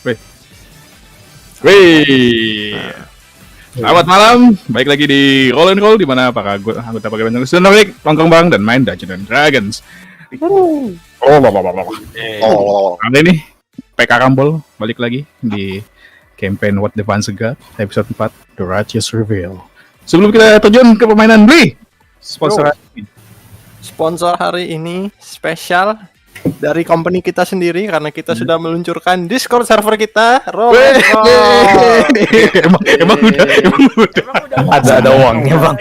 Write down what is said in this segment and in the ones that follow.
Wih. Selamat malam, baik lagi di Role&Roll di mana para anggota pagaiman Senorik, nongkrong bareng dan main Dungeons and Dragons. Kali ini PK Rambol balik lagi di campaign What the Fans Got episode 4 The Righteous Reveal. Sebelum kita terjun ke permainan, beli sponsor hari ini spesial dari company kita sendiri karena kita sudah meluncurkan Discord server kita. Emang udah ada uangnya bang.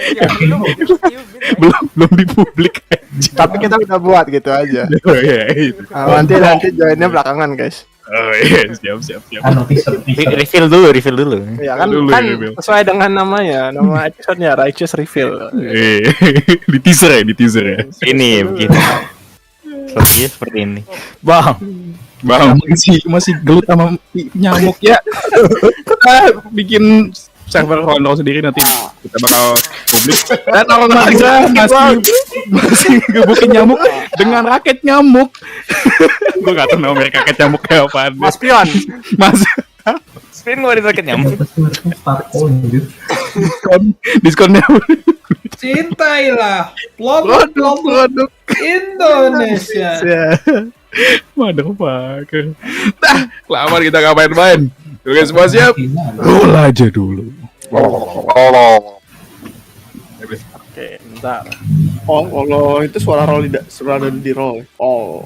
belum di publik aja. Tapi kita udah buat gitu aja. Nanti joinnya belakangan guys. Oh iya, siap. Refill dulu. Ya kan sesuai dengan namanya, nama episode-nya Righteous Reveal. Di teaser ya. Ini begini. Seperti ini. Bang masih gelut sama nyamuk ya. Kita bikin server Role&Roll sendiri nanti kita bakal publik dan orang aja masih gebukin nyamuk dengan raket nyamuk. Gue gak tahu nama mereka raket nyamuknya apaan. Mas Pion. Spin gue di raket nyamuk. Diskonnya. Cintailah produk Indonesia. Motherfucker. Nah, kelamaan kita ngapain main. Oke, semua siap? Roll aja dulu. Oke, bentar. Oh, itu suara roll di roll. Oh.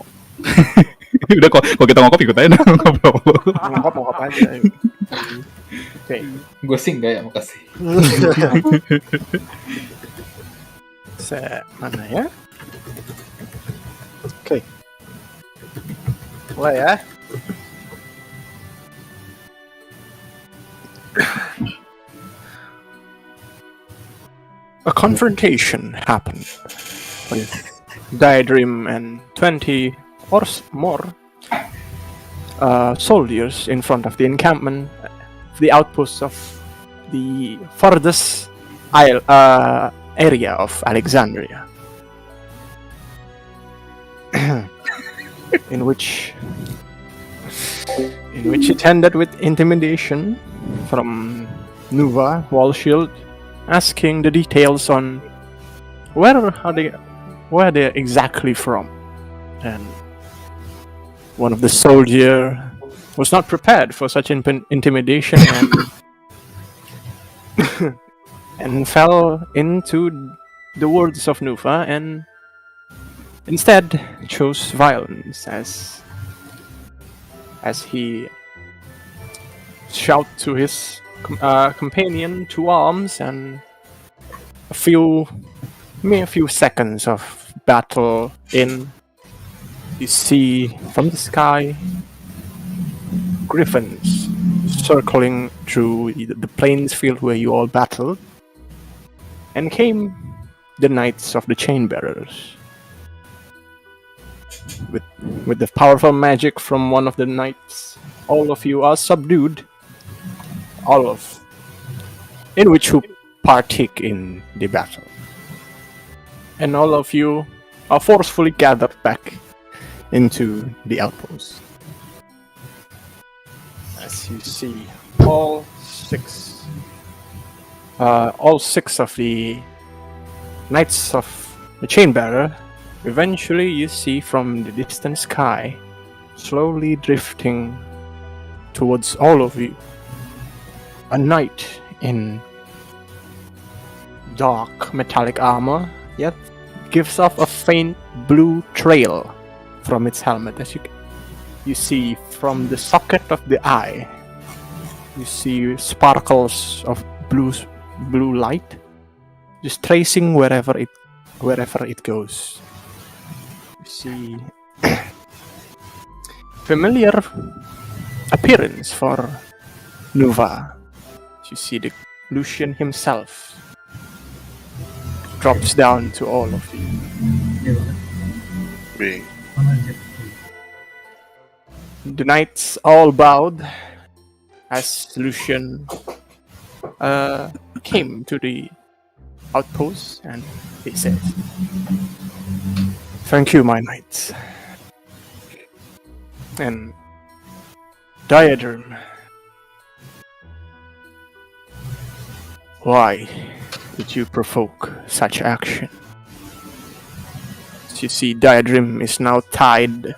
Udah kok kita ngokop ikut aja Ngokop aja. Oke. Gue sih enggak ya, makasih. Mana ya? Oke. Mulai ya. A confrontation happened with Daedrim and 20 or more soldiers in front of the encampment, the outposts of the farthest area of Alexandria, in which it ended with intimidation from Nuva Wallshield, asking the details on where they're exactly from, and one of the soldiers was not prepared for such intimidation and fell into the words of Nuva and instead chose violence as he shout to his companion to arms, and a few seconds of battle in, you see from the sky gryphons circling through the plains field where you all battled, and came the knights of the chain bearers with the powerful magic from one of the knights. All of you are subdued, in which you partake in the battle, and all of you are forcefully gathered back into the outpost. As you see, all six of the knights of the chain bearer, eventually you see from the distant sky, slowly drifting towards all of you, a knight in dark metallic armor, yet gives off a faint blue trail from its helmet. As you see from the socket of the eye, you see sparkles of blue light just tracing wherever it goes. You see familiar appearance for Nuva. You see the Lucien himself drops down to all of you. The knights all bowed as Lucien came to the outpost, and he said, "Thank you, my knights." And Diadem. Why did you provoke such action? As you see, Diadem is now tied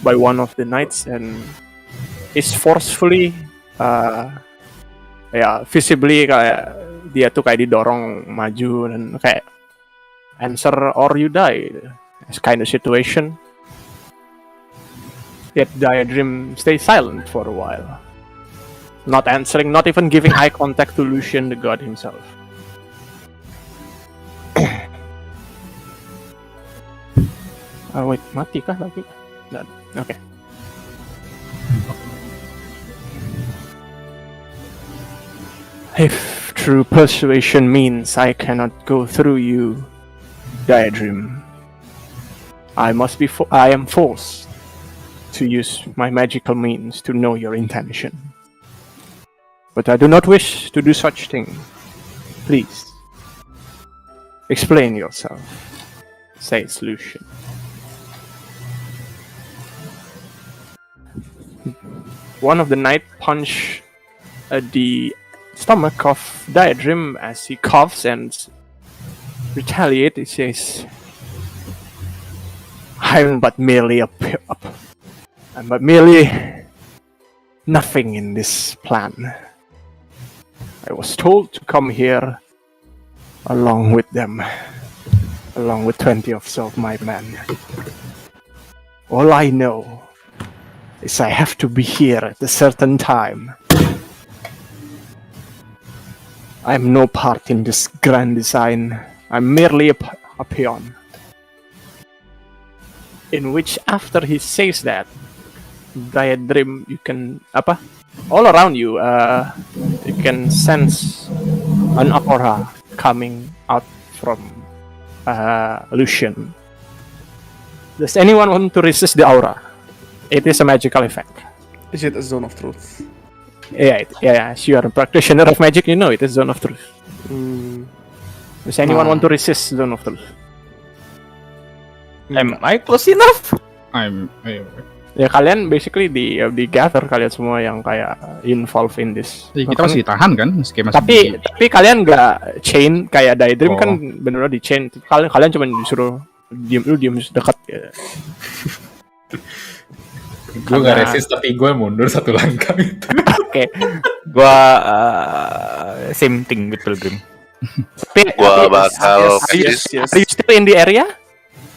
by one of the knights and is forcefully, visibly kayak dia tuh kayak didorong maju dan kayak answer or you die. This kind of situation. Yet Diadem stays silent for a while. Not answering, not even giving eye contact to Lucien, the god himself. Wait, mati kah lagi? Okay. If true persuasion means I cannot go through you, Diadem, I am forced to use my magical means to know your intention. But I do not wish to do such thing. Please, explain yourself, says Lucien. One of the knights punch the stomach of Diadem as he coughs and retaliates. He says, I'm but merely nothing in this plan. I was told to come here along with them, along with 20 of my men. All I know is I have to be here at a certain time. I'm no part in this grand design. I'm merely a peon. In which, after he says that, Diadem, you can all around you, you can sense an aura coming out from Lucien. Does anyone want to resist the aura? It is a magical effect. Is it a zone of truth? Yeah, as you are a practitioner of magic, you know it is zone of truth. Does anyone want to resist zone of truth? Am I close enough? Ya kalian basically di gather kalian semua yang kayak involved in this. Ya, kita masih tahan kan? Tapi kalian nggak chain kayak Diadem kan bener-bener di chain. Kalian cuma disuruh diam dekat ya. Gue gak resist tapi gue mundur satu langkah gitu. Oke. Gua same thing with Belgrim. Gua bakal Are you still in the area?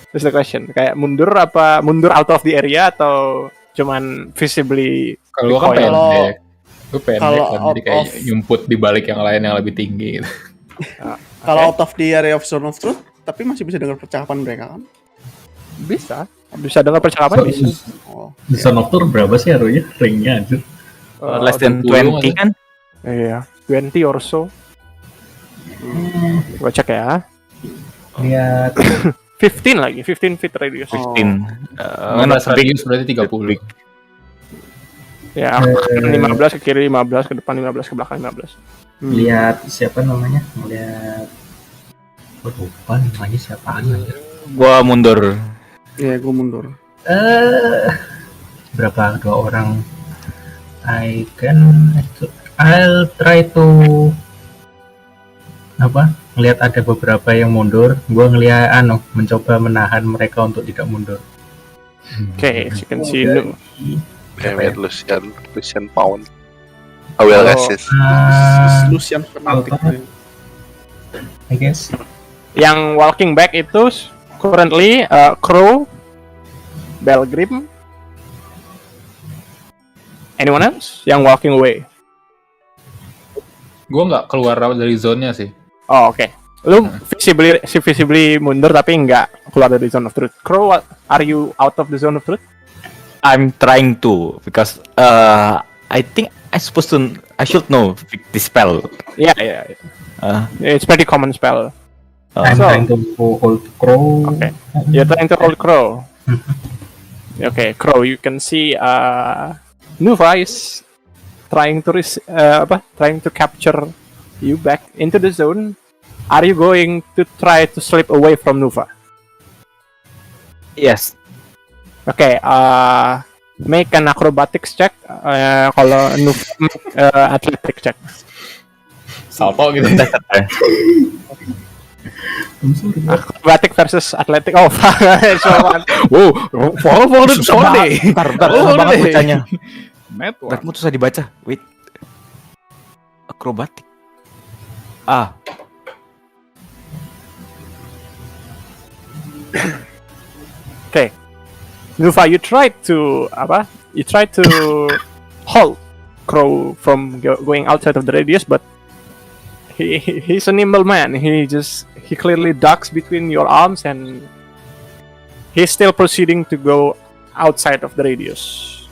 That's the question. Kayak mundur out of the area atau cuman visibly? Kalau gue kan pendek. Gue pendek Kalau kan, jadi kayak nyumput di balik yang lain yang lebih tinggi gitu. Kalau out of the area of zone of truth, tapi masih bisa dengar percakapan mereka kan? Bisa dengar percakapan bisa. Di Zone of Tour berapa sih harusnya ringnya aja? Less than 20 kan? Iya, 20 or so. Coba cek ya. Lihat 15 lagi, 15 feet radius. 15. Nggak radius berarti 30. Ya, 15 ke kiri 15, ke depan 15, ke belakang 15. lihat siapa namanya? Lihat lupa namanya siapa aja. Gua mundur. Iya, gue mundur. Berapa dua orang? I'll try to ngelihat ada beberapa yang mundur. Gua ngelihat mencoba menahan mereka untuk tidak mundur. Oke, you can see no. Damn Lucien Pound. I will assist. Lucien fanatic. I guess. Yang walking back itu currently Crow, Belgrim. Anyone else yang walking away? Gue nggak keluar dari zone-nya sih. Oh, oke. Lu visibly mundur tapi nggak keluar dari zone of truth. Crow, are you out of the zone of truth? I'm trying to because I think I should know this spell. Yeah. It's pretty common spell. I'm trying to hold Crow. Okay. You're trying to hold Crow. Okay, Crow, you can see Nuva is trying to capture you back into the zone. Are you going to try to slip away from Nuva? Yes. Okay, Make an acrobatics check. Kalau Nufa make athletic check. Salto gitu. Acrobatic versus athletic. Oh, soal. Wow, for Susah banget. Bentar, susah banget bacanya. Net one. Beratmu susah dibaca. Wait. Akrobatik. Ah. Okay. Nufa, you tried to halt Crow from going outside of the radius, but he's a nimble man. He clearly ducks between your arms, and he's still proceeding to go outside of the radius.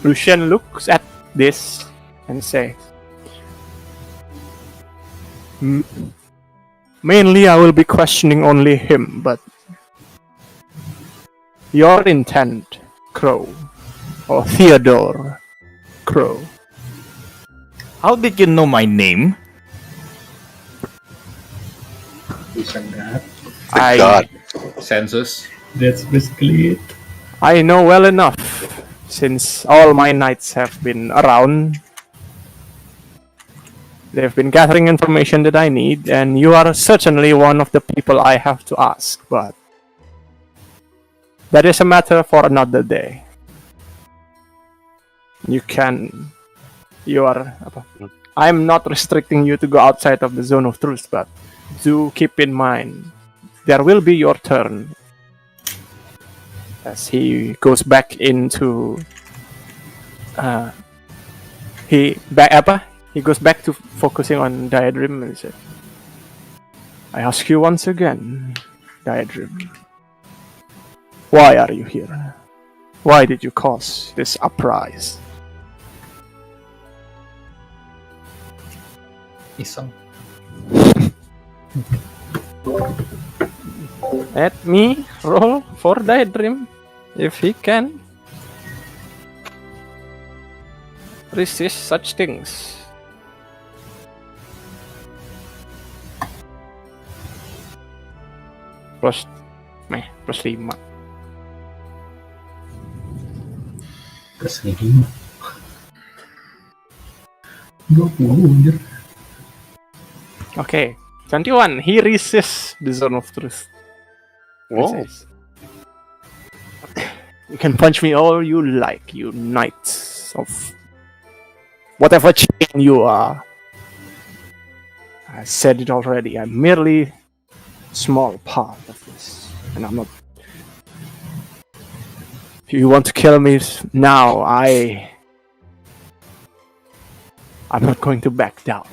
Lucien looks at this and says, mainly I will be questioning only him, but your intent, Crow, or Theodore, Crow. How did you know my name? Isn't that? Thank God. Sensus. That's basically it. I know well enough, since all my knights have been around. They've been gathering information that I need, and you are certainly one of the people I have to ask, but that is a matter for another day. I'm not restricting you to go outside of the zone of truth, but do keep in mind, there will be your turn. As he goes back into he goes back to focusing on Diadrim and said, I ask you once again, Diadrim, why are you here? Why did you cause this uprise? Iseng. Let me roll for Diadrim if he can resist such things. Plus 5. Kesini 20 anjir. Okay, 21. He resists the zone of truth. Whoa. You can punch me all you like, you knights of whatever chain you are. I said it already. I'm merely a small part of this, and I'm not. If you want to kill me now, I'm not going to back down.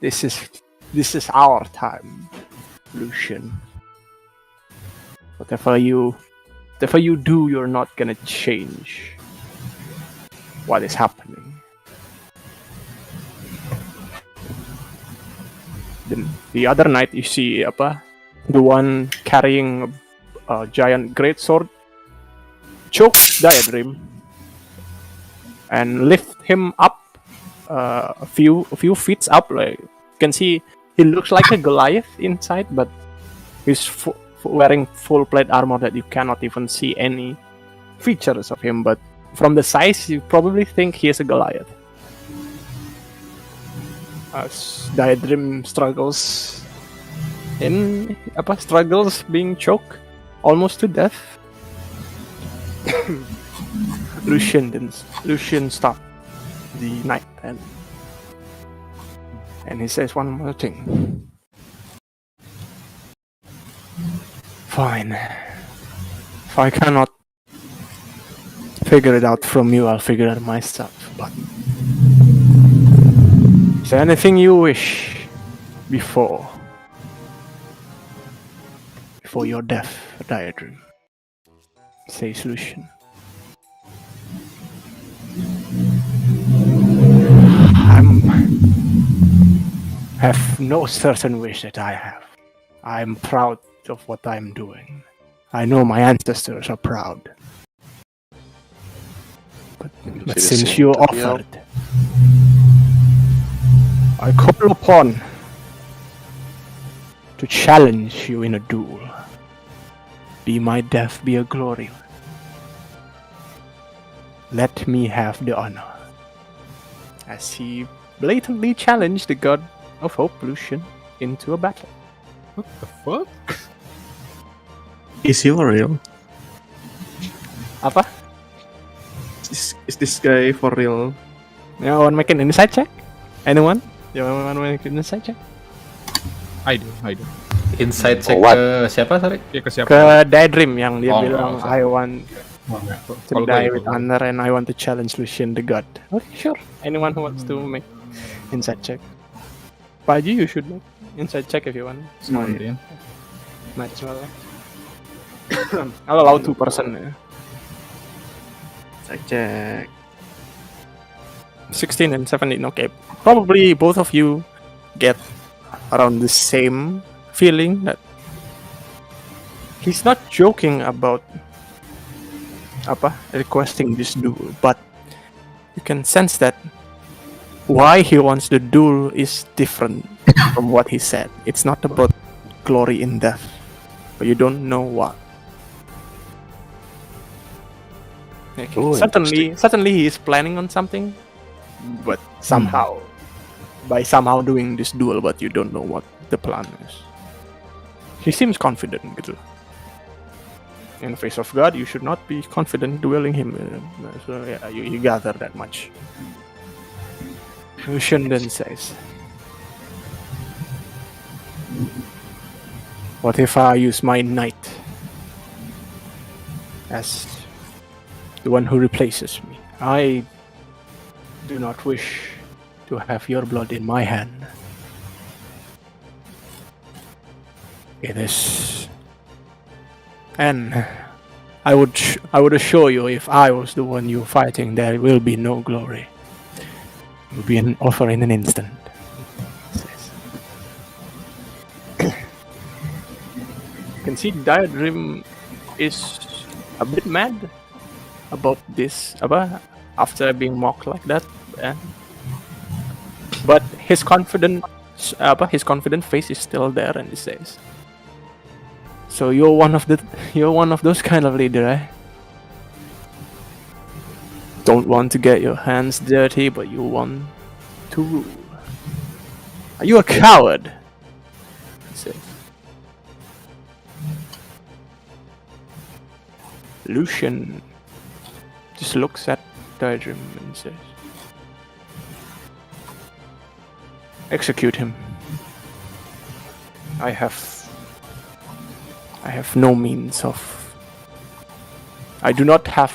This is our time, Lucien. Whatever you do, you're not gonna change what is happening. Then the other knight, you see, the one carrying a giant greatsword, chokes Diadrim and lift him up a few feet up. Like you can see, he looks like a Goliath inside, but he's wearing full plate armor that you cannot even see any features of him. But from the size, you probably think he is a Goliath. As Diadrim struggles being choked almost to death. Lucien stopped the knight and he says one more thing. Fine. If I cannot figure it out from you, I'll figure it out myself. But is there anything you wish before your death, Diadrim? Says Lucien. Have no certain wish that I have. I'm proud of what I'm doing. I know my ancestors are proud. But since you offered, I call upon to challenge you in a duel. Be my death, be a glory. let me have the honor. As he blatantly challenged the god of hope, Lucien, into a battle. What the fuck? Is he for real? Apa? Is this guy for real? You want to make an insight check? Anyone? You want to make an insight check? I do. Insight check What? ke siapa, sorry? Ya ke siapa? Ke Daedream yang dia Oh, bilang, oh, I want Oh, enggak. to Kalau die gue, with kalau gue. honor and I want to challenge Lucien the god. Okay, sure. Anyone who wants to make insight check? Paji, you should make insight check if you want. Semantin. Might as well. I'll allow 2% ya. Cek. 16 and 17, okay. Probably both of you get around the same feeling that he's not joking about requesting this duel, but you can sense that why he wants the duel is different from what he said. It's not about glory in death, but you don't know what. Okay. Oh, Certainly he is planning on something, but by somehow doing this duel, but you don't know what the plan is. He seems confident gitu. In the face of God, you should not be confident dueling him. So yeah, you gather that much. Lucien then says, what if I use my knight as the one who replaces me? I do not wish to have your blood in my hand. It is, and I would assure you, if I was the one you're fighting, there will be no glory. It will be an offer in an instant. You can see Daedream is a bit mad about this, after being mocked like that, but his confident face is still there, and he says, "So you're one of those kind of leader, eh? Don't want to get your hands dirty, but you want to rule. Are you a coward?" He says. Lucien just looks at Daedream and says, "Execute him. I have no means of. I do not have.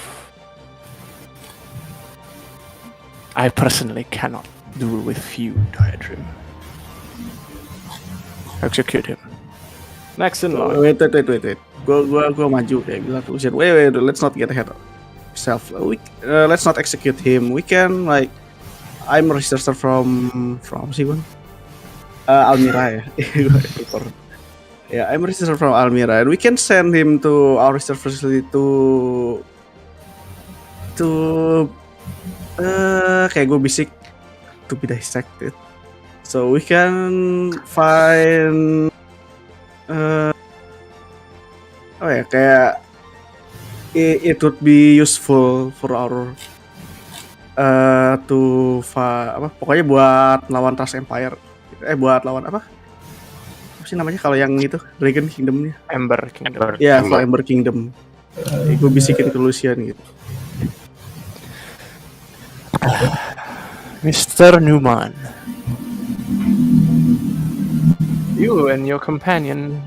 I personally cannot duel with you, Daedream. Execute him." Next in line. Wait. Gua maju deh. Bilang tuh, wait, let's not get ahead of ourselves. Let's not execute him. We can I'm a researcher from sih bang. Almira ya. Yeah, I'm a researcher from Almira, and we can send him to our research facility to kayak gue bisik to be dissected. So we can find kayak it would be useful for our pokoknya buat lawan Trust Empire, buat lawan apa sih namanya kalau yang itu Dragon Kingdomnya, Ember Kingdom. ya for Ember Kingdom. Gue bisikin ke Lucien gitu. Mr. Newman, you and your companion,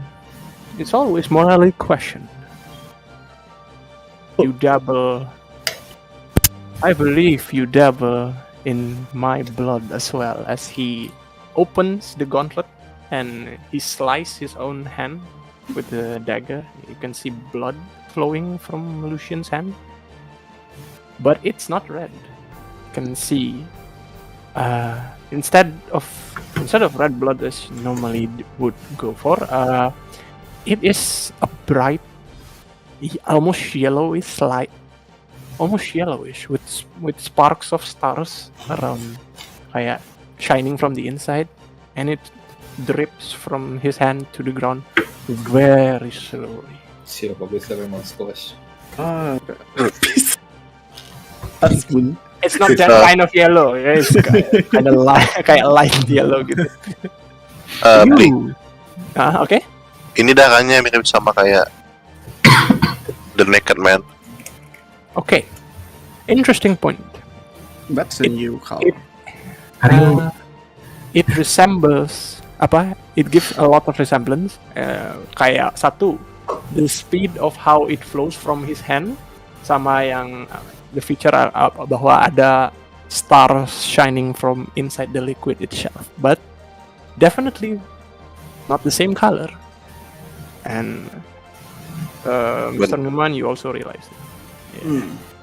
it's always morally questioned. You dabble. I believe you dabble in my blood as well. As he opens the gauntlet and he slices his own hand with the dagger. You can see blood flowing from Lucien's hand, but it's not red. You can see instead of red blood as you normally would go for, it is a bright, almost yellowish light, almost yellowish with sparks of stars around, shining from the inside, and it drips from his hand to the ground very slowly. Sila bagus level monstrosity. Asmund. It's not It's that not. kind of yellow. Yeah, it's kind of kayak light yellow gitu. Blink. Oke. Ini darahnya mirip sama kayak The Naked Man. Okay. Interesting point. That's a new color. Are you It resembles It gives a lot of resemblance. Kayak satu, the speed of how it flows from his hand, sama yang the feature bahwa ada stars shining from inside the liquid itself. But definitely not the same color. And Mr. Newman, you also realize it.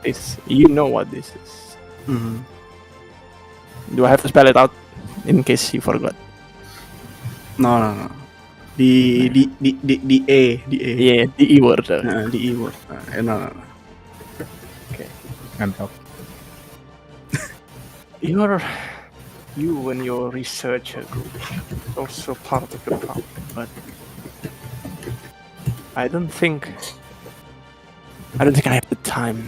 This, you know what this is. Do I have to spell it out in case you forgot? No. The A. Yeah, the E word. The E word. No. Mantap. You and your researcher group is also part of the problem, but I don't think I have the time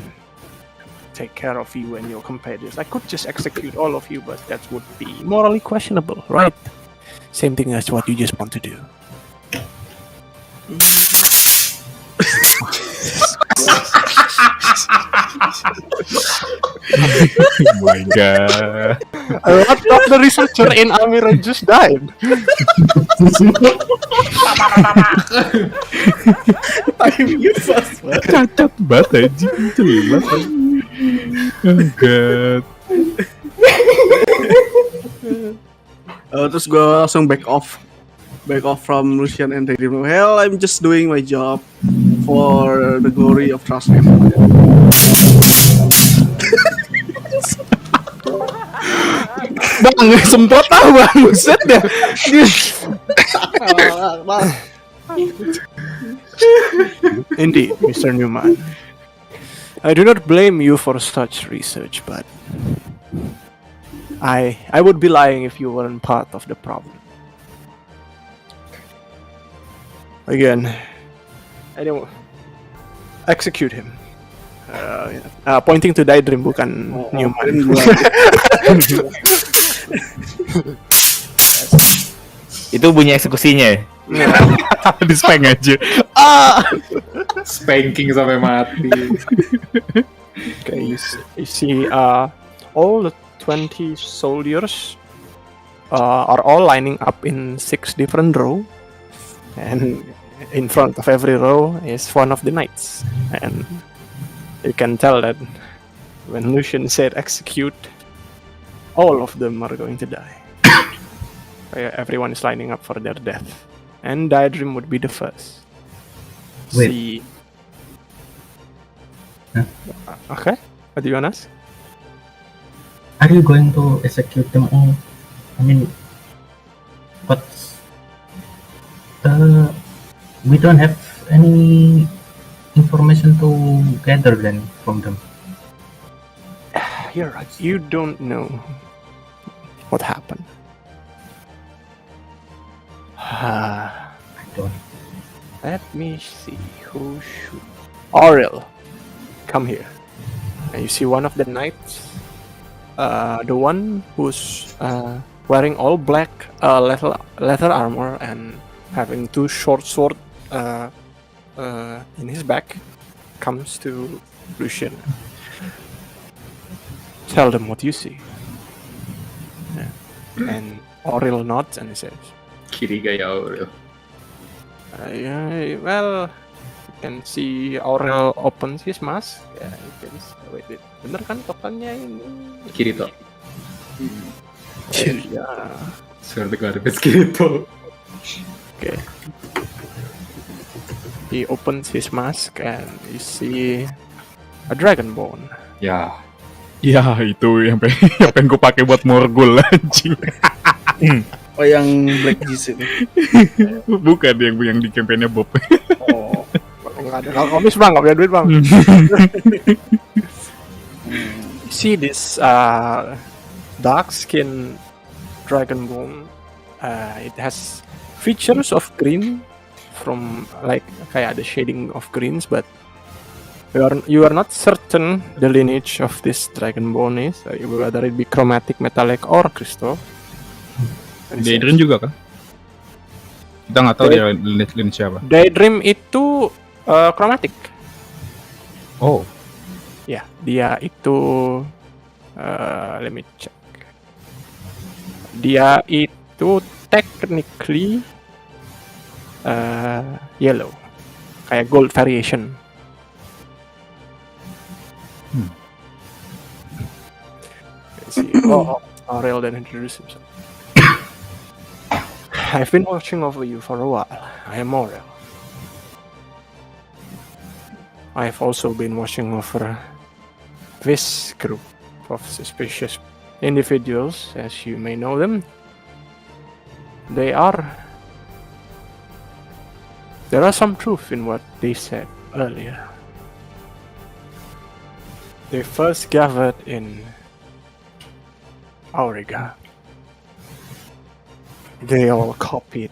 to take care of you and your competitors. I could just execute all of you, but that would be morally questionable, right? Same thing as what you just want to do. Oh my god. A lot of the researcher in Amira just died. Timingnya pas banget. Cacat banget aja. Jelas. Oh god. Terus gue langsung back off from Lucien and Dragonborn. Hell, I'm just doing my job for the glory of Trustman. Bang, semprot tahu bang, buset dah. Indeed, Mr. Newman. I do not blame you for such research, but I would be lying if you weren't part of the problem. Again, I don't execute him. Pointing to Daedrim bukan Newman. Itu bunyi eksekusinya. Dispeng aja. Spanking sampai mati. Okay, you see, all the 20 soldiers are all lining up in 6 different rows, and in front of every row is one of the knights. And you can tell that when Lucien said execute, all of them are going to die. Everyone is lining up for their death, and Daedrim would be the first. Wait. See. Okay, what do you want to ask? Are you going to execute them all? I mean, but we don't have any information to gather then from them. You're right. You don't know what happened. I don't. Let me see who should. Aurel, come here. And you see one of the knights, the one who's wearing all black leather armor and having 2 short swords in his back, comes to Lucien. Tell them what you see. Yeah. And Aurel nods and he says, Kiri gaya Aurel. yeah, well, you can see Aurel opens his mask. Yeah, you can wait. Bener kan tokennya ini? Kiri toh. Yeah. Suerte garbage kiri toh. Okay. He opens his mask and you see a Dragonborn. Ya. Ya itu yang pengen gue pakai buat Morgul anjing. Oh, yang Black Jeez itu. Bukan yang di kampanye Bob. Oh, nggak ada kalau komis bang, nggak punya duit bang. You see this dark skin Dragonborn. It has features of green from like kayak ada shading of greens, but You are not certain the lineage of this Dragonborn is, whether it be chromatic, metallic, or crystal. Daedrin juga kan? Kita nggak tahu dia lineage siapa. Daydream itu chromatic. Oh, Ya, dia itu let me check. Dia itu technically yellow, kayak gold variation. Let's see. Aurel then introduce himself. I've been watching over you for a while. I am Aurel. I've also been watching over this group of suspicious individuals, as you may know them. There are some truth in what they said earlier. They first gathered in Auriga. They all copied,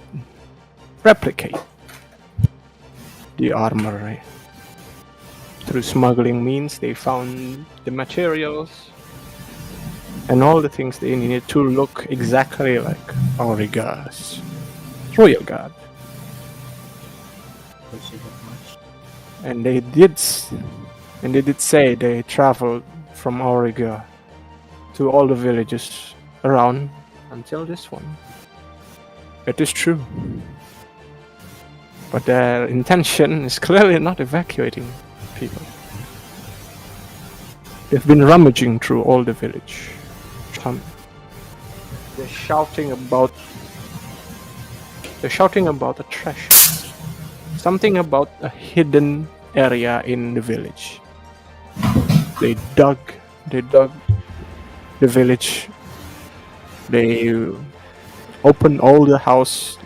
replicate the armory. Through smuggling means, they found the materials and all the things they needed to look exactly like Auriga's royal guard. And they did say they traveled from Auriga to all the villages around until this one. It is true. But their intention is clearly not evacuating people. They've been rummaging through all the village. They're shouting about a treasure. Something about a hidden area in the village. They dug the village. They opened all the house.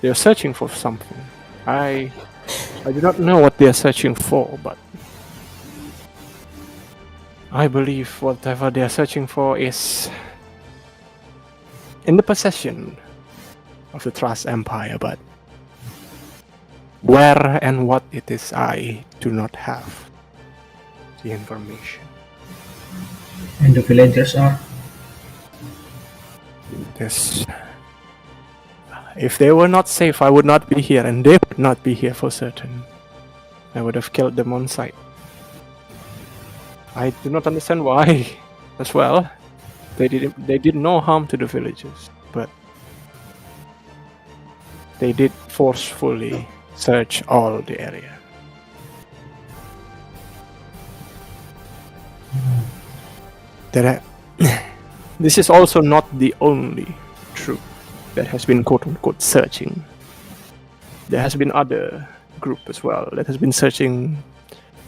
They're searching for something. I do not know what they're searching for, but I believe whatever they're searching for is in the possession of the Trust Empire, but where and what it is, I do not have the information. And the villagers are? Yes. If they were not safe, I would not be here, and they would not be here for certain. I would have killed them on sight. I do not understand why, as well. They did no harm to the villagers, but they did forcefully search all the area. This is also not the only truth that has been quote-unquote searching. There has been other group as well that has been searching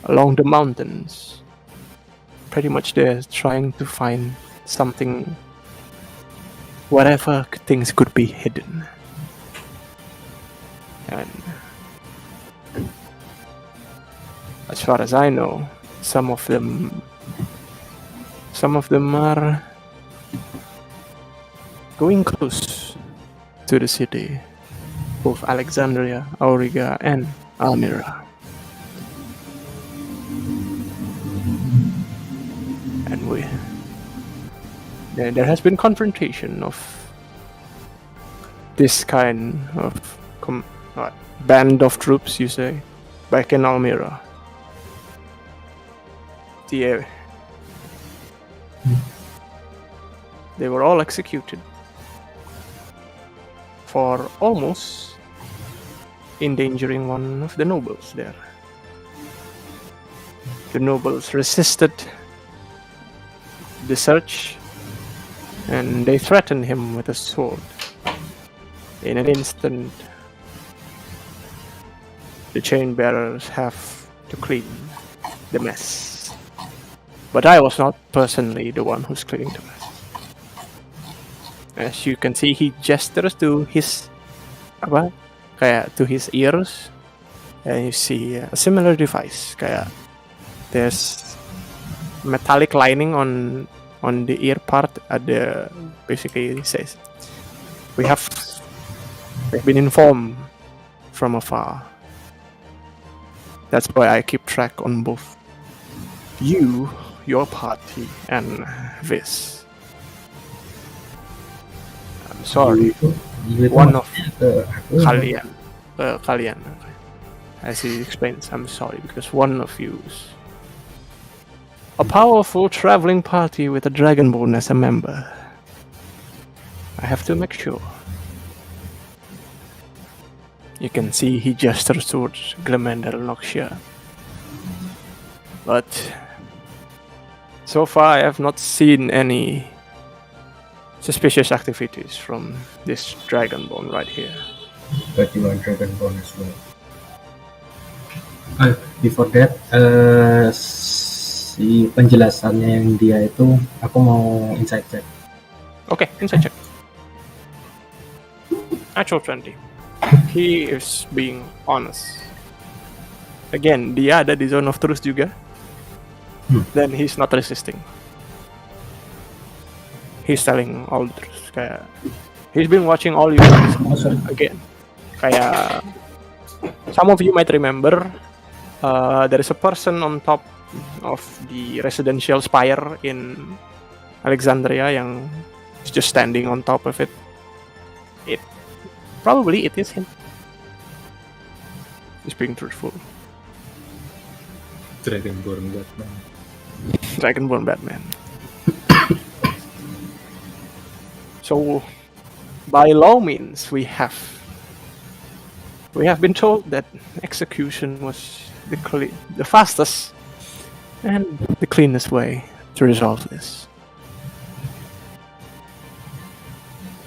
along the mountains. Pretty much they're trying to find something, wherever things could be hidden. And as far as I know, some of them are going close to the city, both Alexandria, Auriga, and Almira. And there has been confrontation of this kind of band of troops, you say, back in Almira. They were all executed for almost endangering one of the nobles there. The nobles resisted the search, and they threatened him with a sword. In an instant, the chain bearers have to clean the mess. But I was not personally the one who's cleaning the mess. As you can see, he gestures to his ears, and you see a similar device. There's metallic lining on the ear part. Basically, it says, "We've been informed from afar That's why I keep track on both you, your party, and this. I'm sorry. You itu One of maksudnya ke aku. kalian. As he explains, I'm sorry because one of you's a powerful traveling party with a Dragonborn as a member. I have to make sure. You can see he gestures towards Glemendel Noxia. But so far I have not seen any suspicious activities from this Dragonborn right here. But you are Dragonborn as well. Before that, si penjelasannya yang dia itu, aku mau insight check. Okay, insight check. Natural 20. He is being honest. Again, dia ada di zone of truth juga. Then he's not resisting. He's telling all the truth. Kayak, he's been watching all you guys again. Kayak, some of you might remember, there is a person on top of the residential spire in Alexandria yang is just standing on top of it. Probably it is him. He's being truthful. Dragonborn Batman. Dragonborn Batman. So, by law means, we have been told that execution was the fastest and the cleanest way to resolve this.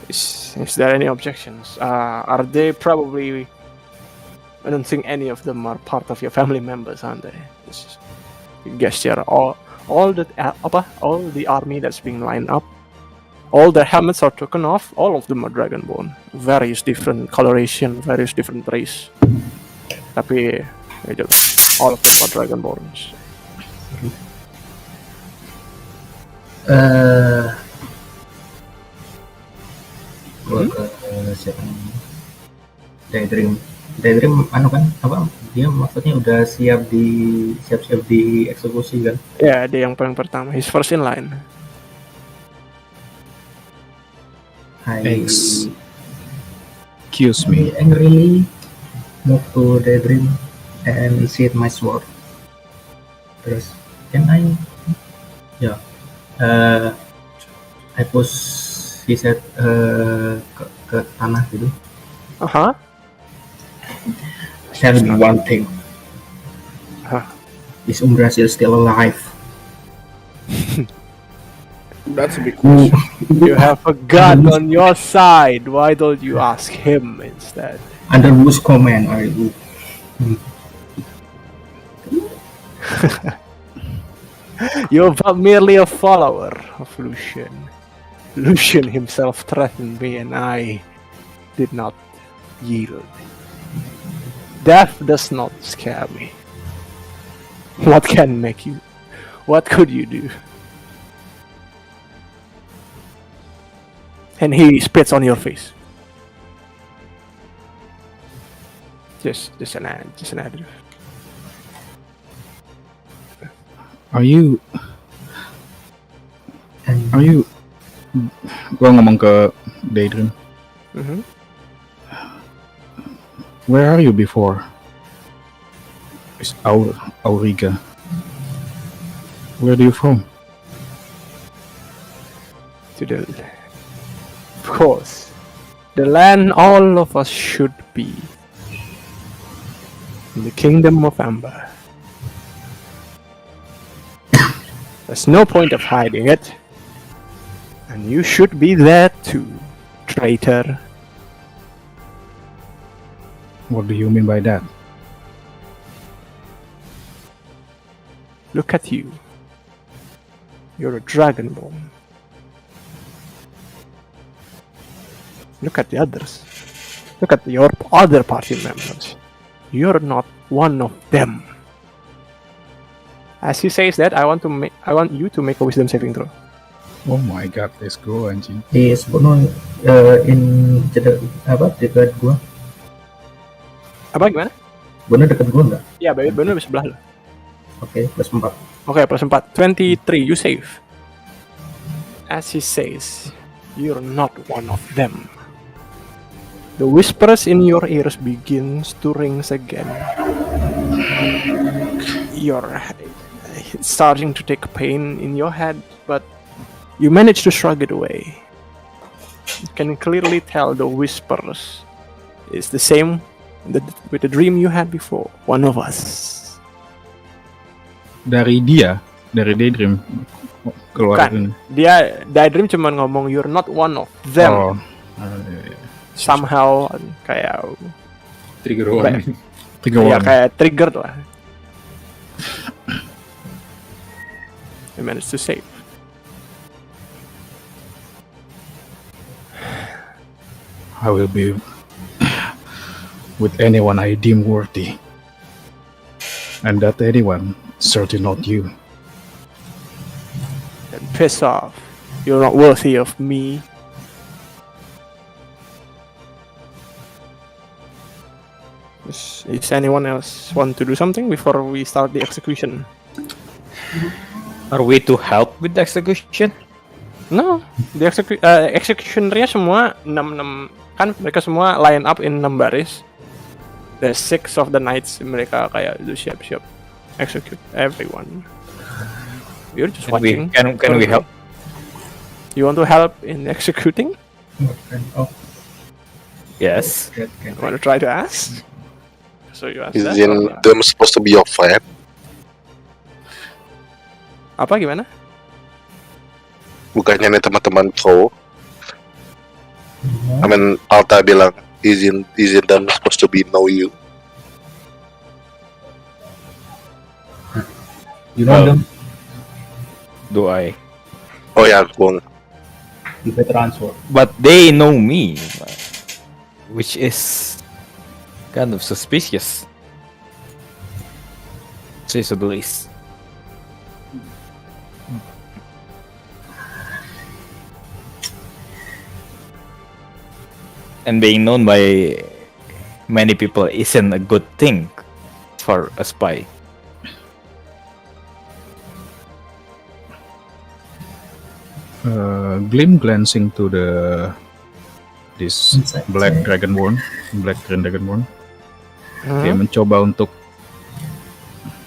Is there any objections? Are they probably? I don't think any of them are part of your family members, aren't they? Just gesture all the army that's being lined up. All their helmets are taken off. All of them are Dragonborn. Various different coloration, various different race. Tapi all of them are Dragonborns. Gua ke siapa namanya? Daydream anu kan apa? Dia maksudnya udah siap di eksekusi kan? Ya, dia yang paling pertama. He's first in line. Excuse I me. angrily move to Daydream and sheath my sword. Terus, can I? Yeah. I push his head ke tanah gitu. Tell me one thing. Is Umbrasil still alive? That's a big question. You have a god on your side. Why don't you ask him instead? Under whose command are you? You're but merely a follower of Lucien. Lucien himself threatened me and I did not yield. Death does not scare me. What could you do? And he spits on your face. Just an additive. Are you? Gua ngomong ke Daydream. Where are you before? It's Auriga. Where are you from? Of course, the land all of us should be. In the kingdom of Amber. There's no point of hiding it. And you should be there too, traitor. What do you mean by that? Look at you. You're a Dragonborn. Look at the others. Look at your other party members. You're not one of them. As he says that, I want you to make a wisdom saving throw. Oh my god, let's go anjing. Disebut in dekat gua. Apa gimana? Bener deket gua nggak? Ya, bener di sebelah lo. Oke, plus 4. Oke, plus 4. 23, you save. As he says, you're not one of them. The whispers in your ears begins to ring again. You're starting to take pain in your head, but you manage to shrug it away. You can clearly tell the whispers is the same with the dream you had before. One of us. Dari daydream keluar Bukan. Dia daydream cuma ngomong you're not one of them. Oh. Somehow kayak Trigger warning. Tiga ya orang. kayak triggered lah. He managed to save. I will be with anyone I deem worthy. And that anyone, certainly not you. And piss off. You're not worthy of me. Is anyone else want to do something before we start the execution? Are we to help with the execution? No, the executionernya semua 6 kan mereka semua line up in 6 baris. The 6 of the knights mereka kayak itu siap-siap execute everyone. You're just watching. Can we help? You want to help in executing? Oh, Yes. You want to try to ask? So you ask that? Isn't them supposed to be your friend? Apa gimana? Bukannya nih teman-teman pro? I mean, Alta bilang isn't them supposed to be know you? you know them? Do I? Oh ya, gua You better answer. But they know me, which is kind of suspicious. Say so the least. And being known by many people isn't a good thing for a spy. Glim glancing to this Inside. Black Grand Dragonborn. Kayak mencoba untuk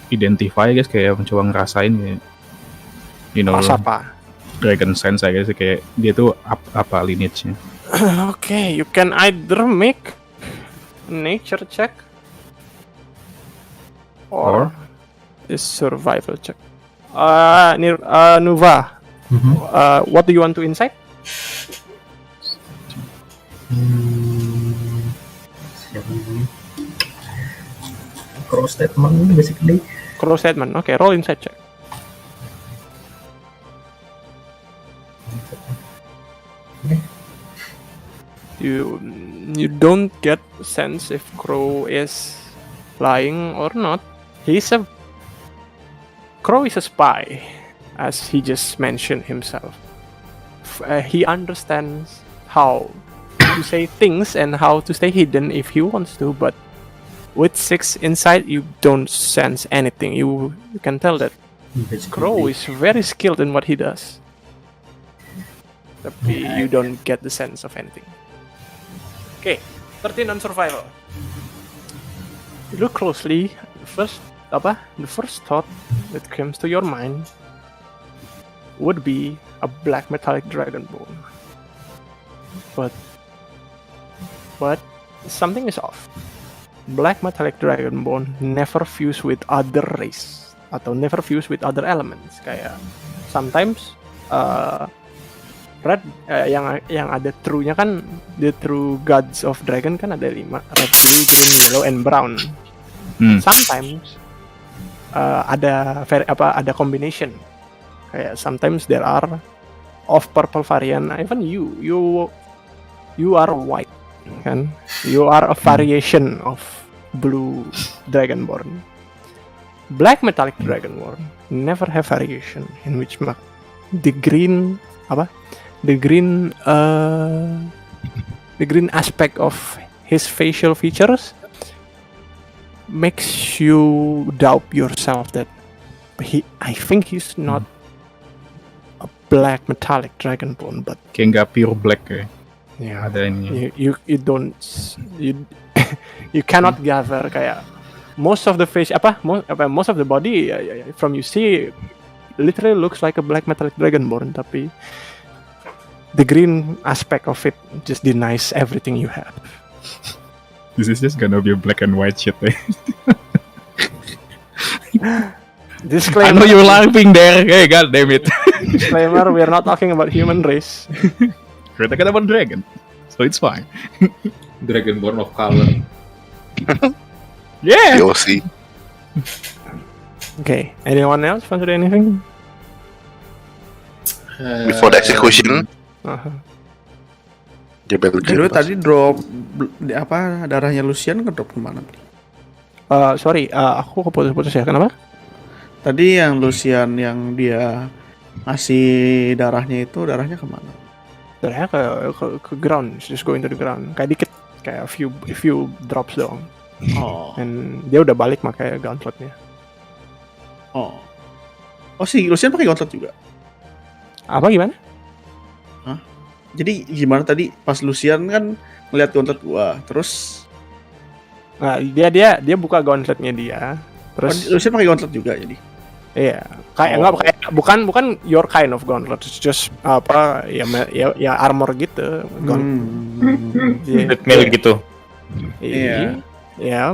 identify guys, kayak mencoba ngerasain kayak, you know, Mas apa? dragon sense guys, kayak dia tuh apa lineage-nya. Okay, you can either make a nature check or a survival check. Nuva, what do you want to insight? Siapa namanya? Cross statement basically. Cross statement. Okay, roll insight check. You don't get a sense if Crow is lying or not. Crow is a spy, as he just mentioned himself. He understands how to say things and how to stay hidden if he wants to, but with 6 insight, you don't sense anything. You can tell that Crow is very skilled in what he does. Tapi you don't get the sense of anything. Okay, 13 on survival. You look closely. The first thought that comes to your mind would be a black metallic dragonborn. But something is off. Black metallic dragonborn never fuse with other race atau never fuse with other elements. Kayak sometimes red yang ada true-nya kan, the true gods of dragon kan ada 5, red, blue, green, yellow, and brown. Sometimes ada combination. Kayak sometimes there are of purple variant. Even you are white kan. You are a variation of blue dragonborn. Black metallic dragonborn never have variation, in which the green aspect of his facial features makes you doubt yourself that I think he's not a black metallic dragonborn, but Kayak nggak pure black ya. yeah, Ada ini. you don't you cannot gather kayak most of the face most of the body from you see literally looks like a black metallic dragonborn, tapi the green aspect of it just denies everything you have. This is just gonna be a black and white shit eh. I Disclaimer. know you're laughing there. Hey, god damn it. Disclaimer: we are not talking about human race. We're talking about dragon, so it's fine. Dragonborn of color. Yeah. POC. Okay. Anyone else want to do anything? Before the execution, Uh-huh. dia Belgrim. Jadi tadi drop darahnya Lucien ngedrop kemana? Sorry, aku keputus-putus ya. Kenapa? Tadi yang Lucien yang dia ngasih darahnya itu darahnya kemana? Darahnya ke ground, it's just going to the ground. Kayak dikit, kayak a few drops doang. Oh, And dia udah balik pakai gauntletnya. oh si Lucien pakai gauntlet juga. Apa gimana? Jadi gimana tadi pas Lucien kan ngeliat gauntlet gua, terus Nah, dia buka gauntletnya dia. Terus Lucien pakai gauntlet juga jadi. iya, kayak bukan your kind of gauntlet. It's just ya armor gitu. Iya. Treadmill gitu. Iya. Ya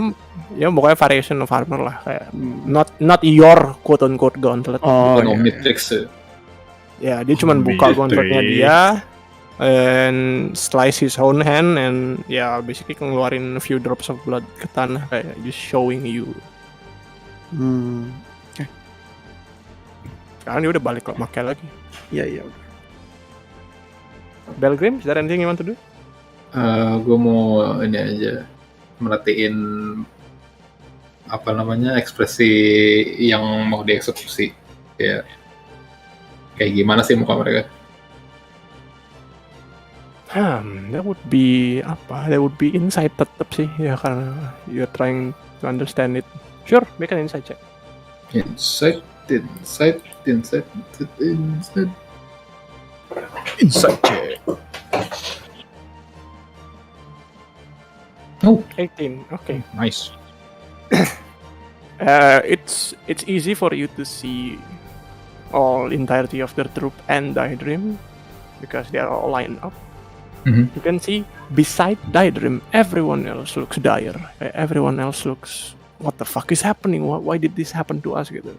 pokoknya variation of armor lah kayak not your quote unquote gauntlet. Oh, Bukan iya. Omnitrix ya. Ya, dia cuma buka gauntletnya dia and slice his own hand and ya basically ngeluarin a few drops of blood ke tanah kayak just showing you. Sekarang dia udah balik kok pakai lagi. Iya. Belgrim, is there anything you want to do? Gue mau ini aja merhatiin apa namanya ekspresi yang mau dieksekusi ya, kayak gimana sih muka mereka. That would be That would be insight tetap sih ya karena you're trying to understand it. Sure, make an insight check. Insight. Insight check. Oh, 18. Okay. Nice. It's easy for you to see all entirety of their troop and Daedrim because they are all lined up. Mhm. You can see beside Daedrim, everyone else looks dire. Everyone else looks, what the fuck is happening? Why did this happen to us? Gitu.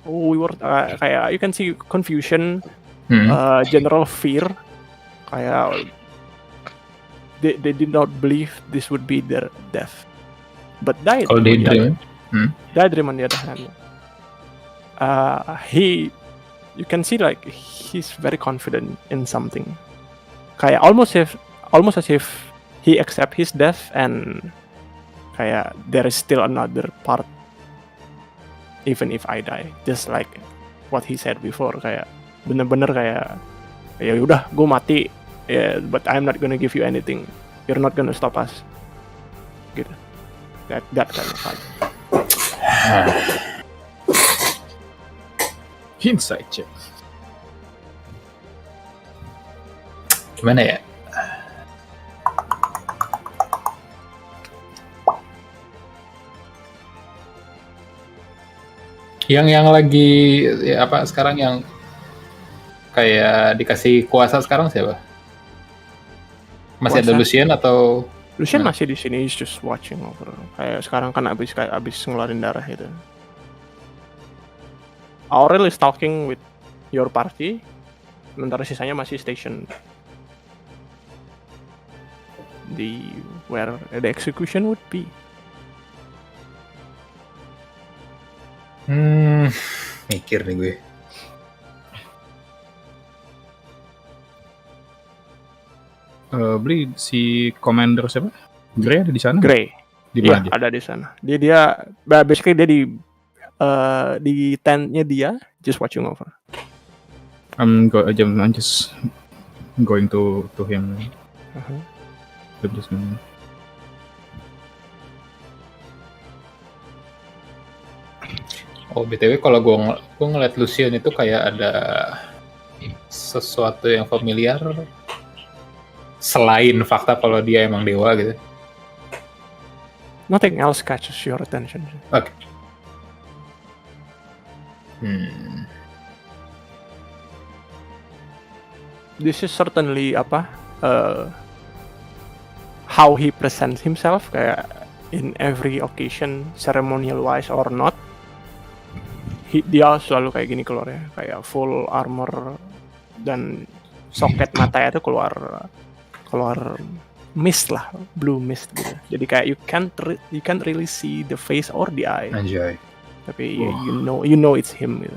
Oh, we were kayak you can see confusion, general fear. Kayak they did not believe this would be their death. But Daedrim, kalau Daedrim, Daedrim on the other hand, you can see like he's very confident in something. Kayak almost as if he accept his death and kayak there is still another part even if I die, just like what he said before, kayak bener-bener kayak ya udah gue mati, but I'm not gonna give you anything, you're not gonna stop us, gitu. That kind of fight. Insight check. gimana ya? Yang lagi ya apa sekarang yang kayak dikasih kuasa sekarang siapa? Masih ada Kuasa? Lucien atau Lucien masih di sini, he's just watching over. Kayak sekarang kan abis ngeluarin darah itu. Aurel is talking with your party, sementara sisanya masih station di where the execution would be. mikir nih gue. Beli si commander siapa? Grey ada di sana? Grey, Di iya mana dia? ada di sana. Dia basically dia di tentnya dia, just watching over. I'm just going to him. Uh-huh. Just Oh, BTW kalau gua ngeliat Lucien itu kayak ada sesuatu yang familiar selain fakta kalau dia emang dewa gitu. Nothing else catches your attention. Oke. This is certainly how he presents himself, kayak in every occasion, ceremonial wise or not, dia selalu kayak gini keluar ya, kayak full armor dan soket matanya itu keluar mist lah, blue mist gitu. Jadi kayak you can't really see the face or the eye. Anjay. Tapi you know it's him gitu.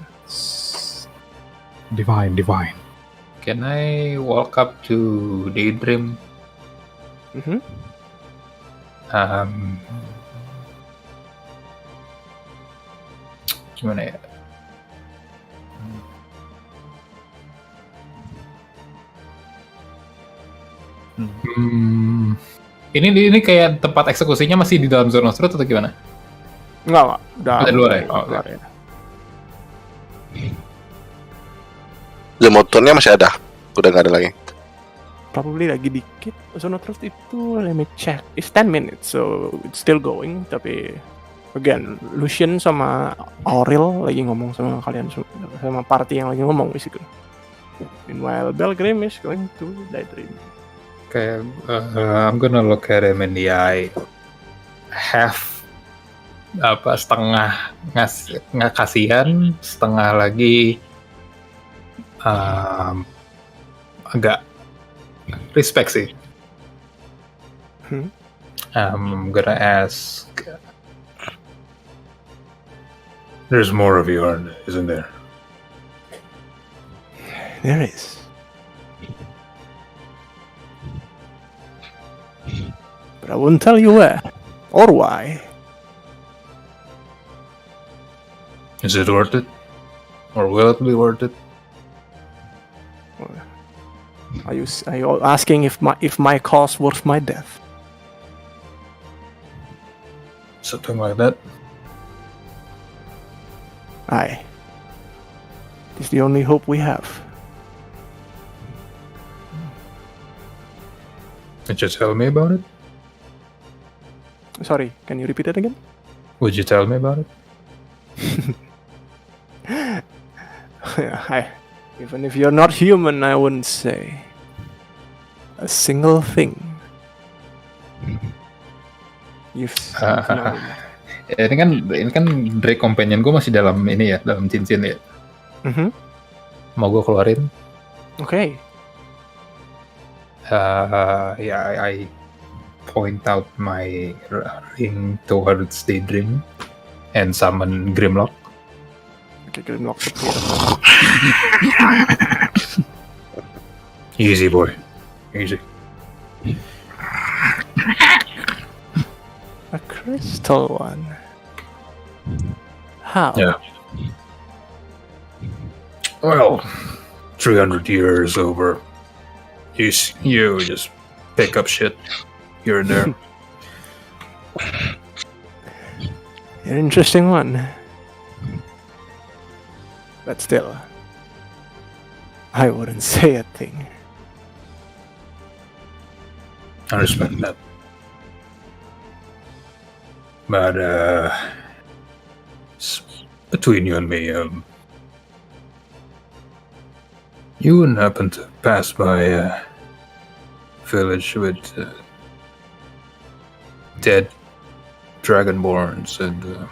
Divine. Can I walk up to Daydream? Gimana ya? Ini kayak tempat eksekusinya masih di dalam zona truth atau gimana? Enggak, udah luar ya? Luar ya. The motornya masih ada. Udah nggak ada lagi. Probably lagi dikit. Zona truth itu, let me check. It's 10 minutes, so it's still going. Tapi again, Lucien sama Auril lagi ngomong sama kalian, sama party yang lagi ngomong basically. Meanwhile, Belgrim is going to Daydream. Okay, I'm gonna look at him in the eye. Setengah nggak kasihan, setengah lagi agak respect sih. I'm gonna ask. There's more of you, isn't there? There is. But I won't tell you where or why. Is it worth it? Or will it be worth it? Are you asking if my cause worth my death? Something like that. Aye. It's the only hope we have. Would you tell me about it? Sorry, can you repeat it again? Would you tell me about it? Even if you're not human, I wouldn't say a single thing. Ini kan Drake companion gue masih dalam ini ya, dalam cincin ya. Mau gue keluarin? Okay. I point out my ring towards Daydream and summon Grimlock. Okay, Grimlock appears. Easy boy, easy. A crystal one. How? Yeah. Well, 300 years over. You just pick up shit here and there. An interesting one. But still, I wouldn't say a thing. I respect that. But between you and me, you wouldn't happen to pass by a village with dead Dragonborns and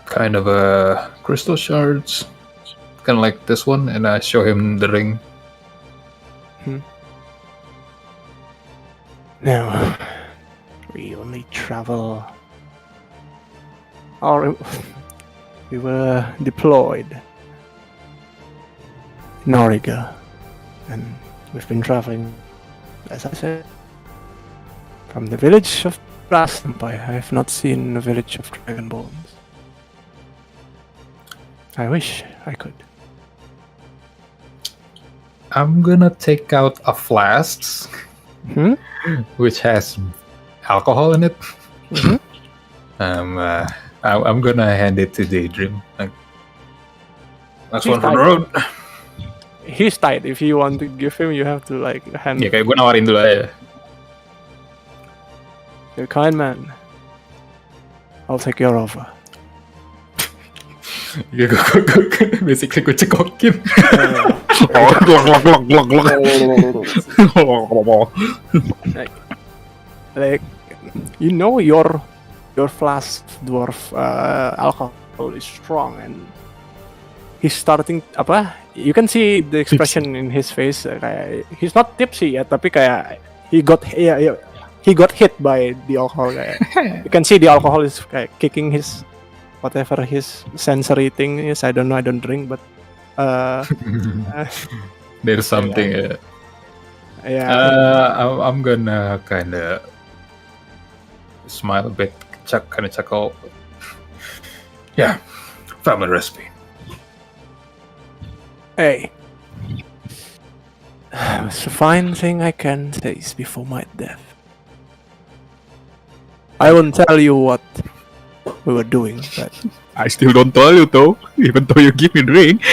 kind of crystal shards, kind of like this one, and I show him the ring. No, we only travel, or we were deployed in Origa, and we've been traveling, as I said, from the village of Brass Empire. I have not seen the village of Dragonborns. I wish I could. I'm gonna take out a flask, which has alcohol in it. I'm gonna hand it to Daydream. Like, that's He's one for the tight. road. He's tight. If you want to give him, you have to like hand. Ya kayak gue nawarin dulu aja. You're a kind man. I'll take your offer. Ya gue basically gue cekokin. Like you know your flask dwarf alcohol is strong and he's starting apa? You can see the expression in his face. Kayak he's not tipsy yet, tapi kayak he got hit by the alcohol. Kayak, you can see the alcohol is kayak kicking his whatever his sensory thing is. I don't know. I don't drink, but There's something. yeah. I'm gonna kind of smile a bit, kind of chuckle. Yeah, family recipe. Hey, it's a fine thing I can taste before my death. I won't tell you what we were doing, but I still don't tell you though, even though you give me drink.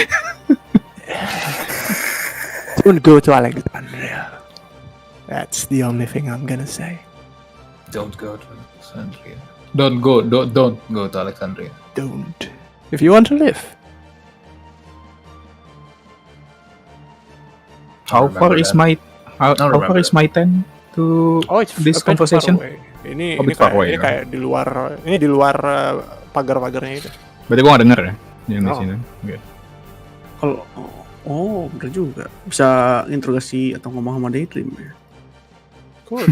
don't go to Alexandria. That's the only thing I'm gonna say. Don't go to Alexandria. Don't go to Alexandria. Don't. If you want to live. How far is my how far is my tent to Oh, it's this a bit conversation? far away. Ini A bit far away, kayak di luar pagar-pagarnya itu. Berarti gua nggak denger ya di Oh. sini. Oke. Kalau bener juga bisa interogasi atau ngomong sama Daydream ya. Cool.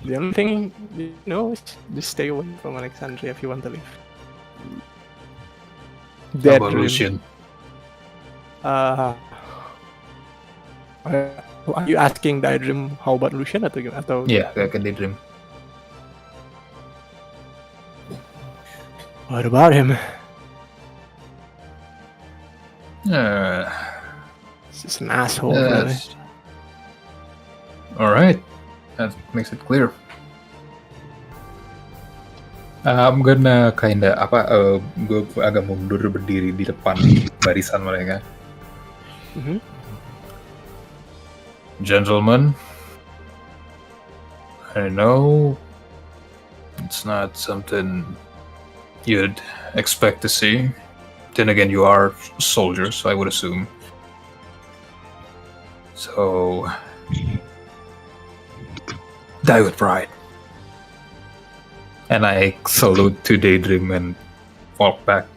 The only thing you know is just stay away from Alexandria if you want to live. How about Lucien? Are you asking Daydream how about Lucien atau gimana? Atau Yeah, kayak ke Daydream. what about him? He's just an asshole. Really. All right, that makes it clear. I'm gonna kinda gue agak mundur berdiri di depan barisan mereka. Mhm. Gentlemen, I know it's not something you'd expect to see. Then again, you are soldiers, I would assume. So, die with pride. And I salute to Daydream and walk back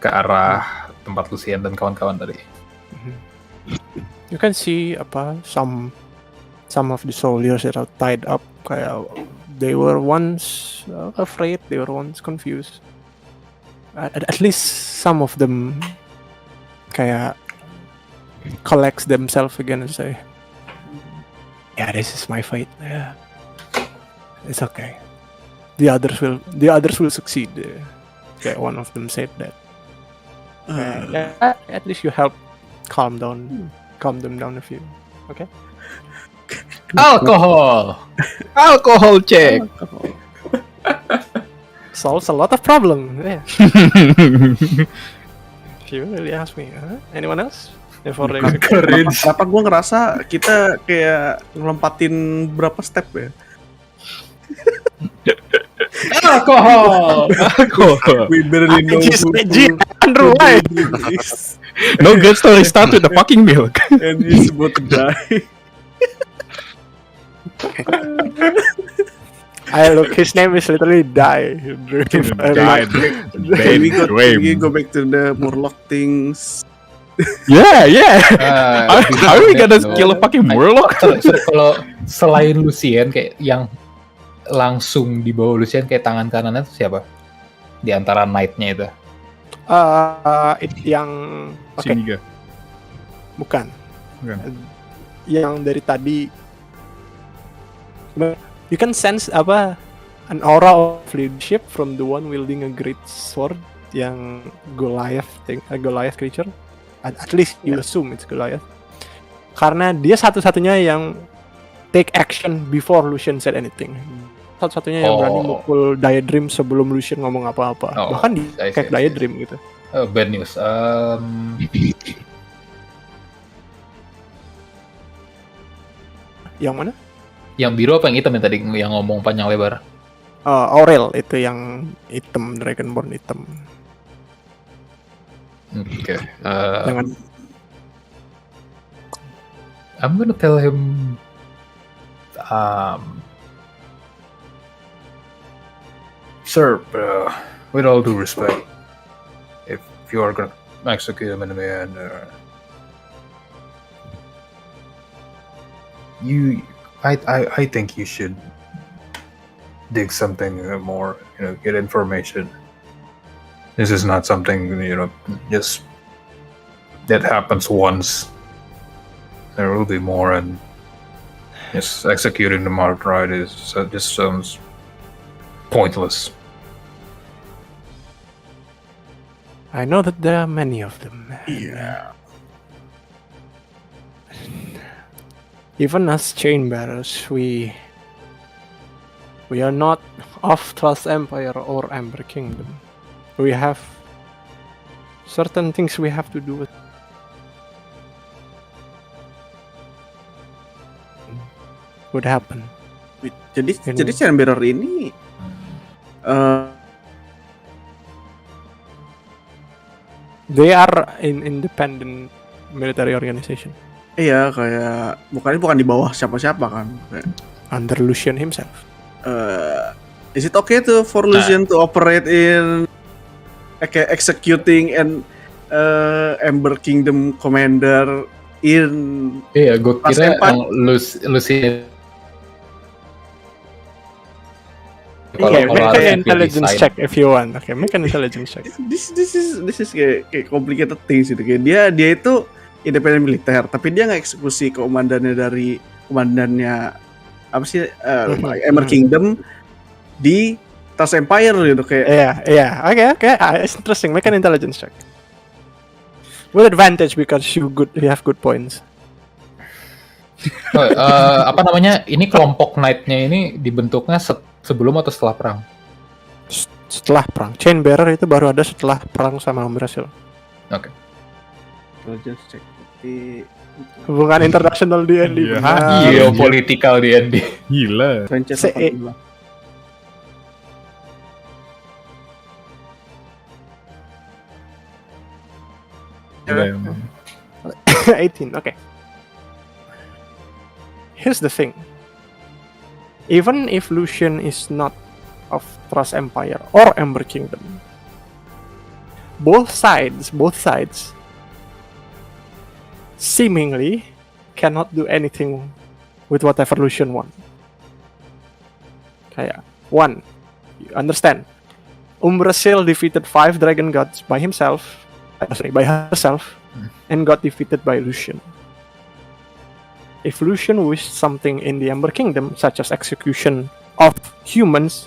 ke arah tempat Lucien dan kawan-kawan tadi. You can see some of the soldiers that are tied up. Kayak they were once afraid, they were once confused. At least some of them kayak collects themselves again and say, "Yeah, this is my fate. Yeah, it's okay. The others will succeed." Kayak one of them said that. At least you help calm them down a few. Okay. Alcohol! Alcohol check. Solves a lot of problem. Yeah. If you really ask me, anyone else? Before the execution? Kenapa gue ngerasa kita kayak ngelompatin berapa step ya? Alcohol! We barely know Andrew, why? No good story start with the fucking milk. And he's about to die. Look, his name is literally Die. We go back to the Murloc things. Yeah. Are we gonna no. kill a fucking Murloc? Kalau selain Lucien kayak yang langsung di bawah Lucien kayak tangan kanannya itu siapa? Di antara knight-nya itu. Yang Siniga. bukan. Bukan. Yang dari tadi you can sense an aura of leadership from the one wielding a great sword yang Goliath creature. At least you assume it's Goliath. Karena dia satu-satunya yang take action before Lucien said anything. satu-satunya yang berani mukul Diadrim sebelum Lucien ngomong apa-apa. Oh, Bahkan di I see, kayak I see. Diadrim gitu. Bad news. Yang mana? Yang biru apa yang hitam yang tadi yang ngomong panjang lebar? Aurel itu yang hitam, Dragonborn hitam. Oke. Jangan. I'm gonna tell him. Sir, with all due respect, if you are gonna execute him in the end, I think you should dig something more. Get information. This is not something just that happens once. There will be more, and just executing the marked right just sounds pointless. I know that there are many of them. Yeah. Even as chain bearers, we are not of Trust Empire or Ember Kingdom. We have certain things we have to do with. Would happen. Jadi Ini. jadi chain bearer ini They are in independent military organization iya kayak bukan di bawah siapa-siapa kan. Kayak, under Lucien himself. is it okay for Lucien to operate in kayak executing and Ember Kingdom commander in Iya, gue Pas kira Empire. Lucien. Okay, make ada an intelligence design. check if you want. Okay, make an intelligence check. this is kayak complicated things gitu. Kayak dia itu independen militer, tapi dia nggak eksekusi komandannya dari komandannya apa sih Ember Kingdom di Trust Empire gitu kayak. Yeah. Okay. It's interesting. Make an intelligence check. With advantage because you have good points. Apa namanya? Ini kelompok knight-nya ini dibentuknya sebelum atau setelah perang? Setelah perang. Chain bearer itu baru ada setelah perang sama berhasil. Oke. Intelligence check. Hubungan internasional D&D. Iya. benar. Geopolitical D&D. Gila. Franchise CE. 18. Gila emang. 18, okay. Here's the thing. Even if Lucien is not of Trust Empire or Ember Kingdom, both sides seemingly cannot do anything with whatever Lucien wants. Kayak, one, you understand, Umbrasil defeated 5 dragon gods by herself, and got defeated by Lucien. If Lucien wished something in the Ember Kingdom, such as execution of humans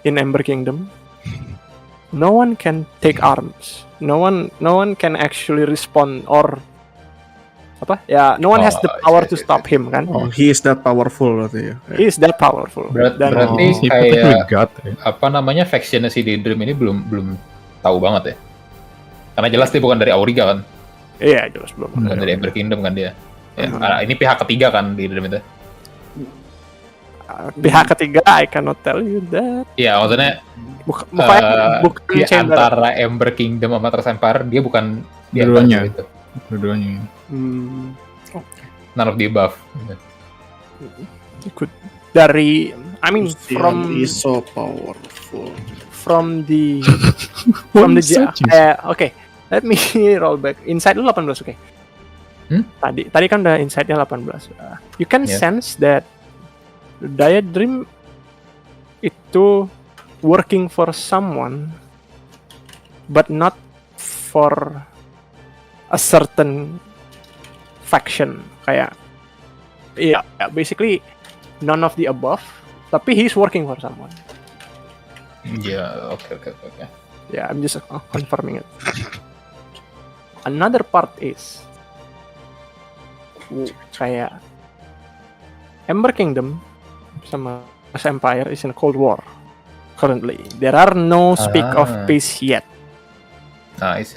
in Ember Kingdom, no one can take arms. No one can actually respond or no one has the power to stop him kan? Oh, he is that powerful berarti ya. He is that powerful. Berarti He put it with God, ya. apa namanya factionnya si Daedrim ini belum tahu banget ya. Karena jelas dia bukan dari Auriga kan, Iya, jelas belum. bukan dari Ember Kingdom kan dia. Ya, ini pihak ketiga kan di Daedrim itu. Pihak ketiga, I cannot tell you that. Iya, maksudnya Bukan di chamber. antara Ember Kingdom sama Trust Empire dia bukan di Dua-duanya. antara itu. Dua-duanya. None of the above. Ikut dari, I mean, from is so powerful. from the Such okay, let me roll back. Inside lu 18, oke. Tadi kan udah inside-nya 18. You can Yeah. sense that Diadrim itu working for someone but not for a certain faction. Kayak basically none of the above, tapi he's working for someone. Iya, oke. Yeah, I'm just confirming it. Another part is kayak Ember Kingdom sama As Empire is in a cold war currently. There are no speak of peace yet. Nice.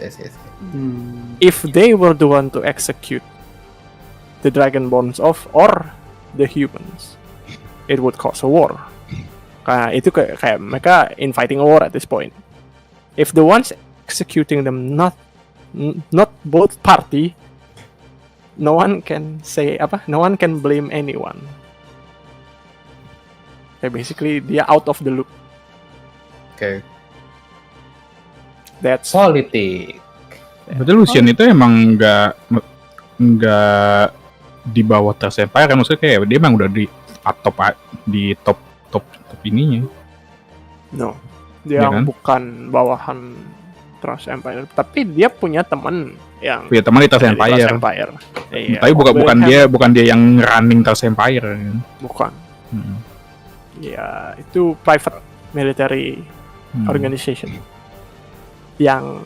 If they were the one to execute the Dragonborns or the humans, it would cause a war. Itu kayak mereka inviting a war at this point. If the ones executing them not both party, no one can say no one can blame anyone. Basically dia out of the loop. Okay. That's Politik. Berarti Lucien itu emang nggak di bawah Trust Empire kan, maksudnya kayak dia emang udah di top ininya. no. Dia Iya kan? bukan bawahan Trust Empire, tapi dia punya teman yang Punya teman di Trust dari Empire. Trust Empire. Iya, Tapi bukan dia yang running Trust Empire kan. bukan. Hmm. Ya, itu private military organization yang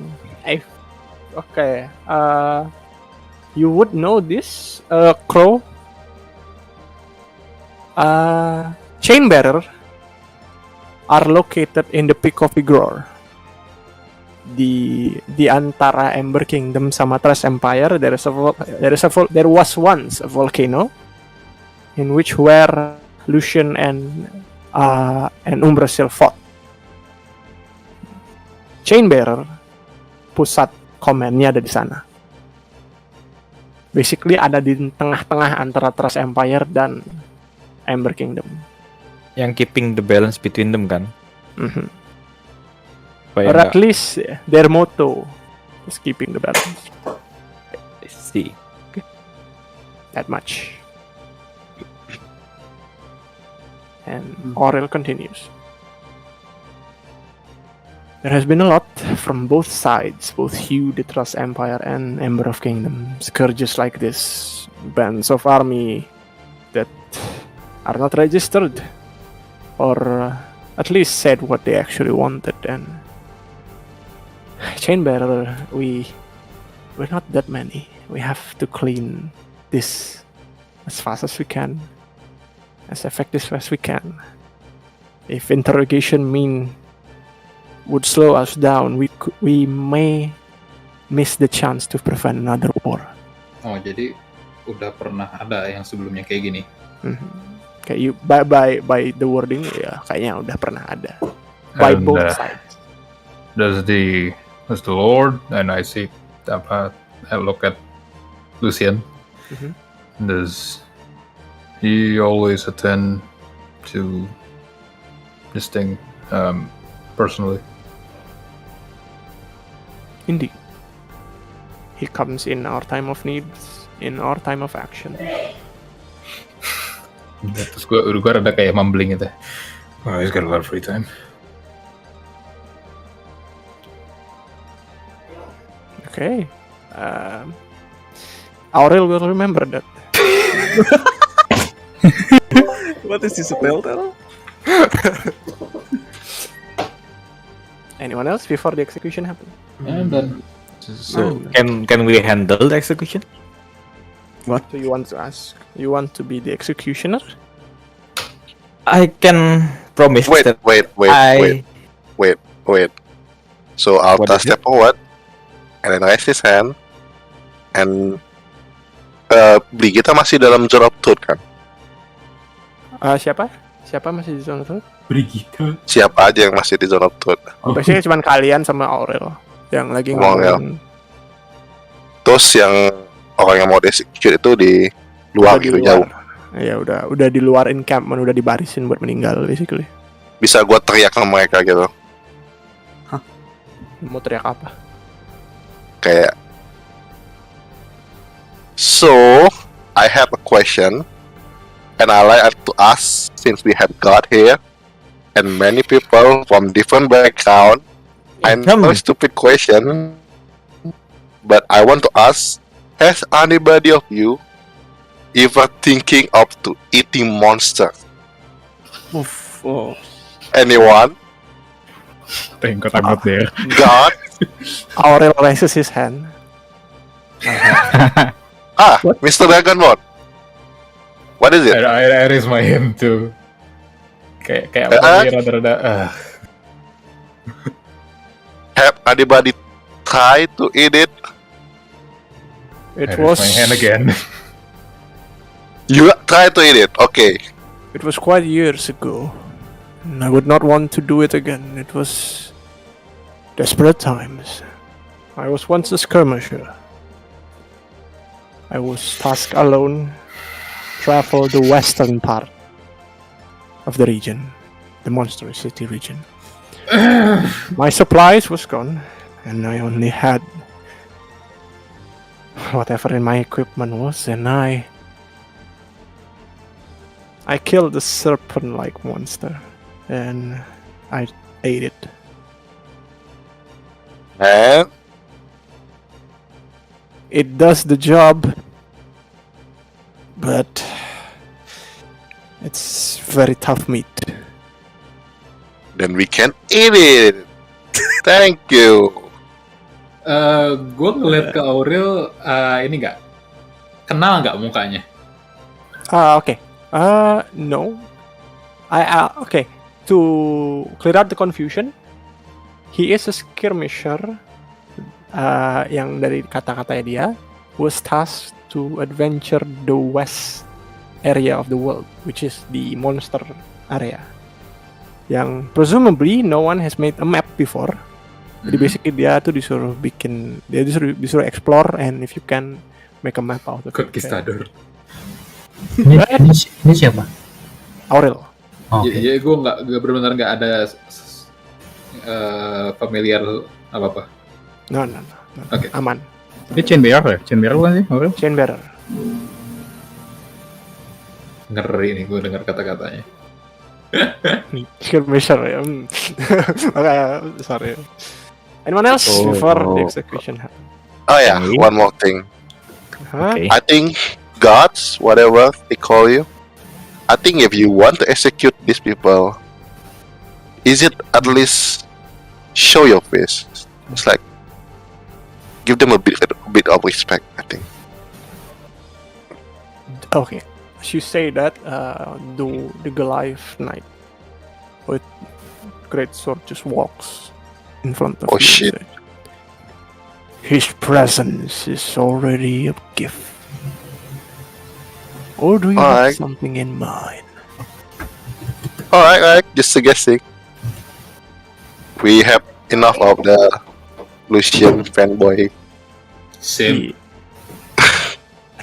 you would know this Crow chain bearer are located in the peak of Igror. Di antara Ember Kingdom sama Trust Empire there was once a volcano in which where Lucien and Umbrasil fought. Chainbearer pusat command-nya ada di sana. Basically ada di tengah-tengah antara Trust Empire dan Ember Kingdom. Yang keeping the balance between them kan. Mhm. Supaya Or at nggak- least their motto is keeping the balance. I see. That much. And Aurel continues. There has been a lot from both sides, both Hugh, the Trust Empire, and Ember of Kingdom. Scourges like this, bands of army that are not registered, or at least said what they actually wanted. And Chainbearer, we're not that many. We have to clean this as fast as we can, as effective as we can. If interrogation would slow us down, we may miss the chance to prevent another war. Oh, jadi udah pernah ada yang sebelumnya kayak gini. Kayak by the wording ya kayaknya udah pernah ada by And, both sides. Does the Lord, and I see I look at Lucien. Mhm. Does he always attend to this thing personally? Indeed, he comes in our time of needs, in our time of action. Terus gue rada kayak mumbling gitu. Oh, he's got a lot of free time. Okay, Aurel will remember that. What is this spell tell? Anyone else before the execution happens? And then So can we handle the execution? So you want to ask? You want to be the executioner? I can promise Wait. that So What Alta is step forward and then raise his hand and Bli kita masih dalam zone of truth kan? Siapa? Siapa masih di zone of truth? Siapa aja yang masih di zone of truth? Biasanya cuma kalian sama Aurel yang lagi ngomongin Terus yang orang yang mau di-execute itu di luar gitu jauh. Ya udah di luar encampment, udah dibarisin buat meninggal basically. Bisa gua teriak ke mereka gitu. Mau teriak apa? Kayak So, I have a question and I like to ask since we have God here and many people from different background. I know stupid question, but I want to ask: has anybody of you ever thinking of to eating monster? Oh. Anyone? Thank God I'm not there. God? Aurel raises his hand. Mr. Dragonborn. What is it? I raise my hand too. kayak mulai rada-rada. Have anybody tried to eat it? It I was raise my hand again. You tried to eat it. Okay. It was quite years ago, and I would not want to do it again. It was desperate times. I was once a skirmisher. I was tasked alone, travel the western part of the region, the monstrosity region. My supplies was gone, and I only had whatever in my equipment was, and I killed the serpent-like monster, and I ate it. And It does the job, but it's very tough meat. then we can eat it. Thank you. Gue ngeliat ke Aurel, ini nggak kenal nggak mukanya? Okay. No. Okay. To clear out the confusion, he is a skirmisher. Yang dari kata-katanya dia was tasked to adventure the west area of the world, which is the monster area. Yang presumably no one has made a map before. Jadi basically dia tuh disuruh explore, and if you can make a map out of it. Conquistador. Ini siapa? Aurel. Oh, oke. Ya, gue benar-benar nggak ada familiar apa-apa. No. Oke. Aman. Ini chain bearer ya? Chain bearer bukan sih? Oke. Chain bearer. Ngeri nih gue dengar kata-katanya. Skirmisher ya. Okay, sorry. Anyone else before the execution? Oh yeah, Okay. one more thing. Huh? Okay. I think gods, whatever they call you, I think if you want to execute these people, is it at least show your face? It's like give them a bit of respect, I think. Okay. As you say that, the Goliath knight with great sword just walks in front of Oh, you. shit. And says, his presence is already a gift. Or do you have Alright. something in mind? Alright, just suggesting. We have enough of the Lucien fanboy. Sim.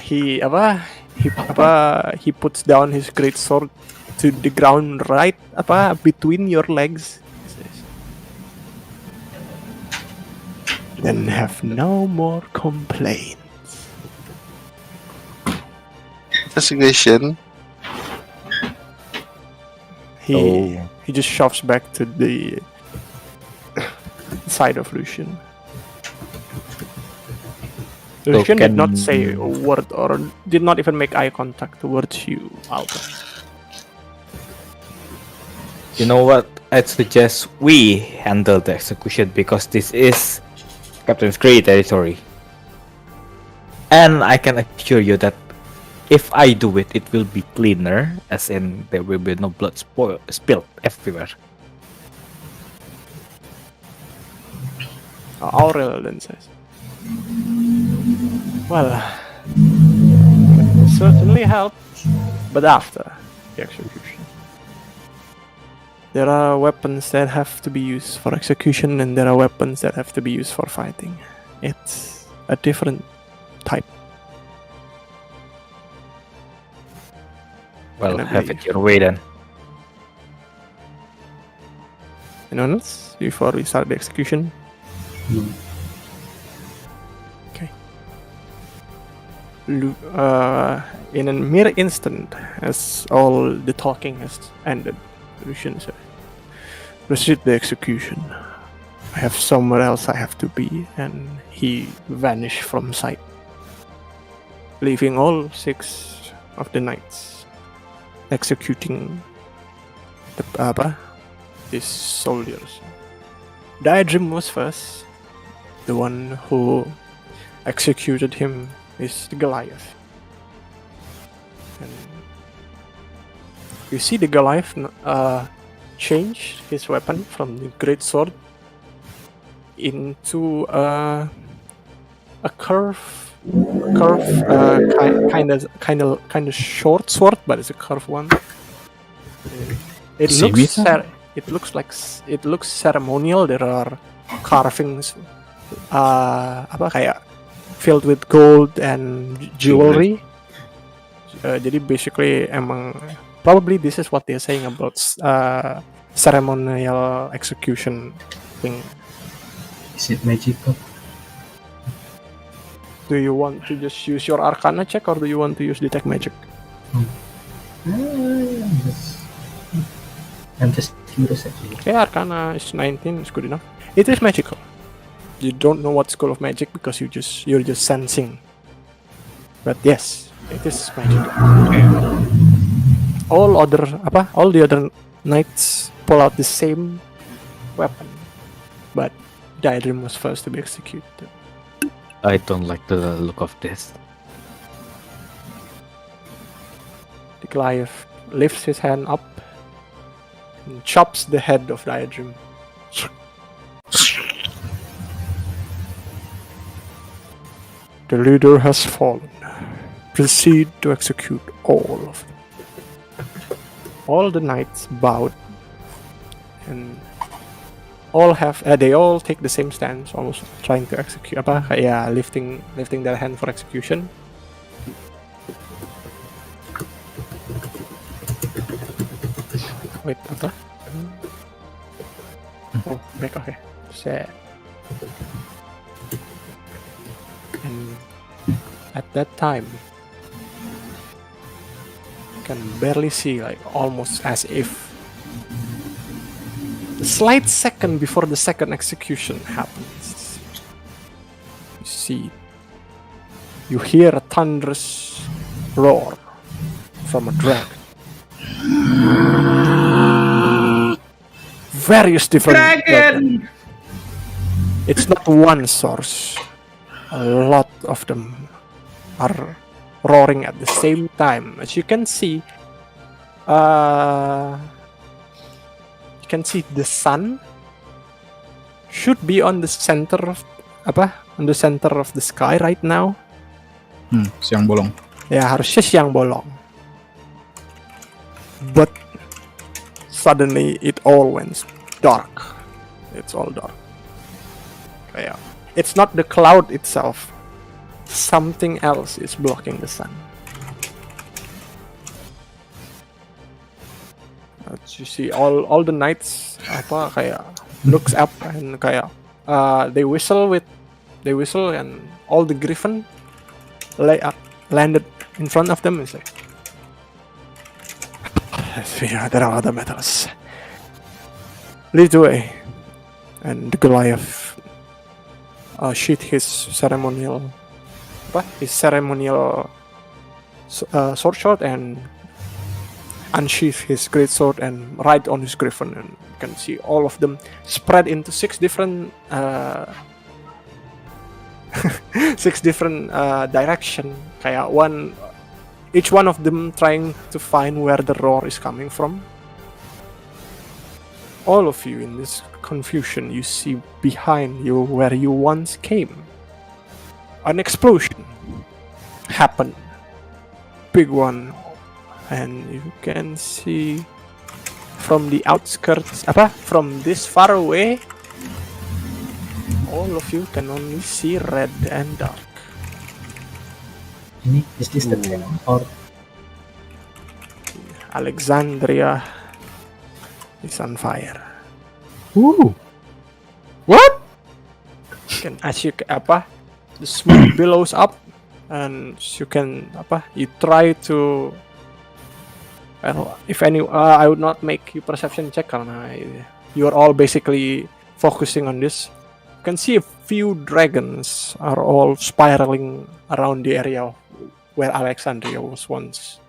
He puts down his great sword to the ground right between your legs. He says, then have no more complaints. The suggestion. He just shoves back to the side of Lucien. Lucien did not say a word or did not even make eye contact towards you, Alta. You know what? I'd suggest we handle the execution because this is Captain's Grey territory. And I can assure you that if I do it, it will be cleaner, as in there will be no blood spilled everywhere. Aurel then says, well, certainly help, but after the execution. There are weapons that have to be used for execution, and there are weapons that have to be used for fighting. It's a different type. Well, And I have believe- it your way then. Anyone else before we start the execution? No. Okay. In a mere instant, as all the talking has ended, Lucien said, proceed the execution. I have somewhere else I have to be, and he vanished from sight, leaving all 6 of the knights executing his soldiers. Diadrim was first. The one who executed him is the Goliath. And You see the Goliath change his weapon from the great sword into a kind of short sword, but it's a curved one. It looks ceremonial. There are carvings, filled with gold and jewelry. Jadi basically emang probably this is what they're saying about ceremonial execution thing. Is it magical? Do you want to just use your Arcana check, or do you want to use detect magic? I'm just curious actually. Okay, Arcana is 19. It's good enough. It is magical. You don't know what school of magic because you're just sensing. But yes, it is magical. All the other knights pull out the same weapon, but Diadem was first to be executed. I don't like the look of this. The Goliath lifts his hand up and chops the head of Diadem. The leader has fallen. Proceed to execute all of them. All the knights bowed, and they all take the same stance, almost trying to execute. Lifting their hand for execution. Wait, apa? Oh, back, okay. Set. And at that time, you can barely see, like almost as if a slight second before the second execution happens, you hear a thunderous roar from a dragon. Various different dragon. It's not one source. A lot of them are roaring at the same time. As you can see, the sun should be on the center of the sky right now. Siang bolong. Ya, harusnya siang bolong. But suddenly it all went dark. It's all dark. Yeah. It's not the cloud itself. Something else is blocking the sun. As you see, all the knights looks up and they whistle and all the gryphon landed in front of them. It's like, there are other metals. Lead the way. And the Goliath sheath his ceremonial sword shot and unsheath his great sword and ride on his griffin, and you can see all of them spread into 6 different direction. Each one of them trying to find where the roar is coming from. All of you in this confusion, you see behind you where you once came, an explosion happened, big one, and you can see from the outskirts, from this far away, all of you can only see red and dark. Is this the dragon or Alexandria is on fire. Ooh. What? As you the smoke billows up, and you can you try to. I would not make you perception check karena you are all basically focusing on this. You can see a few dragons are all spiraling around the area where Alexandria was once.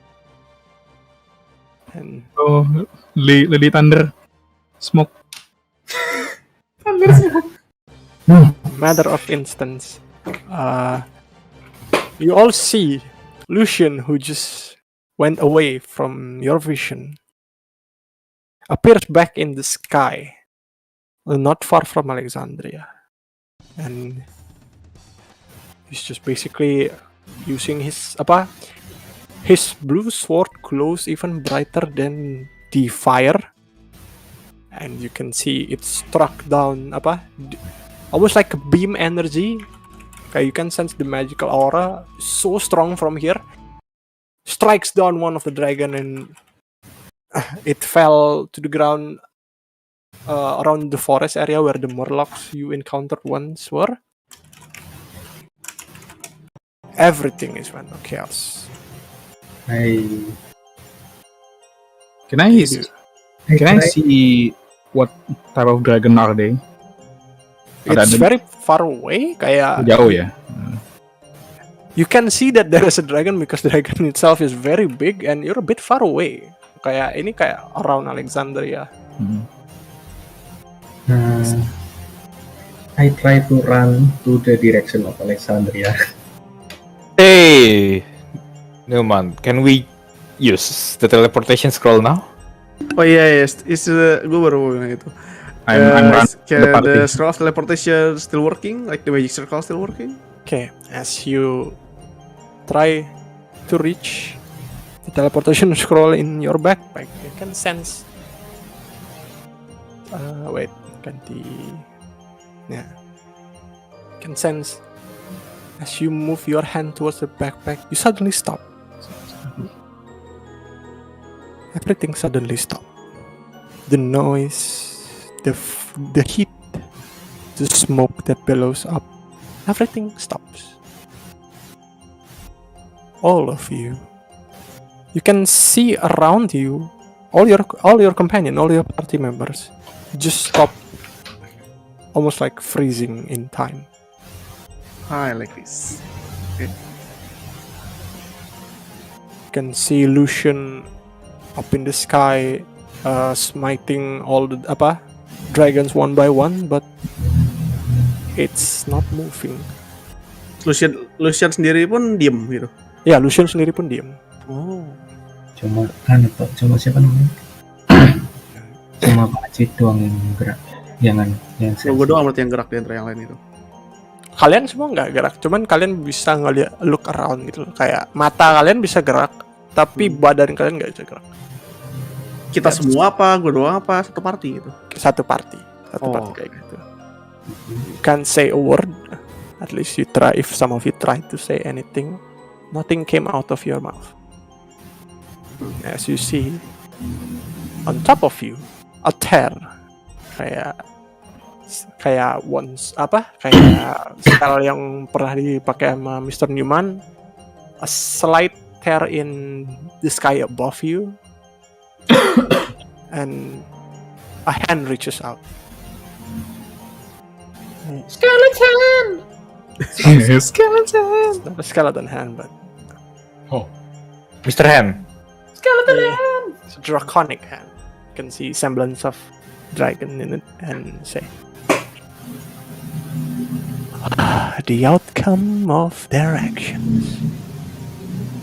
And Lady Thunder smoke. matter of instance, you all see Lucien, who just went away from your vision, appears back in the sky, not far from Alexandria, and he's just basically using his blue sword glows even brighter than the fire, and you can see it struck down almost like a beam energy. Okay, you can sense the magical aura so strong from here. Strikes down one of the dragon and it fell to the ground around the forest area where the Morlocks you encountered once were. Everything is went to chaos. I Can I try. see what type of dragon are they? It's very far away, kayak Jauh ya. you can see that there is a dragon because the dragon itself is very big and you're a bit far away. Kayak ini kayak around Alexandria. I try to run to the direction of Alexandria. Hey, Newman, can we use the teleportation scroll now? Oh iya, yes. Gue baru mau bilang itu. I'm run the party. The scroll of teleportation still working? Like the magic circle still working? Okay, as you try to reach the teleportation scroll in your backpack, you can sense. Wait, ganti. Yeah, you can sense as you move your hand towards the backpack, you suddenly stop. Everything suddenly stopped. The noise, the heat, the smoke that billows up. Everything stops. All of you. You can see around you all your companion, all your party members just stop, almost like freezing in time. I like this. Okay. You can see Lucien up in the sky, smiting all the dragons one by one, but it's not moving. Lucien sendiri pun diem gitu. Ya, Lucien sendiri pun diam. Oh. Cuma cuma siapa namanya? Cuma Pak Cid doang yang gerak. Yang Gue doang berarti yang gerak di antara yang lain itu. Kalian semua nggak gerak, cuman kalian bisa ngeliat look around gitu loh. Kayak mata kalian bisa gerak, tapi badan kalian nggak bisa gerak. Kita semua apa? Gue doang apa? Satu party gitu. Satu party kayak gitu. You can't say a word. At least you try. If some of you try to say anything, nothing came out of your mouth. As you see, on top of you, a tear, kayak once kayak spell yang pernah dipakai sama Mr. Newman, a slight tear in the sky above you, and a hand reaches out. Skeleton. It's not a skeleton hand, but Mr. Hand. it's a draconic hand. You can see semblance of dragon in it and say, the outcome of their actions.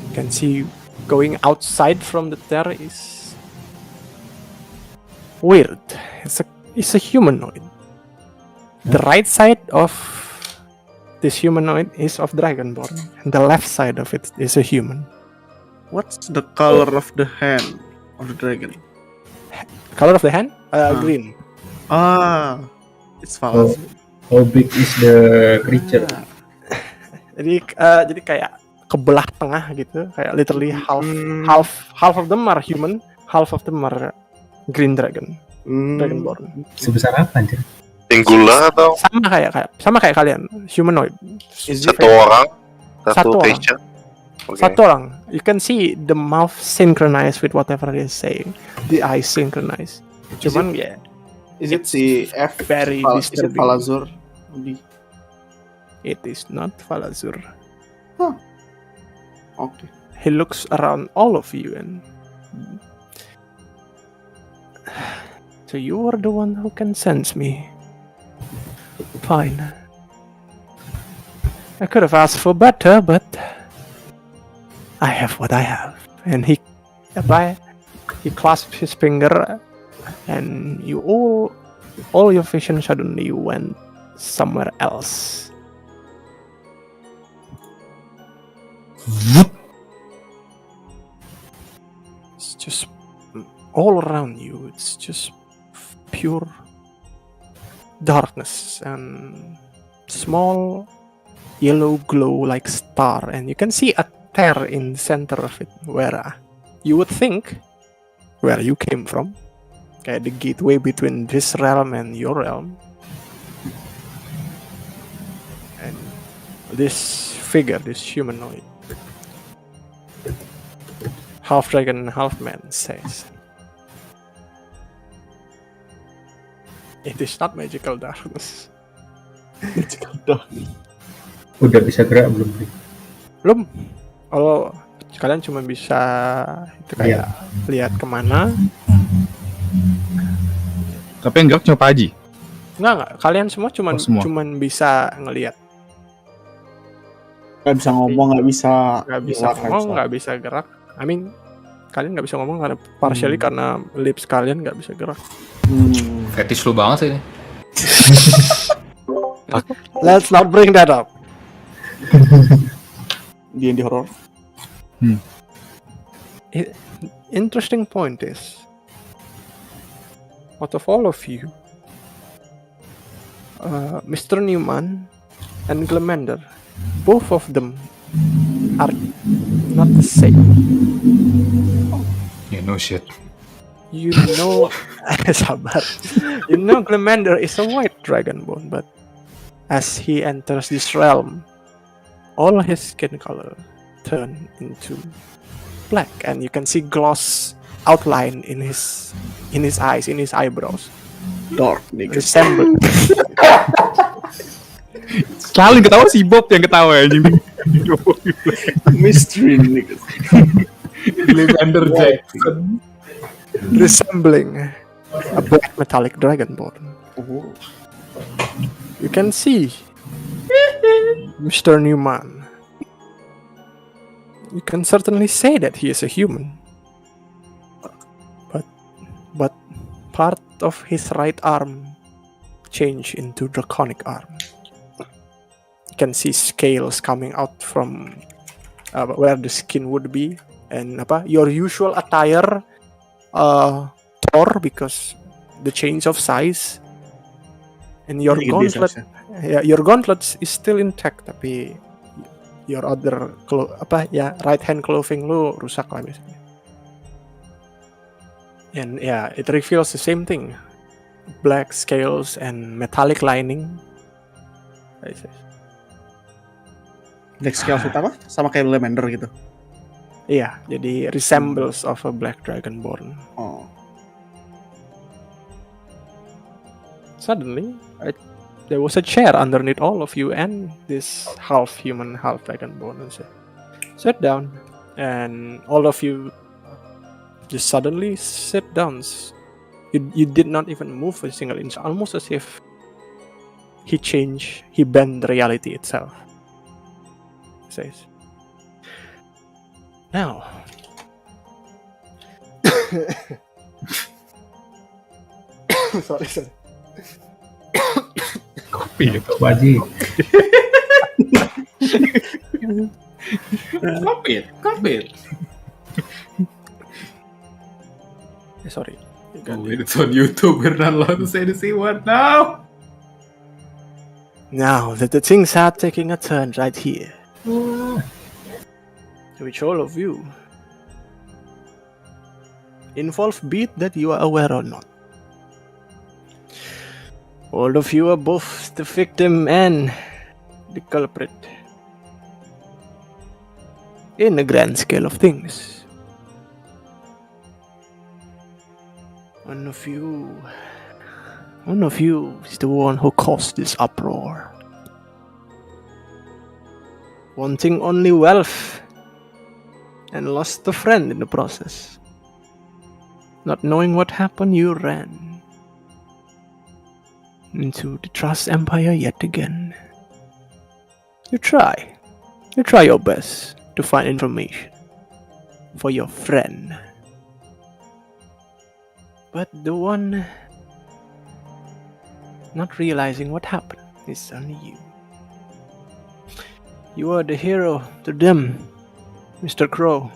You can see going outside from the tear is weird. It's a humanoid. The right side of this humanoid is of Dragonborn, and the left side of it is a human. What's the color of the hand of the dragon? Color of the hand? Green. It's false. How big is the creature? Jadi kayak kebelah tengah gitu, kayak literally half of them are human, half of them are green dragon, Dragonborn. Sebesar apa anjir? Singular atau Sama kayak kalian, humanoid. satu orang? Satu orang. creature? Okay. Satu orang. You can see the mouth synchronized with whatever it is saying, the eyes synchronized. Cuman ya, Is it si F? very Is it disturbing. Palazur? It is not Falazur. Okay. He looks around all of you and so you are the one who can sense me. Fine. I could have asked for better, but I have what I have. And he clasps his finger and you all your vision suddenly went somewhere else. It's just all around you. It's just pure darkness and small yellow glow like star, and you can see a tear in the center of it where you would think where you came from, kayak the gateway between this realm and your realm. And this figure, this humanoid, half dragon, half man, says, "It is not magical darkness." Magical darkness. Udah bisa gerak belum nih? Belum. Kalau kalian cuma bisa itu kayak lihat kemana. Tapi yang gerak cuma Pak Haji. Enggak. Kalian semua semua. cuman bisa ngelihat. Nggak bisa ngomong, nggak bisa ngomong, nggak bisa gerak. I mean, kalian nggak bisa ngomong karena partially karena lips kalian nggak bisa gerak. Fetish lu banget sih ini. Let's not bring that up. D&D horror. Interesting point is, out of all of you, Mr. Newman and Glamander, both of them are not the same. Yeah, no shit. You know, sabar. You know, Glamander is a white dragonborn, but as he enters this realm, all his skin color turn into black, and you can see gloss outline in his eyes, in his eyebrows. Dark nigga. Resemble. Selalu ketawa si Bob yang ketawa anjing. Mystery nigga. Glamander Jackson. Resembling a black metallic dragonborn. You can see Mr. Newman. You can certainly say that he is a human, but part of his right arm changed into draconic arm. You can see scales coming out from where the skin would be, and your usual attire tore because the change of size, and your gauntlet, your gauntlets is still intact, tapi your other right hand clothing lu rusak lah basically. And it reveals the same thing, black scales and metallic lining. Black scales itu apa? Sama kayak Glamander gitu. Iya, jadi resembles of a black dragonborn. Oh. Suddenly, there was a chair underneath all of you and this half human, half dragonborn. And sit down, and all of you just suddenly sit down. You did not even move a single inch, almost as if he bent reality itself. He says, "Now, sorry. Kopi itu. Wajib. Kapit. Sorry. Oh, it's on YouTube. We're not allowed to say the C word now. Now that the things are taking a turn right here, which all of you involve, be it that you are aware or not. All of you are both the victim and the culprit. In the grand scale of things, one of you is the one who caused this uproar, wanting only wealth, and lost a friend in the process. Not knowing what happened, you ran into the Trust Empire yet again. You try your best to find information for your friend. But the one not realizing what happened is only you. You are the hero to them, Mr. Crow.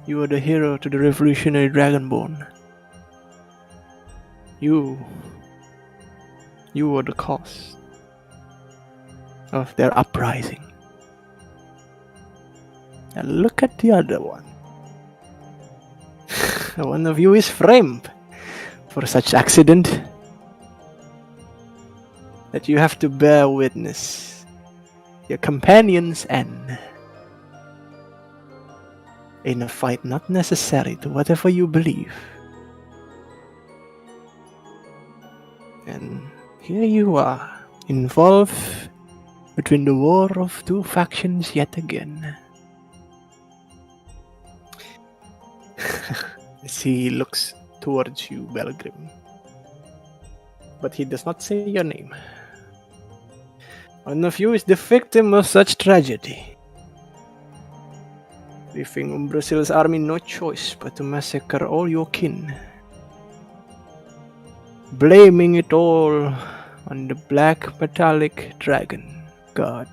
You are the hero to the revolutionary Dragonborn. You are the cause of their uprising. And look at the other one. One of you is framed for such accident that you have to bear witness your companion's end in a fight not necessary to whatever you believe. And here you are, involved between the war of two factions yet again. As he looks towards you, Belgrim. But he does not say your name. One of you is the victim of such tragedy, leaving Umbrasil's army no choice but to massacre all your kin, blaming it all on the black metallic dragon god.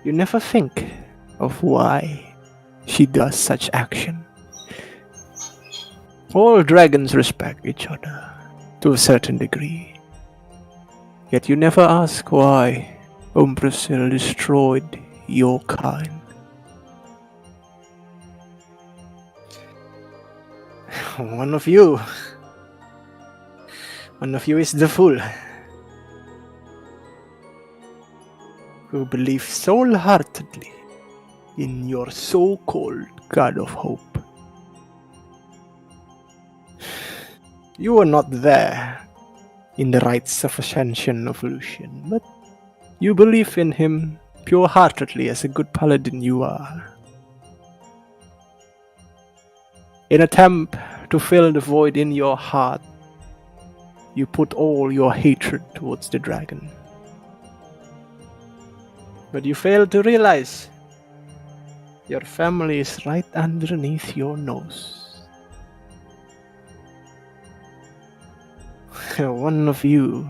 You never think of why she does such action. All dragons respect each other to a certain degree, yet you never ask why Umbrasil destroyed your kind. One of you is the fool who believes soul-heartedly in your so-called God of Hope. You are not there in the rites of ascension of Lucien, but you believe in him pure-heartedly as a good paladin you are. In attempt to fill the void in your heart, you put all your hatred towards the dragon. But you fail to realize your family is right underneath your nose. One of you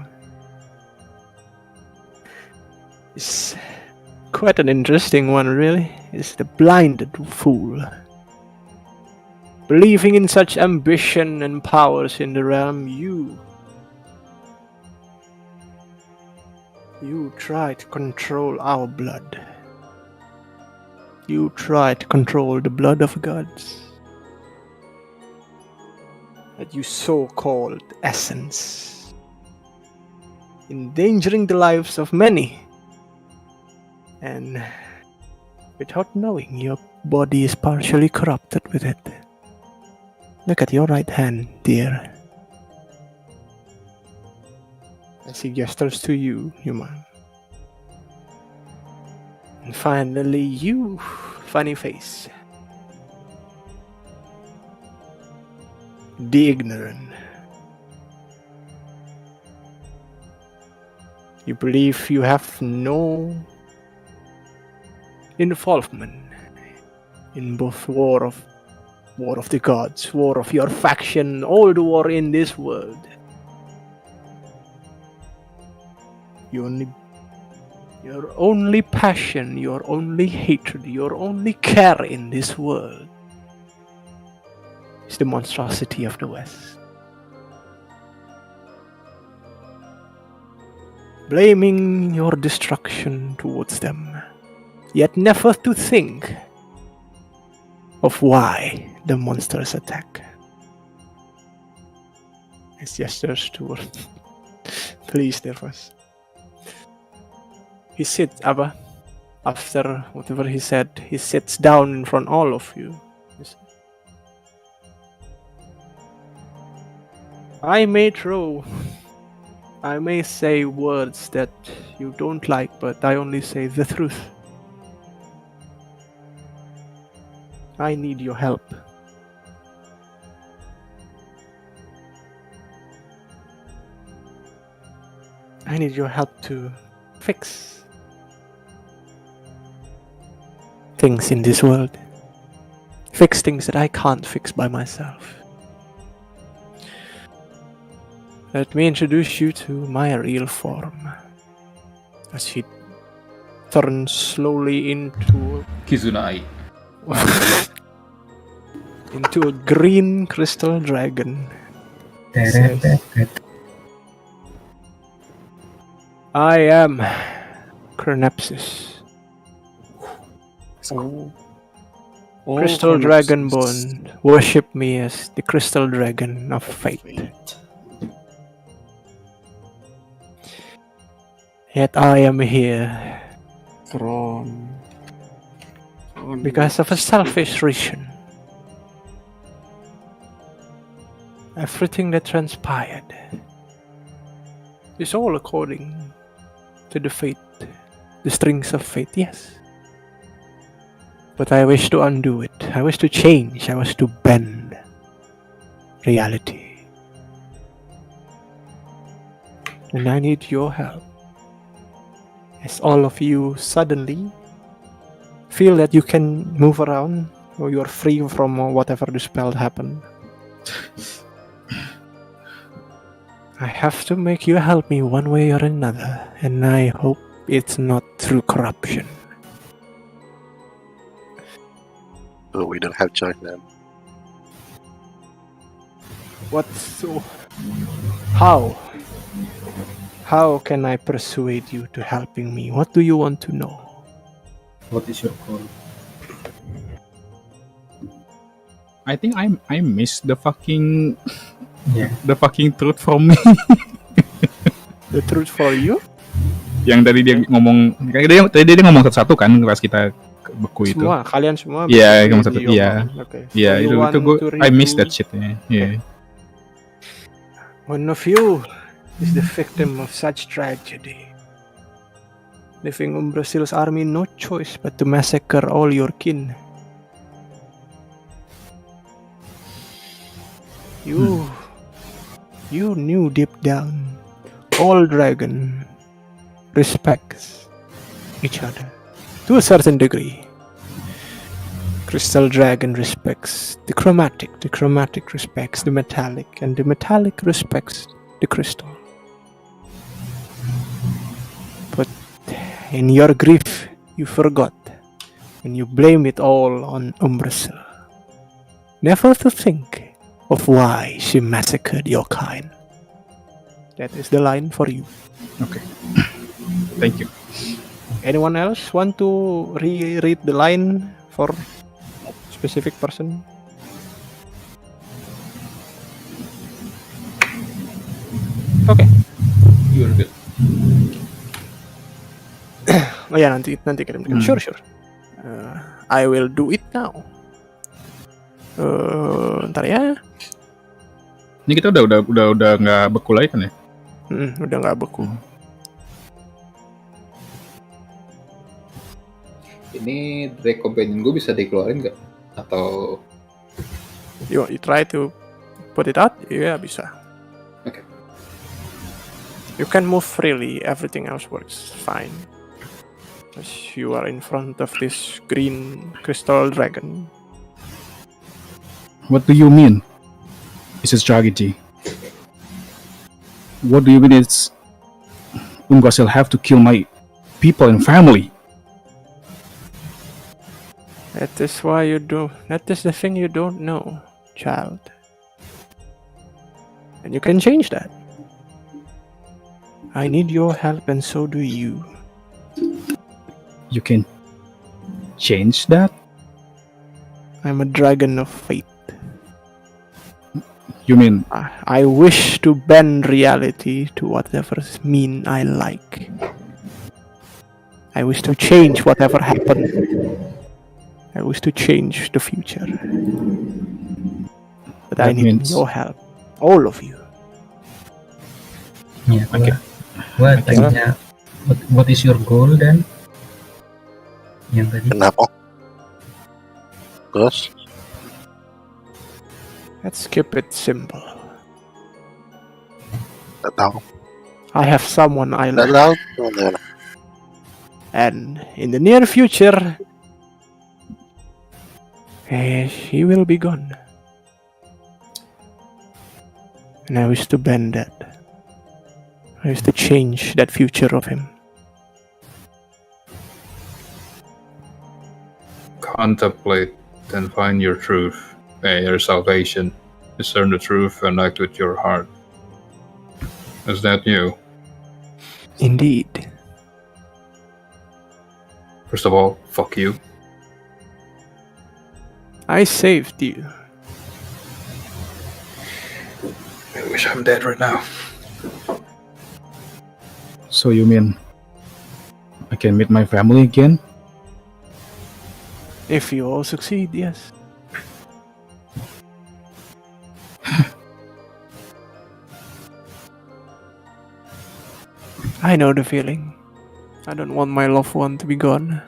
is quite an interesting one, really. Is the blinded fool. Believing in such ambition and powers in the realm, you try to control our blood. You try to control the blood of gods. That you so-called essence, endangering the lives of many, and without knowing your body is partially corrupted with it. Look at your right hand, dear. As he gestures to you, human. And finally, you, funny face. The ignorant. You believe you have no involvement in both war of the gods, war of your faction, all the war in this world. Your only passion, your only hatred, your only care in this world is the monstrosity of the West. Blaming your destruction towards them, yet never to think of why the monsters attack. His gestures toward please, Nervous. He sits, Abba. After whatever he said, he sits down in front of all of you. I may say words that you don't like, but I only say the truth. I need your help. I need your help to fix things in this world. fix things that I can't fix by myself. Let me introduce you to my real form. As he turns slowly into Kizunai. into a green crystal dragon. Teret. I am Chronepsis, Crystal Dragonborn. Worship me as the Crystal Dragon of Fate. Yet I am here because of a selfish reason. Everything that transpired is all according to the fate, the strings of fate, yes. But I wish to undo it. I wish to change. I wish to bend reality. And I need your help. As all of you suddenly feel that you can move around, or you're free from whatever the spell happened. I have to make you help me one way or another, and I hope it's not through corruption. So we don't have choice then. What so? How? How can I persuade you to helping me? What do you want to know? What is your goal? I think I missed the fucking Yeah. the fucking truth from me. The truth for you? Yang tadi dia ngomong, tadi dia ngomong satu-satu kan pas kita ke beku itu. Semua, kalian semua. Iya, bisa ngomong satu. diomongin. Iya. Okay. Iya, So you itu want gue to I missed redo- that shit ya. Iya. One of you is the victim of such tragedy. Leaving Umbrasil's army no choice but to massacre all your kin. You knew deep down, all dragon respects each other to a certain degree. Crystal dragon respects the chromatic respects the metallic, and the metallic respects the crystal. But in your grief, you forgot, and you blame it all on Umbrasil. Never to think of why she massacred your kind. That is the line for you. Oke. Thank you. Anyone else want to reread the line for specific person? Okay. You're good. Oh ya, nanti kirim. Sure. I will do it now. Ntar ya. Ini kita udah nggak beku lagi kan ya? Udah nggak beku. Ini Drake Companion gue bisa dikeluarin nggak? Atau You try to put it out? Ya bisa. Oke. You can move freely. Everything else works fine. As you are in front of this green crystal dragon. What do you mean? It's a tragedy. What do you mean it's Umbrasil have to kill my people and family? That is why you do. That is the thing you don't know, child. And you can change that. I need your help, and so do you. You can change that? I'm a dragon of fate. You mean I wish to bend reality to whatever mean I like. I wish to change whatever happened. I wish to change the future. But I That need means- your help. All of you. Ya, Oke. gua tanya, what is your goal dan? Yang tadi. Kenapa? Terus? Let's keep it simple. Nggak tahu. I have someone I Nggak love, tahu. and in the near future, He will be gone. And I wish to bend that. I wish to change that future of him. Contemplate and find your truth, your salvation. Discern the truth and act with your heart. Is that you? Indeed. First of all, fuck you. I saved you. I wish I'm dead right now. So you mean I can meet my family again? If you all succeed, yes. I know the feeling. I don't want my loved one to be gone.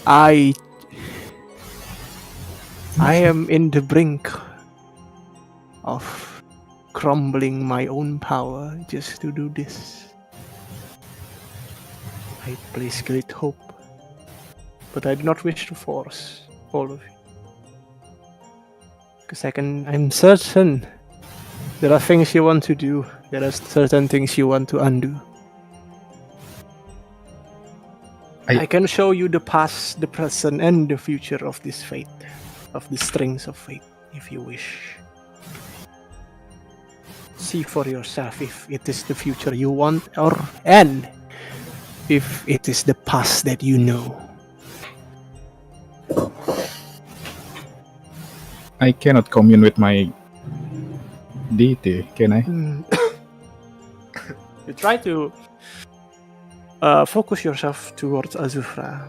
I am in the brink of crumbling my own power just to do this. I place great hope, but I do not wish to force all of you. Because I'm certain there are things you want to do, there are certain things you want to undo. I can show you the past, the present, and the future of this fate, of the strings of fate, if you wish. See for yourself if it is the future you want, and if it is the past that you know. I cannot commune with my deity, can I? You try to focus yourself towards Azufra.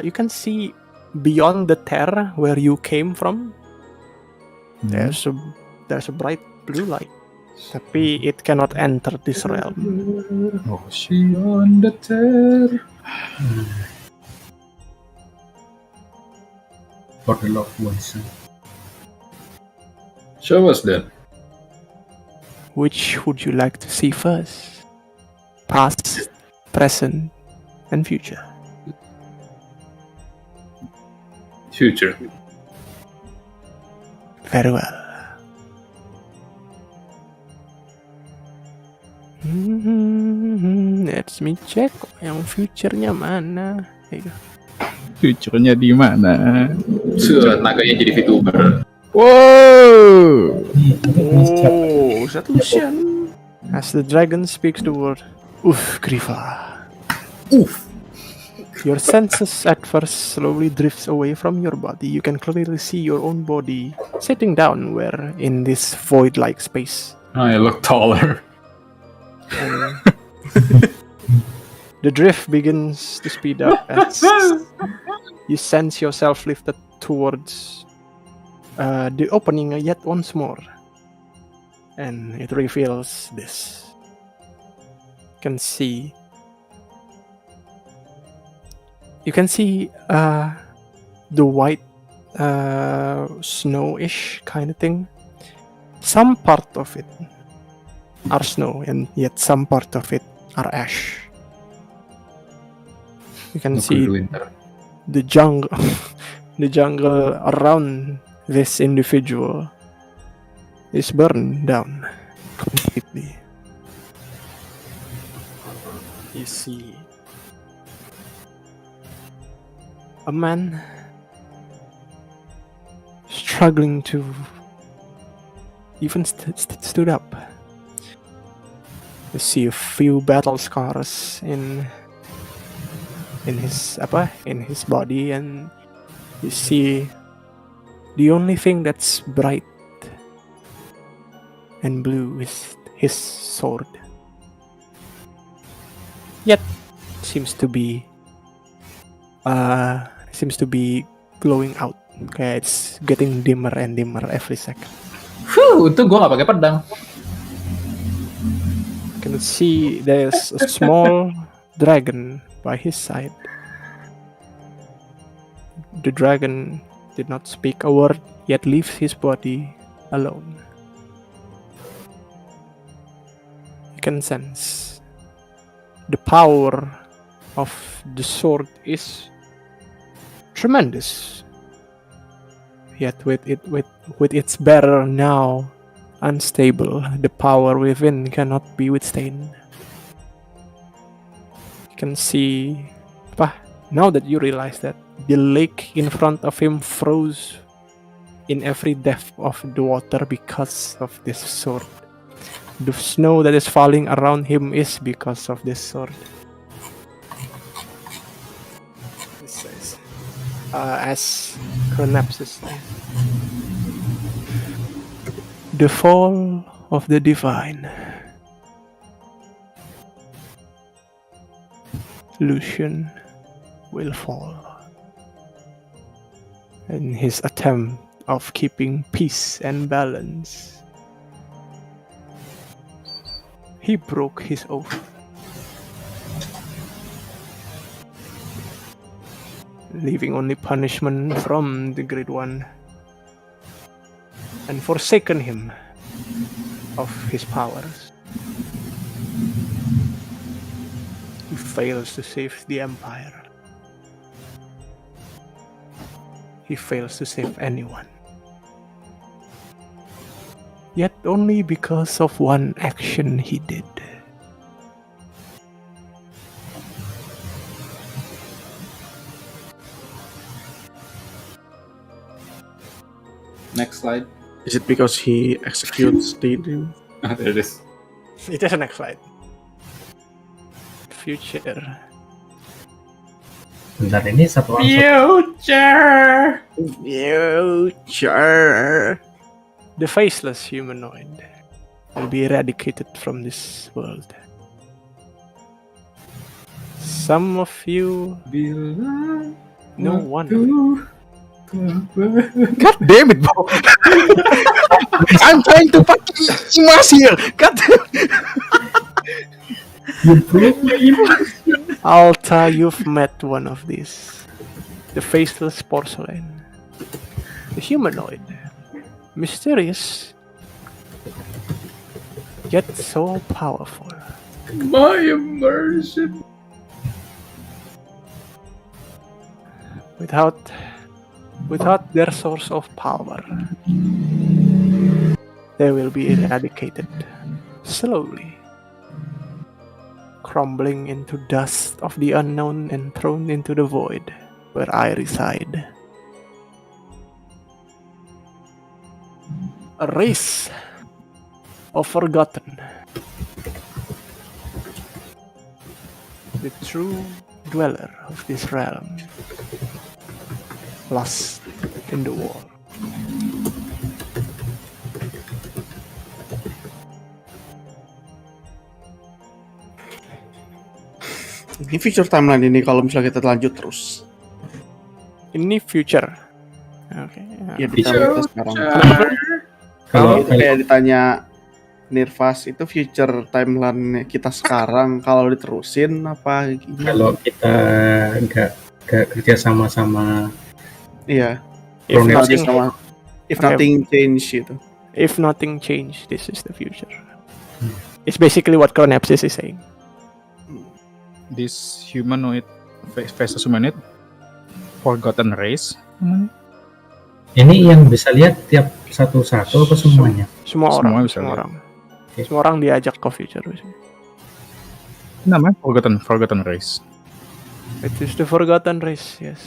You can see beyond the terra where you came from. There's a bright blue light, tapi it cannot enter this realm. Oh shit. On the terror. For the loved ones. Show us then. Which would you like to see first? Past, present, and future. Future. Very well. Let me check yang future-nya mana. Future-nya di mana? Surat naganya jadi VTuber. Whoa! Oh, is that Lucien? As the dragon speaks the word, Oof, Grifa. Oof. Your senses at first slowly drifts away from your body. You can clearly see your own body sitting down where in this void-like space. I look taller. And the drift begins to speed up as you sense yourself lifted towards the opening yet once more. And it reveals this. You can see the white snowish kind of thing. Some part of it are snow, and yet some part of it are ash. You can see the jungle, the jungle around this individual is burned down completely. You see a man struggling to even stood up. You see a few battle scars in his body, and you see the only thing that's bright and blue is his sword. Yet seems to be glowing out. Okay, it's getting dimmer and dimmer every second. Itu gua nggak pakai pedang. You can see there's a small dragon by his side. The dragon did not speak a word, yet leaves his body alone. You can sense the power of the sword is tremendous. Yet with its bearer now unstable, the power within cannot be withstood. You can see, now that you realize that the lake in front of him froze in every depth of the water because of this sword. The snow that is falling around him is because of this sword. It says, as Chronapsis says, the fall of the divine. Lucien will fall. In his attempt of keeping peace and balance, he broke his oath. Leaving only punishment from the Great One, and forsaken him of his powers. He fails to save the Empire. He fails to save anyone. Yet only because of one action he did. Next slide. Is it because he executes the dream? Ah, there it is. It is the next slide. Future. Bentar, ini satu langsung. Future. The faceless humanoid will be eradicated from this world. Some of you, no one. God damn it, bro. I'm trying to fucking imas here. God damn it. Alta, you've met one of these. The faceless porcelain. The humanoid. Mysterious. Yet so powerful. My immersion. Without their source of power, they will be eradicated slowly, crumbling into dust of the unknown and thrown into the void where I reside. A race of forgotten. The true dweller of this realm. Lost in the war. Ini future timeline ini kalau misalnya kita lanjut terus. Ini future. Oke. Ya di timeline kita sekarang. Kalau Itu kayak ditanya Nirvas itu future timeline kita sekarang kalau diterusin apa gimana? kalau kita nggak kerja sama-sama, Iya. If Chrono- nothing, If nothing change itu. if nothing changed, this is the future. It's basically what Chronapsis is saying. This humanoid, faceless humanoid, forgotten race. ini yang bisa lihat tiap satu-satu apa semuanya? Semua Semua orang, bisa semua lihat. orang. Semua orang diajak ke future. Namanya forgotten race. It is the forgotten race, yes.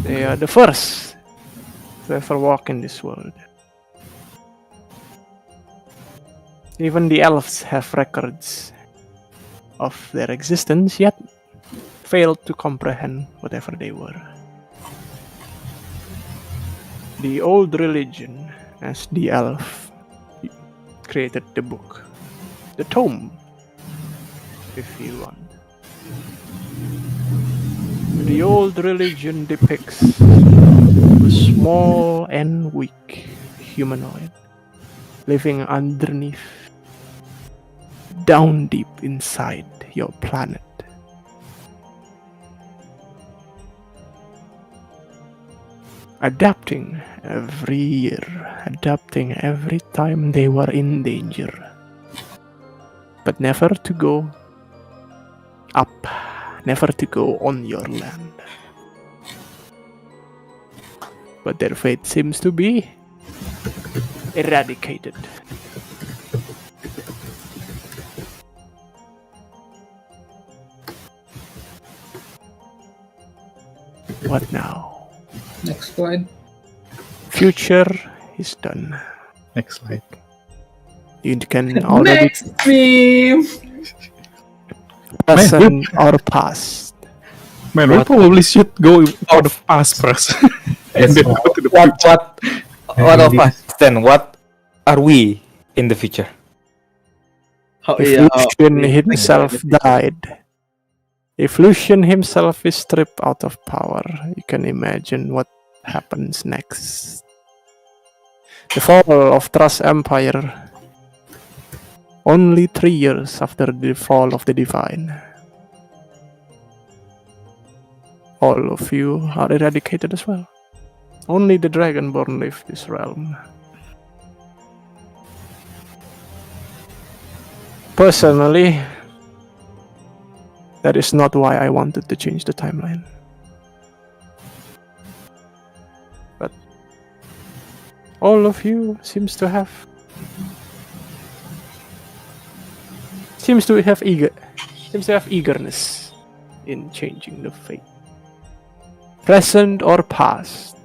They are the first to ever walk in this world. Even the elves have records of their existence, yet failed to comprehend whatever they were. The old religion, as the elf created the book, the tome, if you want. The old religion depicts a small and weak humanoid living underneath, down deep inside your planet. Adapting every year, adapting every time they were in danger, but never to go up, never to go on your land. but their fate seems to be eradicated. What now? Next slide. Future is done. Next slide. You can already Next meme. present or past. Man, we probably should go out of past first. And then go to the future. What of us then? What are we in the future? If Lucien himself died, if Lucien himself is stripped out of power, you can imagine what happens next. The fall of Trust Empire, only 3 years after the fall of the Divine. All of you are eradicated as well. Only the Dragonborn leave this realm. Personally, that is not why I wanted to change the timeline. But all of you seems to have eagerness in changing the fate. Present or past.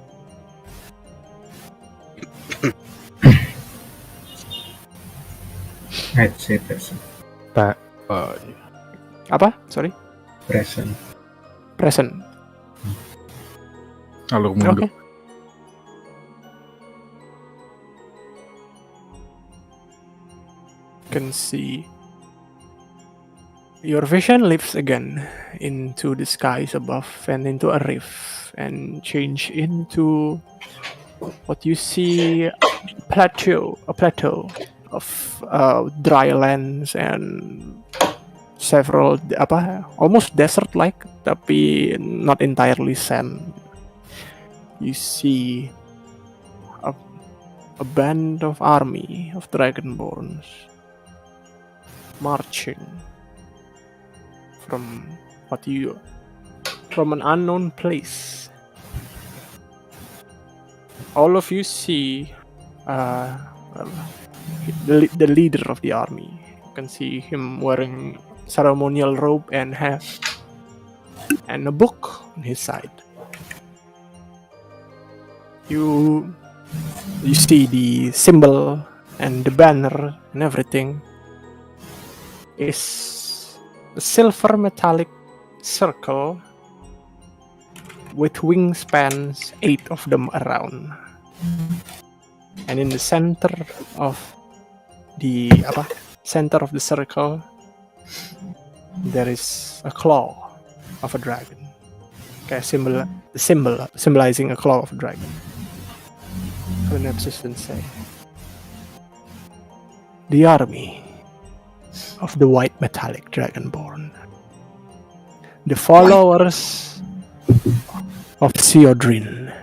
I'd say present. Apa? Sorry. Present. Present. Alur mundur. Okay. Can see your vision lifts again into the skies above and into a rift and change into what you see a plateau of dry lands and several almost desert-like tapi not entirely sand. You see a band of army of Dragonborns marching from an unknown place. All of you see the leader of the army. You can see him wearing ceremonial robe and hat and a book on his side. You see the symbol and the banner and everything is a silver metallic circle with wingspans, 8 of them around. And in the center of the circle, there is a claw of a dragon. Okay, symbolizing a claw of a dragon. Perhaps say the army of the white metallic Dragonborn, the followers of Theodore.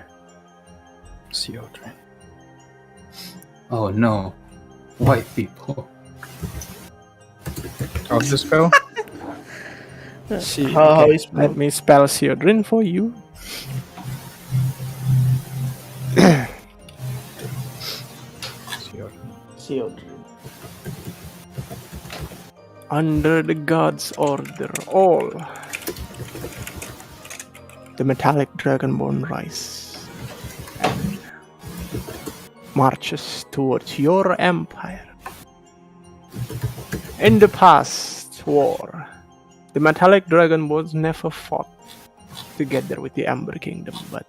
Oh no, white people. How's the spell? How is Let me spell Theodore for you. Under the god's order, all the metallic Dragonborn rise and marches towards your empire. In the past war, the metallic Dragonborns never fought together with the Ember Kingdom, but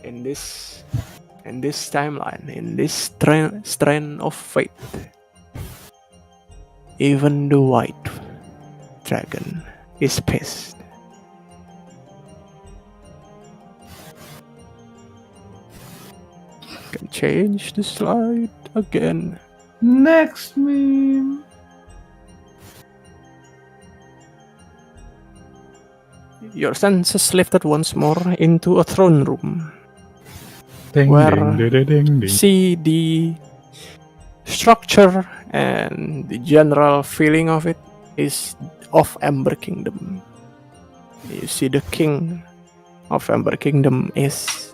in this timeline, in this strand of fate, even the white dragon is pissed. Can change the slide again. Next meme. Your senses lifted once more into a throne room. Ding, Where ding, ding, ding, ding. see the structure and the general feeling of it is of Ember Kingdom. You see the king of Ember Kingdom is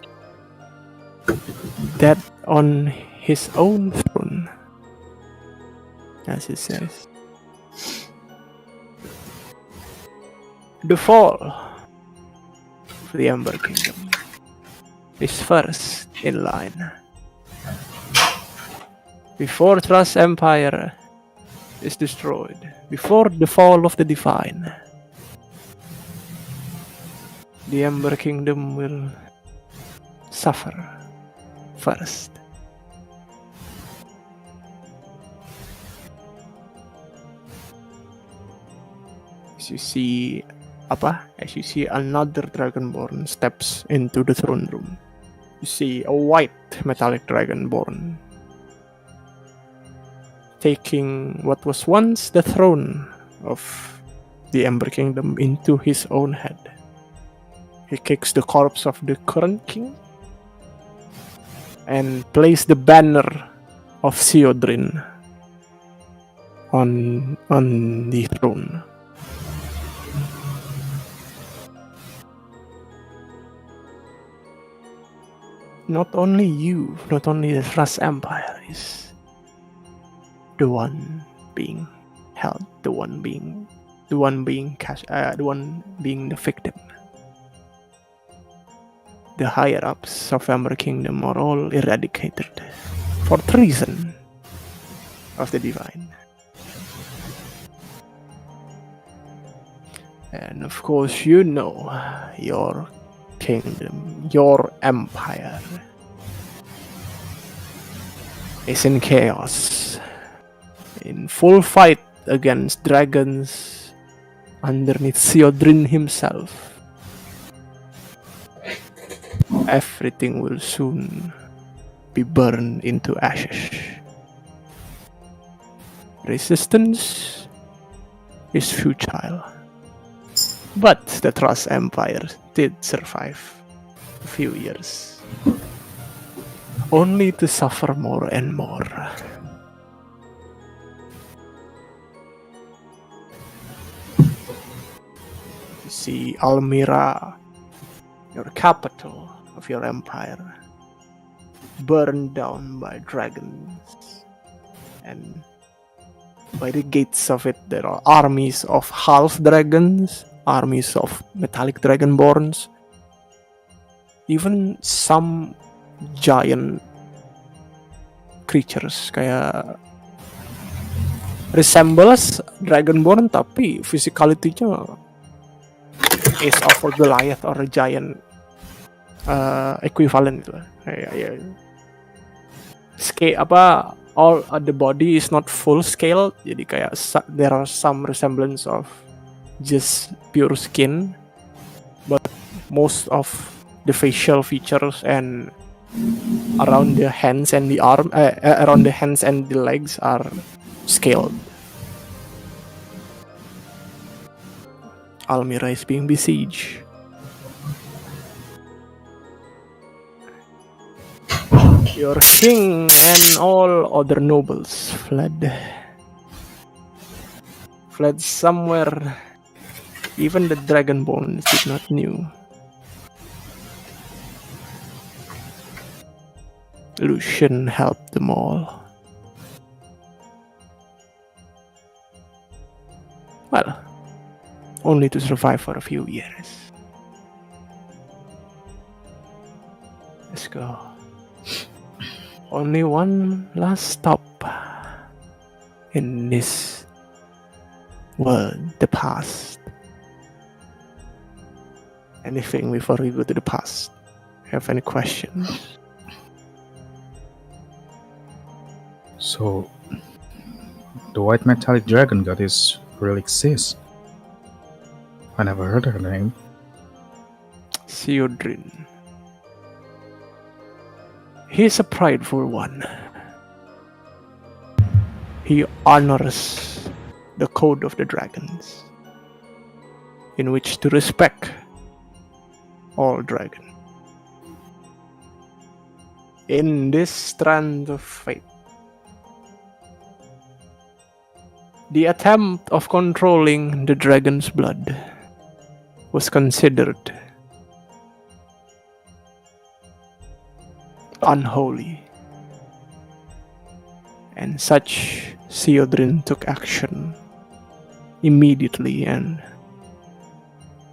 dead on his own throne, as it says. The fall of the Ember Kingdom is first in line. Before Trust Empire is destroyed, before the fall of the Divine, the Ember Kingdom will suffer first. As you see another Dragonborn steps into the throne room. You see a white metallic Dragonborn taking what was once the throne of the Ember Kingdom into his own head. He kicks the corpse of the current king and places the banner of Theodore on the throne. Not only the Trust Empire is the one being held, the one being the victim. The higher ups of Ember Kingdom are all eradicated for treason of the Divine. And of course, you know your kingdom, your empire is in chaos, in full fight against dragons underneath Theodore himself. Everything will soon be burned into ashes. Resistance is futile. But the Trust Empire did survive a few years, only to suffer more and more. You see Almira, your capital of your empire, burned down by dragons, and by the gates of it there are armies of half dragons, armies of metallic dragonborns, even some giant creatures kayak resembles dragonborn tapi physicality-nya is of a Goliath or a giant equivalent gitu. Scale all the body is not full scale, jadi kayak there are some resemblance of just pure skin, but most of the facial features and around the hands and the around the hands and the legs are scaled. Almira is being besieged. Your king and all other nobles fled somewhere even the Dragonborn did not knew. Lucien helped them all. Well, only to survive for a few years. Let's go. Only one last stop in this world, the past. Anything before we go to the past? Have any questions? So, the white metallic dragon goddess really exists? I never heard her name. Theodore. He is a prideful one. He honors the code of the dragons, in which to respect all dragons. In this strand of fate, the attempt of controlling the dragon's blood was considered unholy. And such Theodore took action immediately and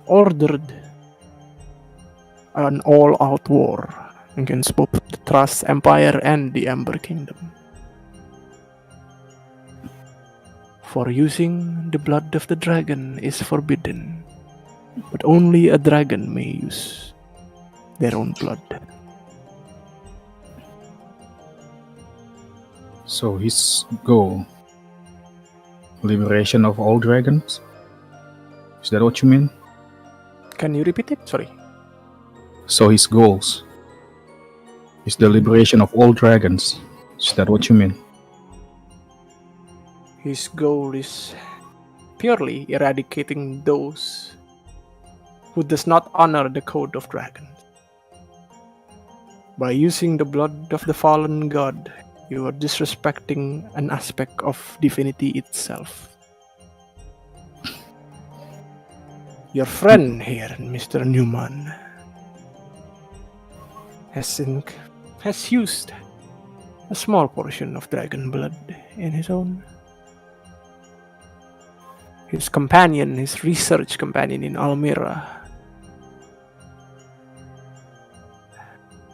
ordered an all-out war against both the Trust Empire and the Ember Kingdom. For using the blood of the dragon is forbidden, but only a dragon may use their own blood. So his goal, liberation of all dragons? Is that what you mean? Can you repeat it? Sorry. So his goals is the liberation of all dragons. Is that what you mean? His goal is purely eradicating those who does not honor the code of dragons. By using the blood of the fallen god, you are disrespecting an aspect of divinity itself. Your friend here, Mr. Newman, has used a small portion of dragon blood in his own. His companion, his research companion in Almira,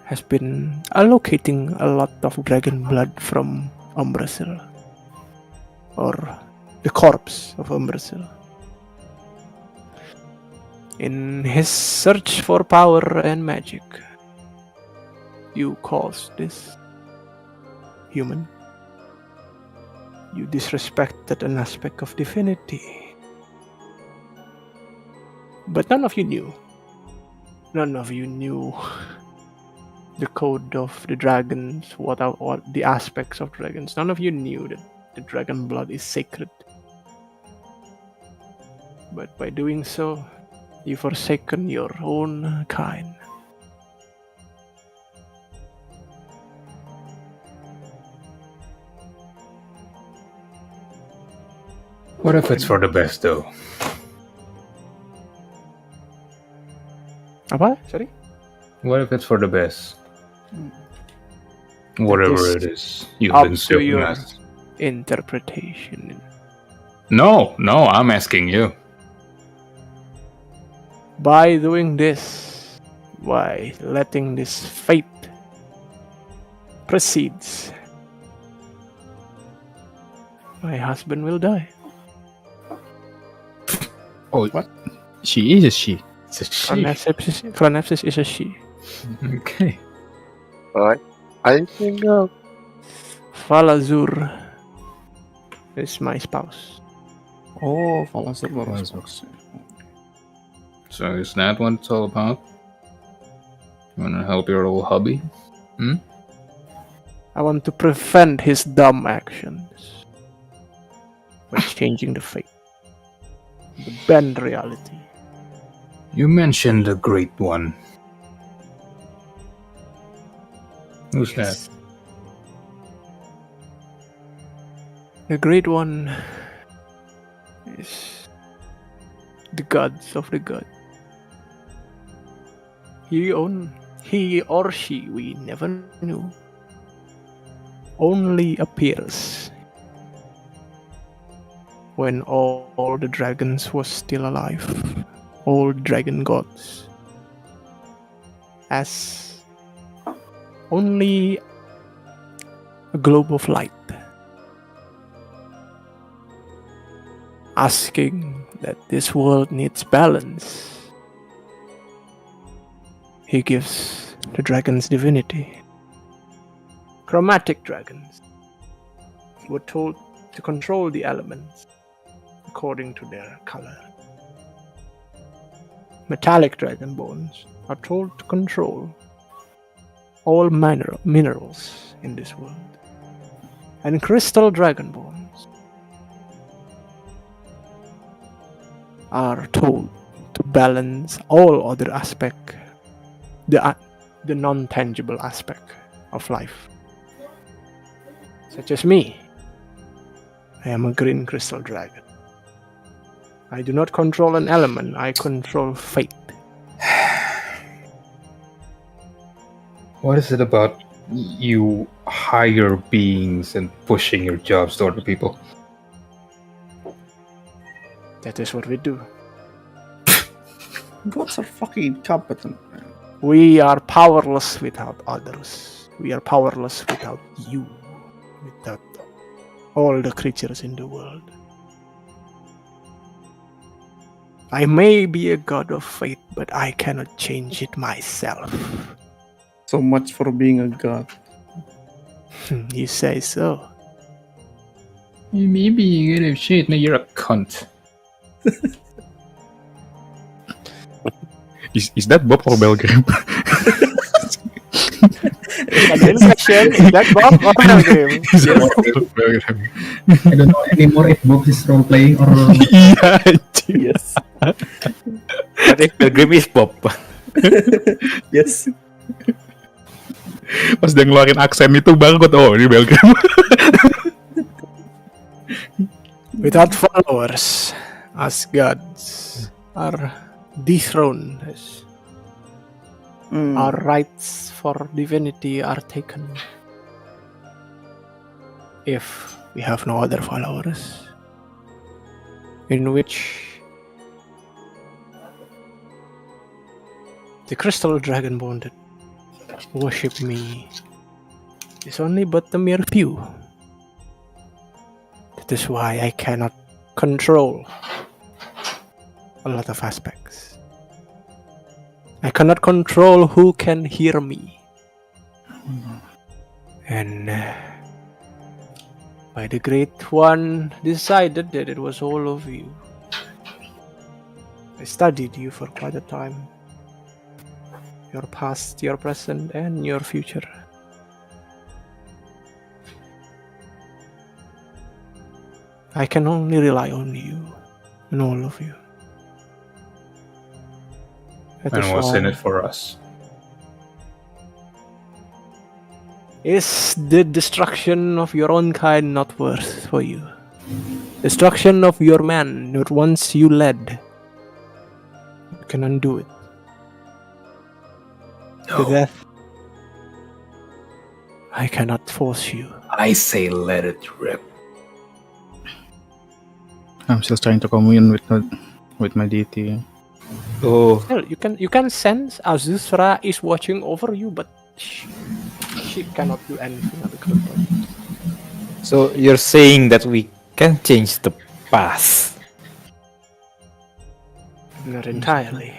has been allocating a lot of dragon blood from Umbrasil, or the corpse of Umbrasil. In his search for power and magic, you caused this, human. You disrespected an aspect of divinity. But none of you knew. None of you knew the code of the dragons, what the aspects of dragons. None of you knew that the dragon blood is sacred. But by doing so, you've forsaken your own kind. What if it's for the best, though? Apa? Sorry? What if it's for the best? Whatever is it is you've up been to serving your us. interpretation. No, I'm asking you. By doing this, by letting this fate proceeds, my husband will die. Oh, What? She is a she. It's a she. Chronepsis is a she. Okay. Alright. I think Falazur is my spouse. Oh, Falasur baru So is that what it's all about? You wanna help your old hubby? I want to prevent his dumb actions by changing the fate, the bend reality. You mentioned the Great One. Who's that? The Great One is the gods of the god. He or she, we never knew, only appears when all the dragons was still alive, all dragon gods, as only a globe of light, asking that this world needs balance. He gives the dragons divinity. Chromatic dragons were told to control the elements according to their color. Metallic dragonborns are told to control all minerals in this world. And crystal dragonborns are told to balance all other aspects, the non-tangible aspect of life. Such as me. I am a green crystal dragon. I do not control an element, I control fate. What is it about you hire beings and pushing your jobs to other people. That is what we do. Gods are fucking incompetent. We are powerless without others. We are powerless without you. Without all the creatures in the world. I may be a god of fate, but I cannot change it myself. So much for being a god. You say so. Maybe you give shit, man, you're a cunt. Is that Bob or Belgrim? Again, question, is that Bob or Belgrim? Belgrim. I don't know anymore if Bob is role playing or Iya, anjing. Yes. But if Belgrim is Bob. Yes. Pas dia ngeluarin aksen itu baru gue tau, oh ini Belgrim. Without followers, as gods are dethroned, our rights for divinity are taken. If we have no other followers, in which the crystal dragonborn that worship me is only but a mere few. That is why I cannot control a lot of aspects. I cannot control who can hear me. And by the Great One decided that it was all of you. I studied you for quite a time. Your past, your present, and your future. I can only rely on you and all of you. That And is what's in why- it for us? Is the destruction of your own kind not worth for you? Destruction of your man that once you led. You can undo it. To death. I cannot force you. I say let it rip. I'm still trying to commune with my deity. Oh, Well, you can sense Azuzra is watching over you, but she cannot do anything at the current point. so you're saying that we can change the past? Not entirely.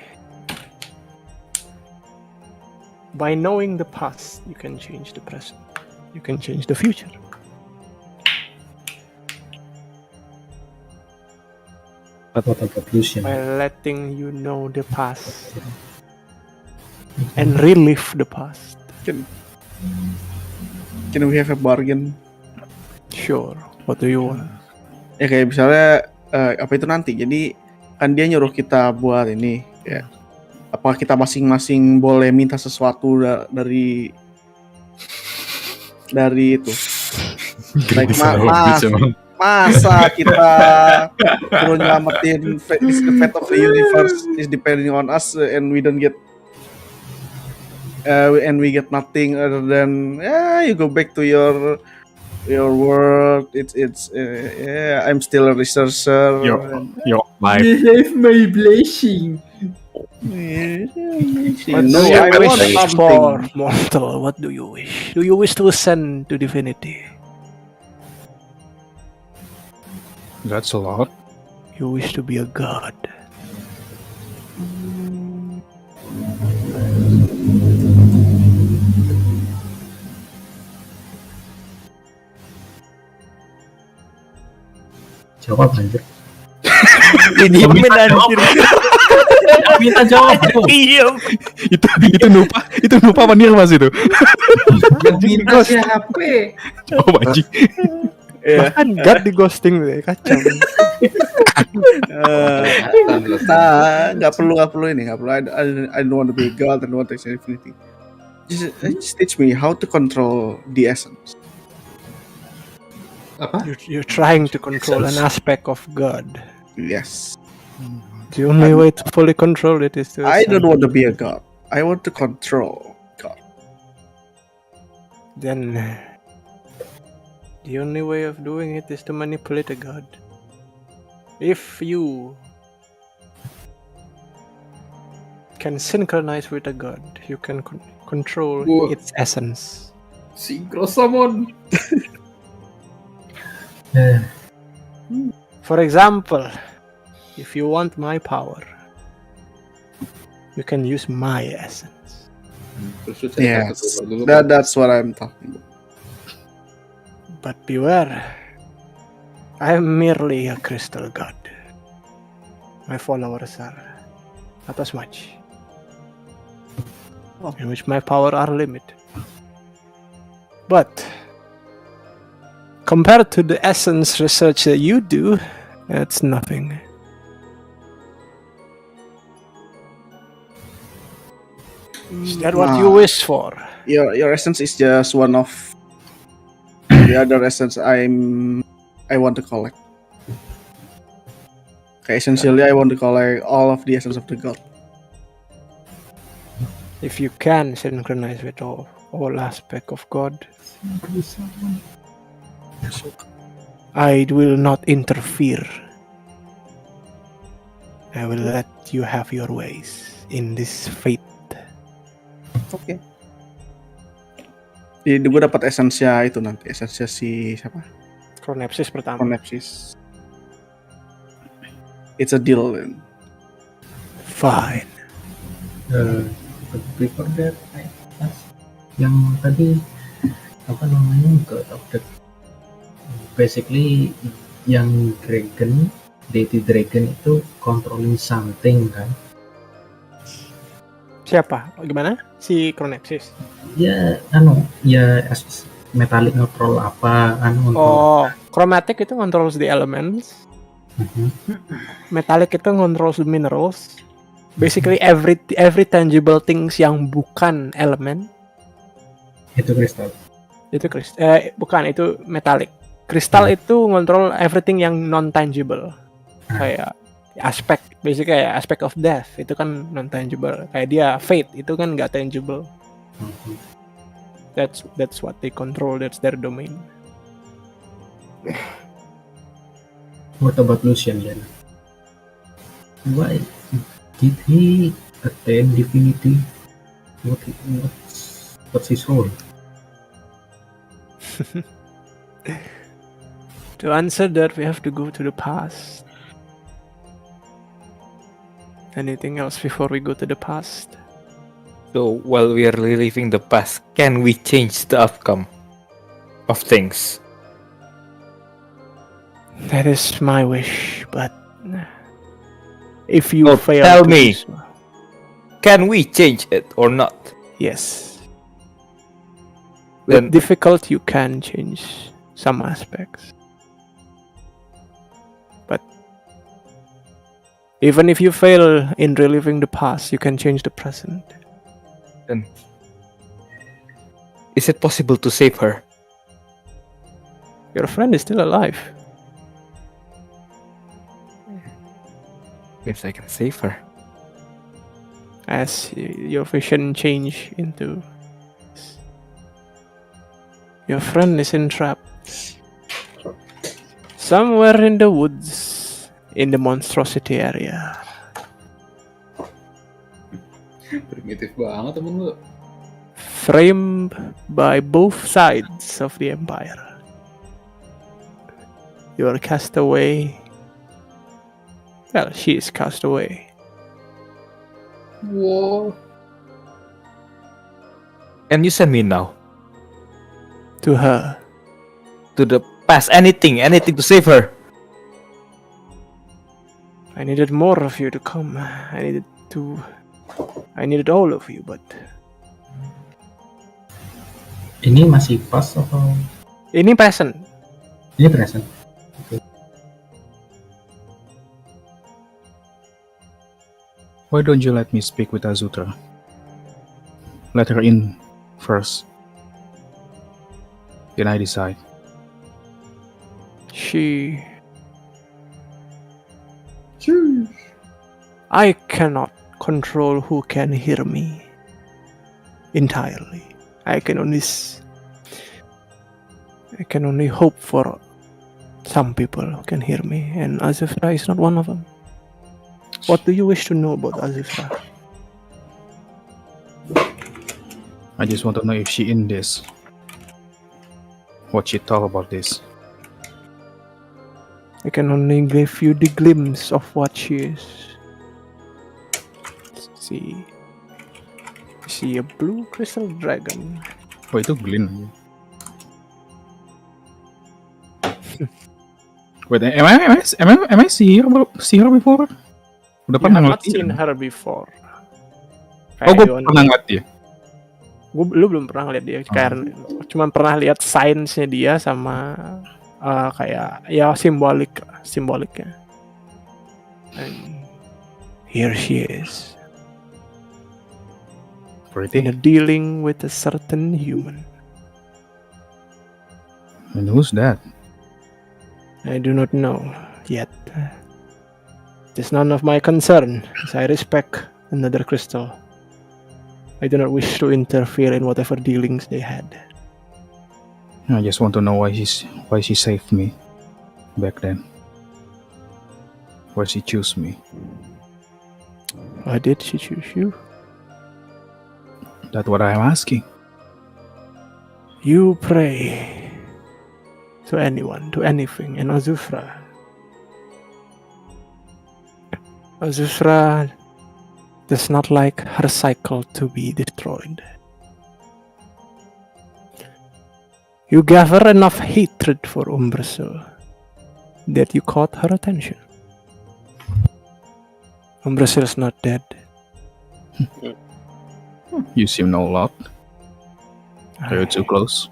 By knowing the past, you can change the present. You can change the future. what about Lucien? By letting you know the past and relive the past. Can we have a bargain? Sure. What do you want? Ya kayak misalnya apa itu nanti. Jadi kan dia nyuruh kita buat ini ya. Apakah kita masing-masing boleh minta sesuatu dari itu? Like masa kita perlu nyelamatin the fate of the universe is depending on us and we don't get and we get nothing other than you go back to your world. It's I'm still a researcher. Your life. You have my blessing. No, you I want wish something. for, mortal? What do you wish? Do you wish to ascend to divinity? That's a lot. You wish to be a god? Jawab anjir. Didiemin anjir. Minta jawab bro. Diam. itu Nupa apa Nirmas itu? Yang minta siapa? Oh anjing. Bahkan god di ghosting deh, kacau. Nggak perlu ini, nggak perlu. I don't want to be a god. I don't want to experience infinity. Just teach me how to control the essence. Apa? You're trying to control an aspect of God. Yes. The only way to fully control it is to. I don't want to be a god. I want to control God. Then the only way of doing it is to manipulate a god. If you can synchronize with a god, you can control Whoa. its essence. Synchro summon. For example, if you want my power, you can use my essence. Yes, that's what I'm talking about. But beware, I am merely a crystal god. My followers are not as much. In which my power are limited. But compared to the essence research that you do, it's nothing. Is that what you wish for? Your essence is just one of the other essence I want to collect. Okay, essentially I want to collect all of the essence of the god. If you can synchronize with all aspect of God, I will not interfere. I will let you have your ways in this fate. Oke. Jadi gue dapat esensia itu nanti, esensia si siapa? Chronepsis pertama. Chronepsis. It's a deal. Fine. Before that, I ask yang tadi apa namanya God of the basically yang dragon, deity dragon itu controlling something kan? Siapa? Gimana? Si Chronepsis. Ya, metallic control apa? Chromatic itu controls the elements. Metallic itu controls the minerals. Basically every tangible things yang bukan elemen. Itu kristal. Bukan, itu metallic. Kristal itu control everything yang non tangible. Kayak aspek, basically kayak aspect of death itu kan non tangible. Kayak dia fate itu kan nggak tangible. That's what they control. That's their domain. What about Lucien then? Why did he attain divinity? What's his role? To answer that, we have to go to the past. Anything else before we go to the past? So while we are reliving the past, can we change the outcome of things? That is my wish, but if you fail tell to me. do so, Can we change it or not? yes. Then With difficult, you can change some aspects. But even if you fail in reliving the past, you can change the present. is it possible to save her? Your friend is still alive. If I can save her. As your vision change into... Your friend is entrapped somewhere in the woods in the monstrosity area. Primitif banget temen lu. Framed by both sides of the empire. You are cast away. Well, she is cast away. Wow. And you send me now To her. to the past. Anything to save her. I needed more of you to come. I needed all of you, but... Ini masih pas atau? Ini present. Ini present. Why don't you let me speak with Azutra? Let her in first. Then I decide. I cannot control who can hear me entirely. I can only I can only hope for some people who can hear me, and Azufra is not one of them. What do you wish to know about Azufra? I just want to know if she in this. What she talk about this. I can only give you the glimpse of what she is. Let's see. See a blue crystal dragon. Oh itu Glyn. Wait, am I see her before? Udah You pernah have not ngeliat dia? seen her before. Oh, gue Kayak pernah ngeliat dia. lu belum pernah ngeliat dia, karena cuma pernah lihat signs-nya dia sama kayak ya simboliknya. And here she is. Pretty. Dealing with a certain human. And who's that? I do not know yet. It is none of my concern, as I respect another crystal. I do not wish to interfere in whatever dealings they had. I just want to know why she saved me back then. Why she chose me. Why did she choose you? That's what I'm asking. You pray to anyone, to anything, and Azufra does not like her cycle to be destroyed. You gather enough hatred for Umbrasil that you caught her attention. Umbrasil is not dead. You seem know a lot. Are you too close?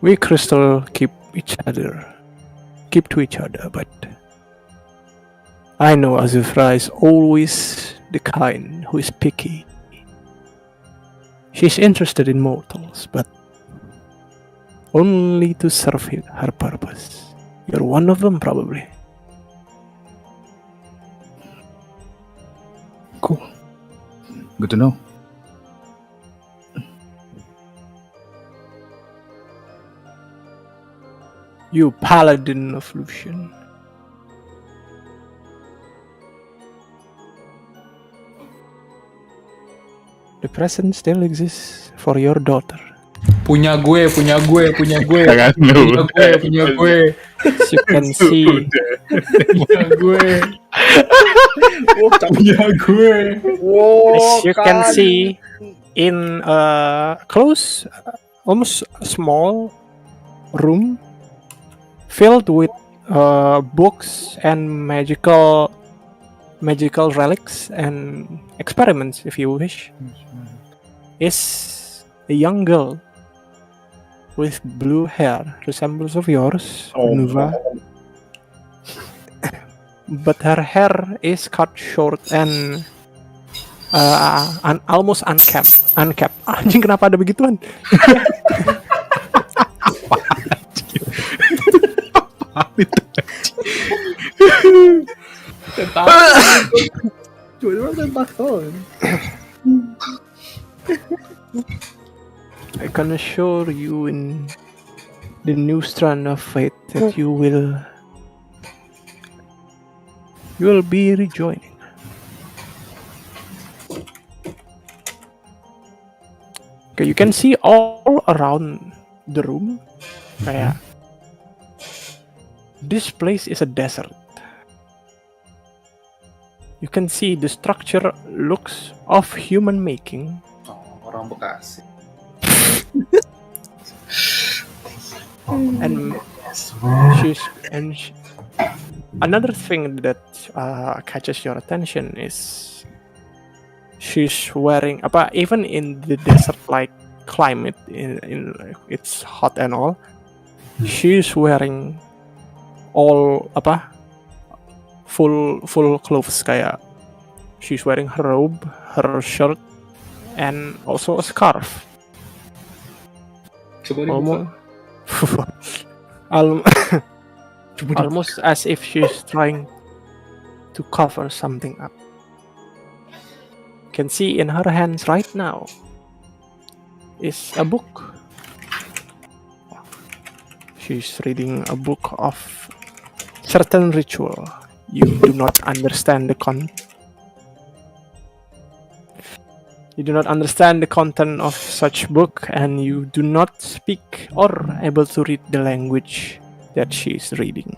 We crystal keep to each other, but I know Azufra is always the kind who is picky. She's interested in mortals, but only to serve her purpose. You're one of them, probably. Cool. Good to know. You paladin of Lucien. The present still exists for your daughter. Punya gue. Jangan Punya gue. As you can see, Punya gue. as you can see, in a close, almost small room filled with books and magical relics and experiments, if you wish, is a young girl with blue hair, resembles of yours, Nuva. But her hair is cut short and almost unkept. Anjing, kenapa ada begituan? I can assure you in the new strand of fate that you will be rejoining. Okay, you can see all around the room. Kayak this place is a desert. You can see the structure looks of human making. Oh, orang Bekasi. Another thing that catches your attention is she's wearing even in the desert-like climate, in it's hot and all, she's wearing all full clothes, kayak she's wearing her robe, her shirt, and also a scarf. Coba dibuka. Almost as if she's trying to cover something up. You can see in her hands right now is a book She's reading a book of certain ritual. You do not understand the You do not understand the content of such book, and you do not speak or able to read the language that she is reading.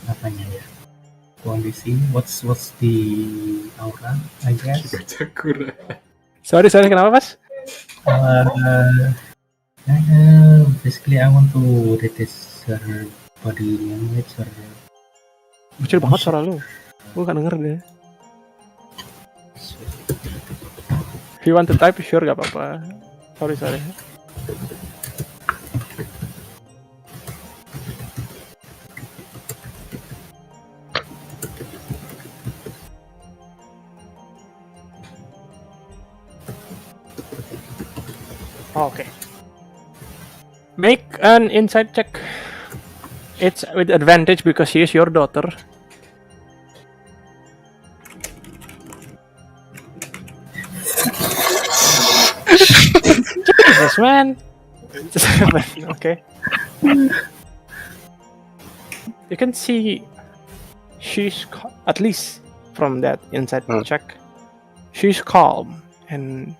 Apanya ya? Kondisi. What's the aura? I guess. Sorry, kenapa Mas? Basically, I want to read her body language, her. Kecil banget suara lu. Gue gak denger deh. If you want to type, sure gak apa-apa. Sorry. Okay. Make an insight check. It's with advantage because she is your daughter. Jesus, man. Okay. You can see she's at least from that insight check. She's calm and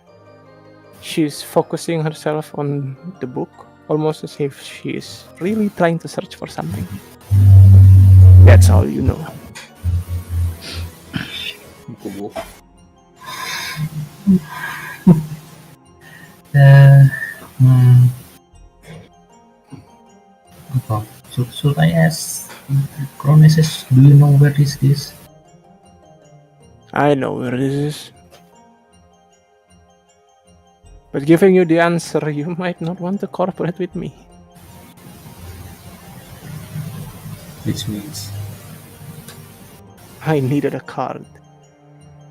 she's focusing herself on the book, almost as if she is really trying to search for something. That's all you know. Should I ask Chronicus, do you know where is this? I know where this is. But giving you the answer, you might not want to cooperate with me. Which means? I needed a card.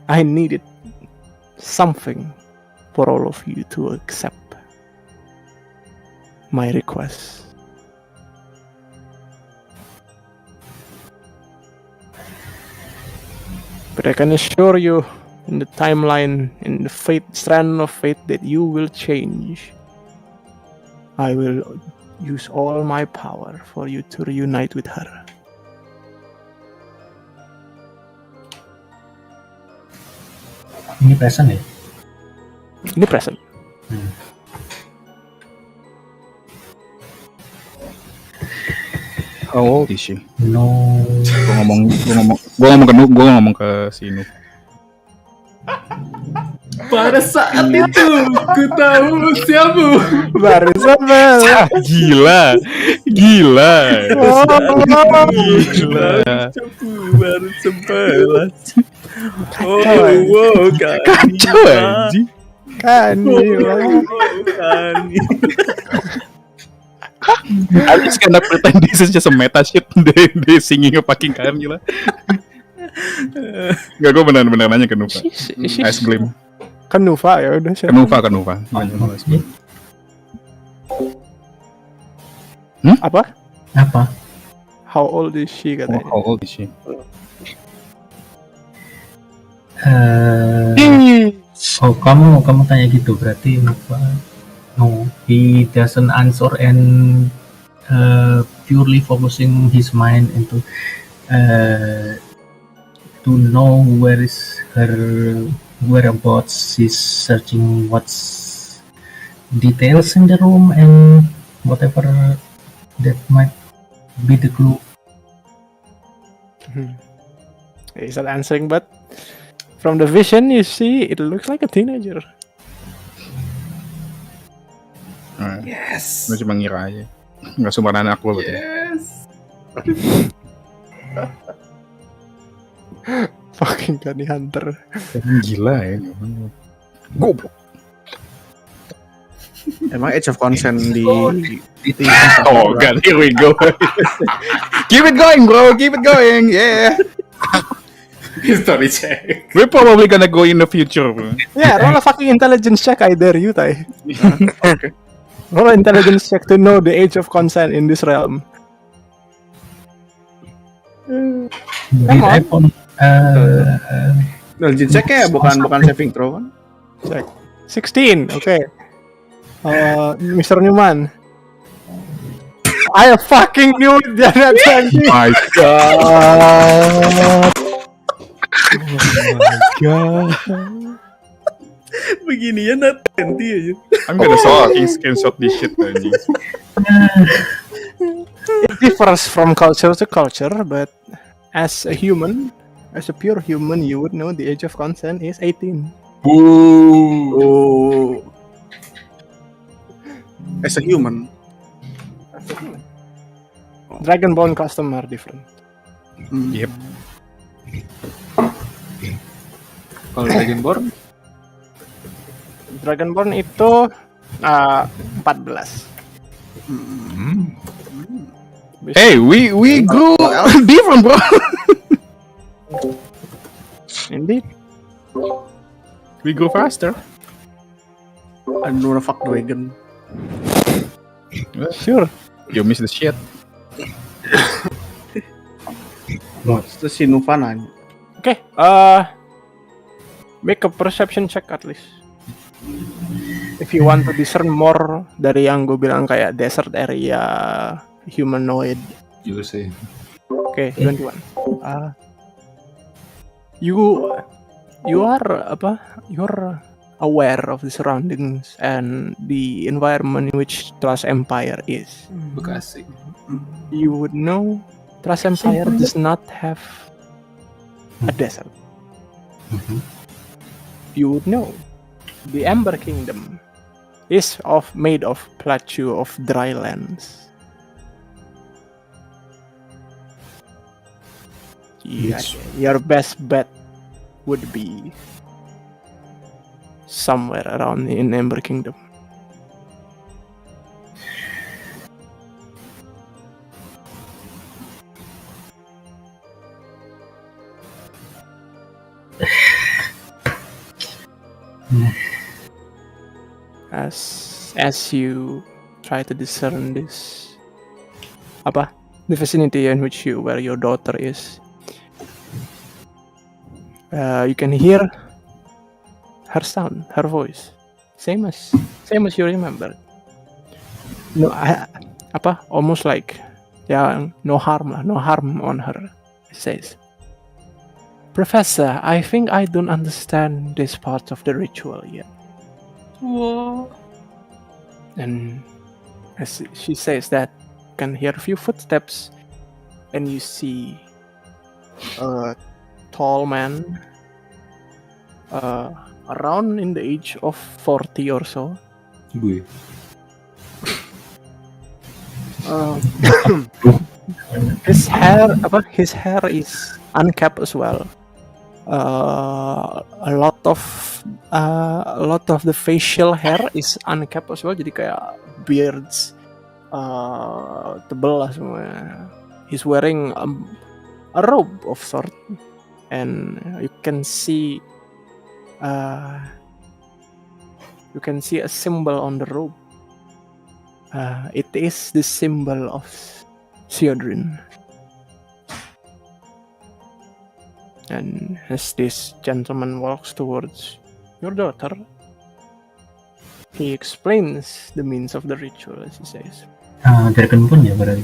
I needed something for all of you to accept my request. But I can assure you, in the timeline, in the strand of fate, that you will change. I will use all my power for you to reunite with her. Ini present ya? Ini present. How old is she? No. Gue ngomong ke si Noob. Pada saat itu, ku tahu siapa. Barusan Bel. Gila. Baru 11. Kacau anjing. I'm just gonna pretend this is just a meta shit. They singing a fucking Kanila. Gak, gue bener-bener nanya ke Nuva. Asmund. Kan Nuva ya udah. Ke Nuva. Apa? How old is she katanya? How old is she? Kamu tanya gitu berarti Nova. No, he doesn't answer and purely focusing his mind into to know where is her whereabouts. He's searching what's details in the room and whatever that might be the clue. He's not answering, but from the vision you see, it looks like a teenager. Yes. Gue cuma ngira aja. Gak sumberan anak gue berarti. Yes. Fucking Danny Hunter. Gila ya. Goblok. Emang age of consent di Oh god, here we go. Keep it going, bro. Keep it going. Yeah. History check. We're probably gonna go in the future, bro. Yeah, roll a fucking intelligence check, I dare you, Tai. Okay. Roll an intelligence check to know the age of consent in this realm. Did I found Intelligence check ya bukan saving throw kan? Check. 16. Okay. Mr. Newman. I fucking knew it. Jangan 20. My God. Beginian not 20 aja. I'm gonna screenshot this shit anjing. It differs from culture to culture, but as a human, as a pure human, you would know the age of consent is 18. Oh. As a human. Dragonborn custom are different. Yep. Kalau Dragonborn? Dragonborn itu 14. Hey, we grew different, bro. Indeed. We go faster. I don't wanna fuck dragon. Sure. You miss the shit. Terus si Nufa nanya. Okay. Make a perception check at least. If you want to discern more dari yang gue bilang kayak desert area, humanoid. You say. Okay, 21. You are apa? You're aware of the surroundings and the environment in which Trust Empire is. Bekasi. You would know Trust Empire does not have a desert. You would know the Ember Kingdom is made of plateau of dry lands. Your best bet would be somewhere around in Ember Kingdom. As you try to discern this, the vicinity in which where your daughter is, you can hear her sound, her voice, same as you remember. No, almost like no harm on her. It says, Professor, I think I don't understand this part of the ritual yet. Whoa. And as she says that, you can hear a few footsteps, and you see a tall man, around in the age of 40 or so. His hair is unkept as well. A lot of the facial hair is unkept as well, jadi kayak beards tebal lah semua. He's wearing a robe of sort, and you can see a symbol on the robe. It is the symbol of Theodore. And as this gentleman walks towards your daughter, he explains the means of the ritual, as he says. Dragonborn ya berarti?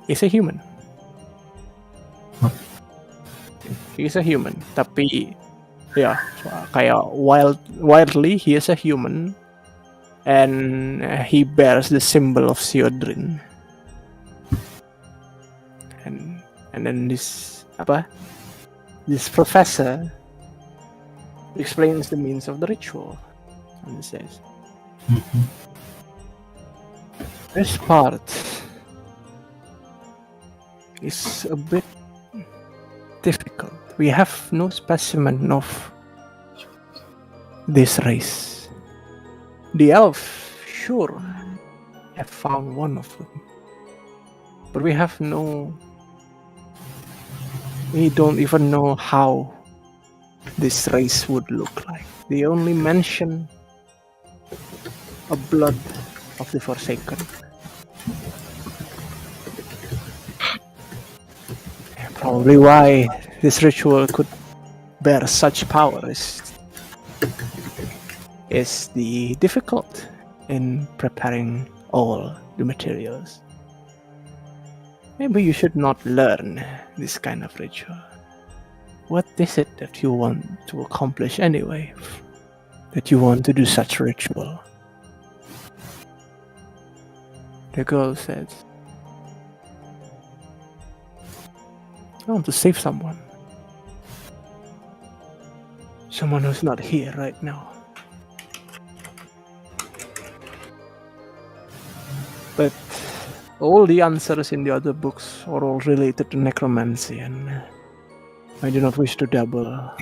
He's a human. What? He's a human, tapi ya kayak wildly he is a human, and he bears the symbol of Theodore. And then this professor explains the means of the ritual, and he says, this part is a bit difficult. We have no specimen of this race. The elf, sure, have found one of them, but we don't even know how this race would look like. They only mention a blood of the Forsaken. Probably why this ritual could bear such power is is the difficult in preparing all the materials. Maybe you should not learn this kind of ritual. What is it that you want to accomplish anyway? That you want to do such ritual? The girl says, I want to save someone. Someone who's not here right now. But all the answers in the other books are all related to necromancy, and I do not wish to dabble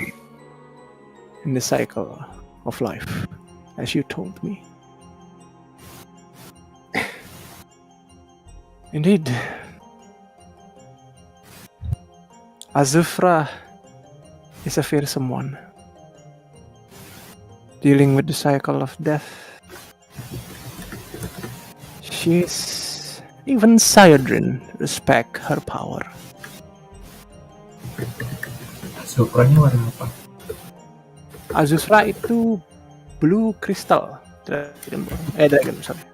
in the cycle of life, as you told me. Indeed, Azufra is a fearsome one, dealing with the cycle of death. She's even Sayadrin respect her power. Azufranya warna apa? Azufra itu blue crystal.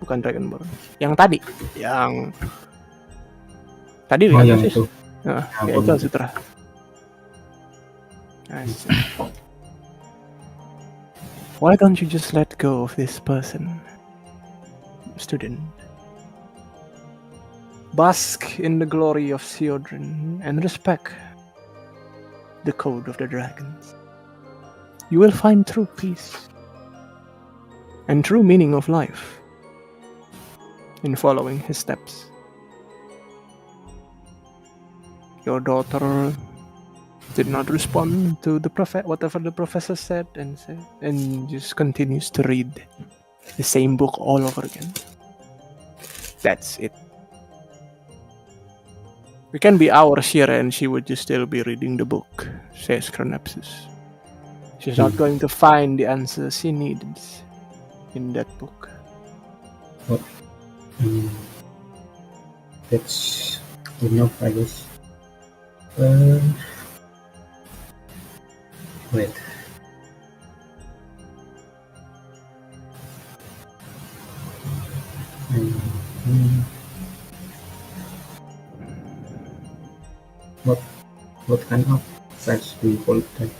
Bukan Dragonborn. Yang tadi, Oh, yang itu. Nah, ya itu Azufra. Nice. Why don't you just let go of this person, student? Bask in the glory of Theodore and respect the code of the dragons. You will find true peace and true meaning of life in following his steps. Your daughter did not respond to the whatever the professor said, and just continues to read the same book all over again. That's it. We can be hours here and she would just still be reading the book, says Chronapsis. She's not going to find the answers she needs in that book. That's enough, I guess. Wait. What kind of fast do you call it then?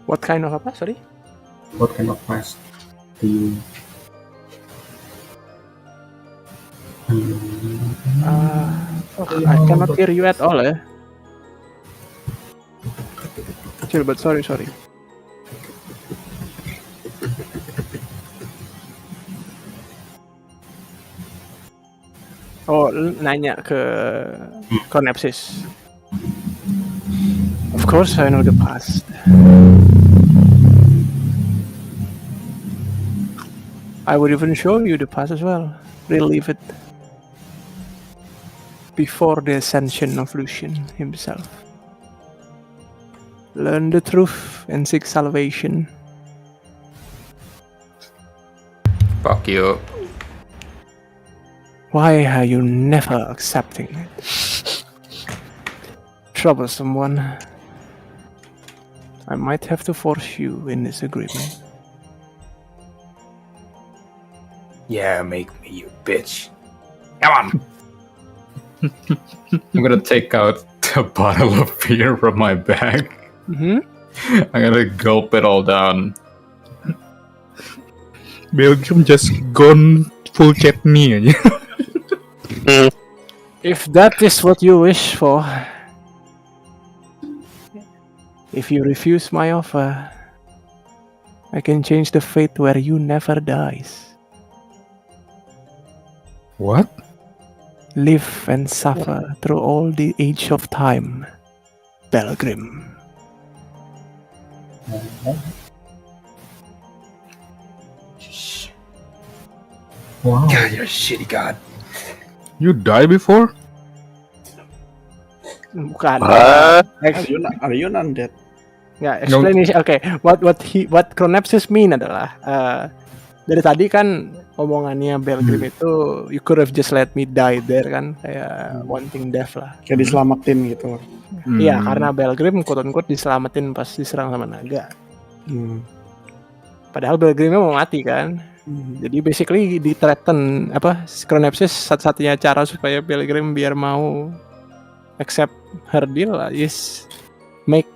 What kind of apa? Sorry? What kind of fast do you... I cannot hear you at all, eh? Chill, but sorry. Oh, nanya ke Chronapsis. Of course I know the past. I would even show you the past as well. Relive it. Before the ascension of Lucien himself. Learn the truth and seek salvation. Fuck you. Why are you never accepting it? Troublesome one. I might have to force you in this agreement. Yeah, make me, you bitch. Come on. I'm gonna take out a bottle of beer from my bag. Mm-hmm. I'm gonna gulp it all down. Belgrim just gone full chutney aja. If that is what you wish for, if you refuse my offer, I can change the fate where you never dies. What? Live and suffer through all the age of time, Belgrim. Wow. God, you're a shitty god. You die before? Bukan. Are you undead? Ya, explanation. Oke, what Chronapsis mean adalah dari tadi kan omongannya Belgrim itu you could have just let me die there kan, kayak wanting death lah. Kayak diselamatin gitu. Iya, karena Belgrim quote-unquote diselamatin pas diserang sama naga. Padahal Belgrimnya mau mati kan. Jadi basically di-threaten Chronepsis satu-satunya cara supaya Belgrim biar mau accept her deal is make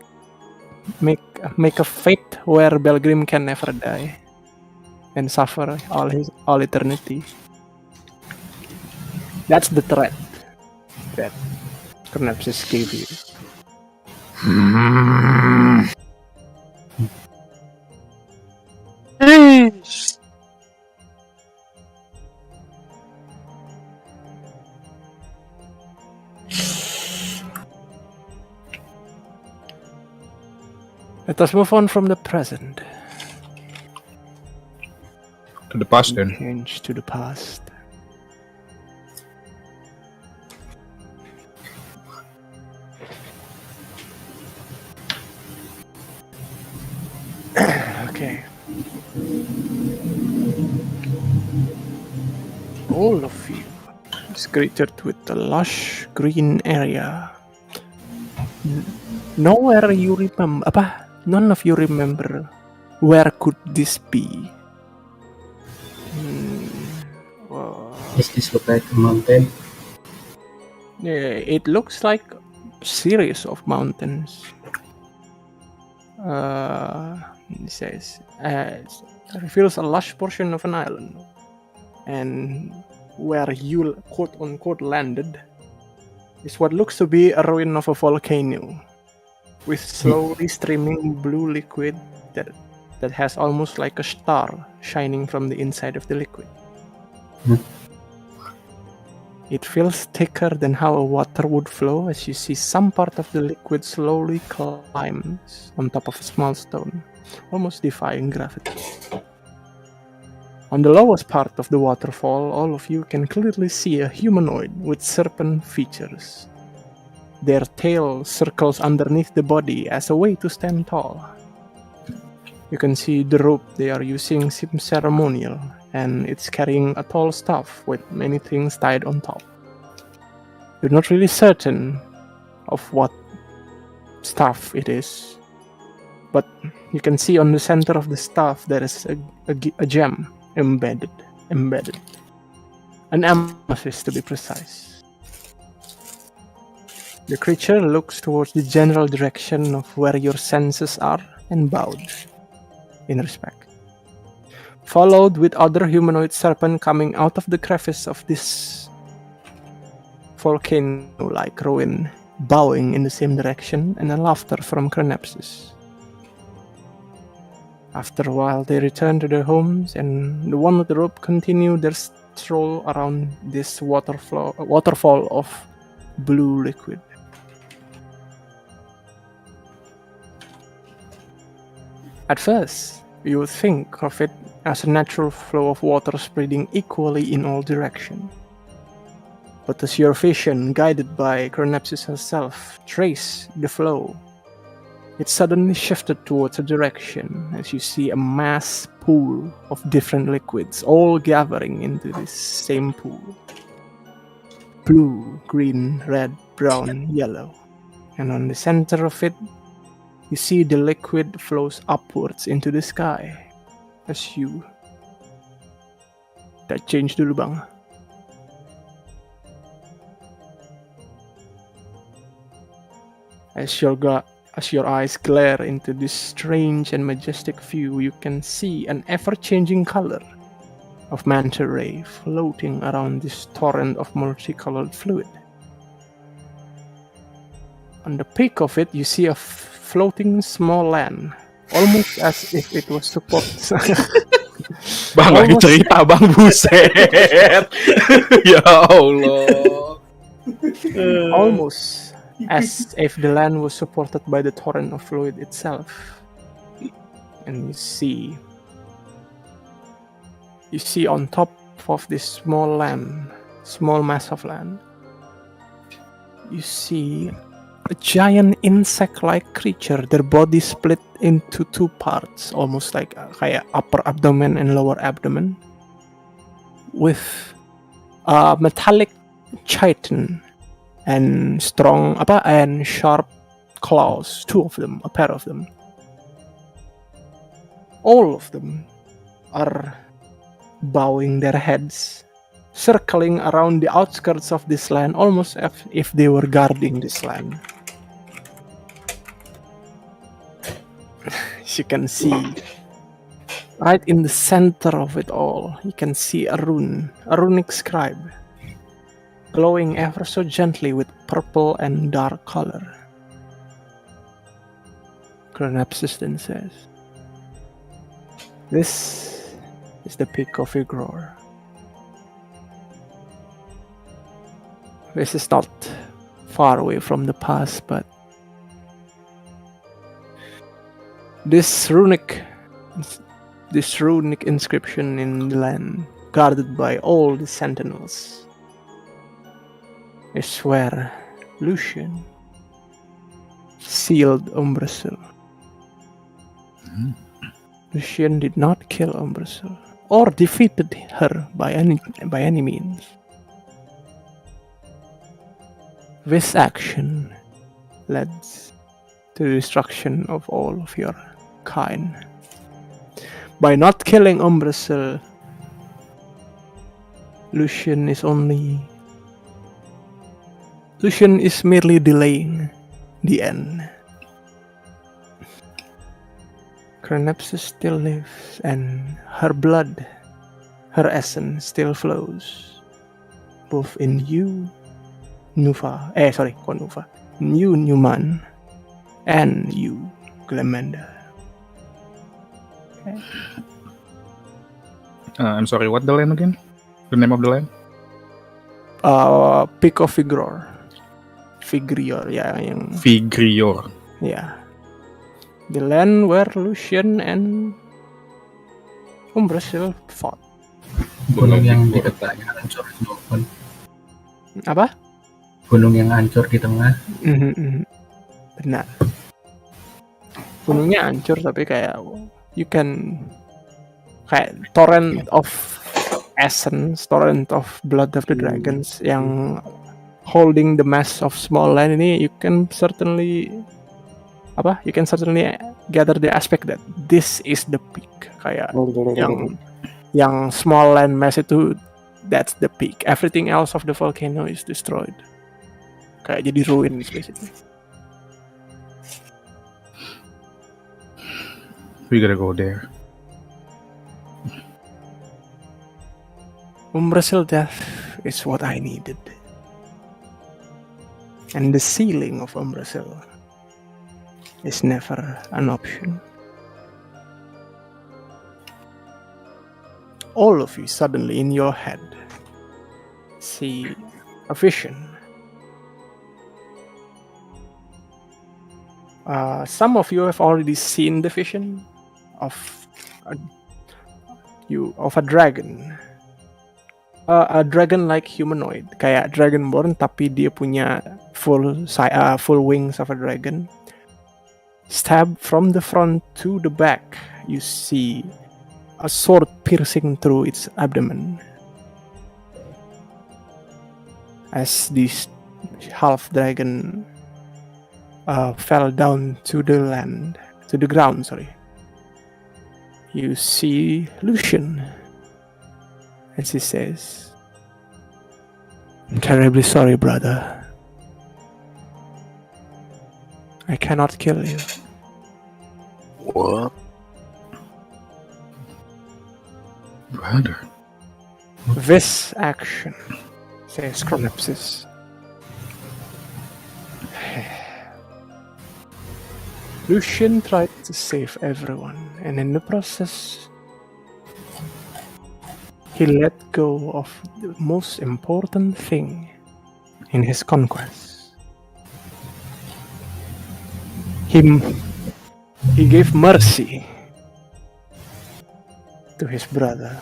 a fate where Belgrim can never die and suffer all eternity. That's the threat that Chronepsis gave you. Let us move on from the present. To the past then. Change to the past. Okay. All of you is greeted with a lush green area. Nowhere you remember. None of you remember where could this be. Does this look like a mountain? Yeah, it looks like a series of mountains. It says it reveals a lush portion of an island, and where you quote unquote landed is what looks to be a ruin of a volcano, with slowly streaming blue liquid that has almost like a star shining from the inside of the liquid. It feels thicker than how a water would flow as you see some part of the liquid slowly climbs on top of a small stone, almost defying gravity. On the lowest part of the waterfall, all of you can clearly see a humanoid with serpent features. Their tail circles underneath the body as a way to stand tall. You can see the rope they are using seems ceremonial, and it's carrying a tall staff with many things tied on top. You're not really certain of what staff it is, but you can see on the center of the staff there is a gem embedded. An amethyst, to be precise. The creature looks towards the general direction of where your senses are and bowed in respect, followed with other humanoid serpent coming out of the crevice of this volcano-like ruin, bowing in the same direction, and a laughter from Chronepsis. After a while, they return to their homes, and the one with the rope continue their stroll around this waterfall of blue liquid. At first, you would think of it as a natural flow of water spreading equally in all directions. But as your vision, guided by Chronepsis herself, trace the flow, it suddenly shifted towards a direction as you see a mass pool of different liquids all gathering into this same pool. Blue, green, red, brown, yellow. And on the center of it, you see the liquid flows upwards into the sky as you... That change dulu bang. As your eyes glare into this strange and majestic view, you can see an ever-changing color of manta ray floating around this torrent of multicolored fluid. On the peak of it, you see a floating small land, almost as if it was supported. Bang, lagi cerita bang, buset. Ya Allah. Almost as if the land was supported by the torrent of fluid itself. And you see on top of this small mass of land, you see a giant insect-like creature. Their body split into two parts, almost like kayak upper abdomen and lower abdomen, with a metallic chitin and sharp claws, a pair of them. All of them are bowing their heads, circling around the outskirts of this land, almost as if they were guarding this land. As you can see, right in the center of it all, you can see a runic scribe, glowing ever so gently with purple and dark color. Chronapsis then says, "This is the peak of Igror. This is not far away from the past, but this runic inscription in the land, guarded by all the sentinels, is where Lucien sealed Umbrasil. Lucien did not kill Umbrasil or defeated her by any means. This action led to the destruction of all of your kind. By not killing Umbrasil, Lucien is merely delaying the end. Chronapsis still lives, and her blood, her essence still flows, both in you, you Newman, and you, Glamander. Okay. I'm sorry, what the land again? The name of the land? Peak of Figrior, ya, yang Figrior. ya. The land where Lucien and Umbrasil fought. Gunung yang di tengahnya hancur itu kan. Apa? Gunung yang hancur di tengah. Benar. Gunungnya hancur tapi kayak you can kayak torrent of essence, torrent of blood of the dragons yang holding the mass of small land ini, you can certainly gather the aspect that this is the peak. Kayak yang small land mass itu, that's the peak. Everything else of the volcano is destroyed. Kayak jadi ruins basically. We gotta go there. Umbrasil death is what I needed. And the sealing of Umbrasil is never an option. All of you suddenly in your head see a vision. Some of you have already seen the vision of a dragon. A dragon-like humanoid, kayak Dragonborn, tapi dia punya full wings of a dragon. Stabbed from the front to the back, you see a sword piercing through its abdomen. As this half dragon fell down to the ground. You see Lucien. And she says, "I'm terribly sorry, brother. I cannot kill you." What? Brother. This action, says Chronapsis, Lucien tried to save everyone, and in the process, he let go of the most important thing in his conquest. He gave mercy to his brother,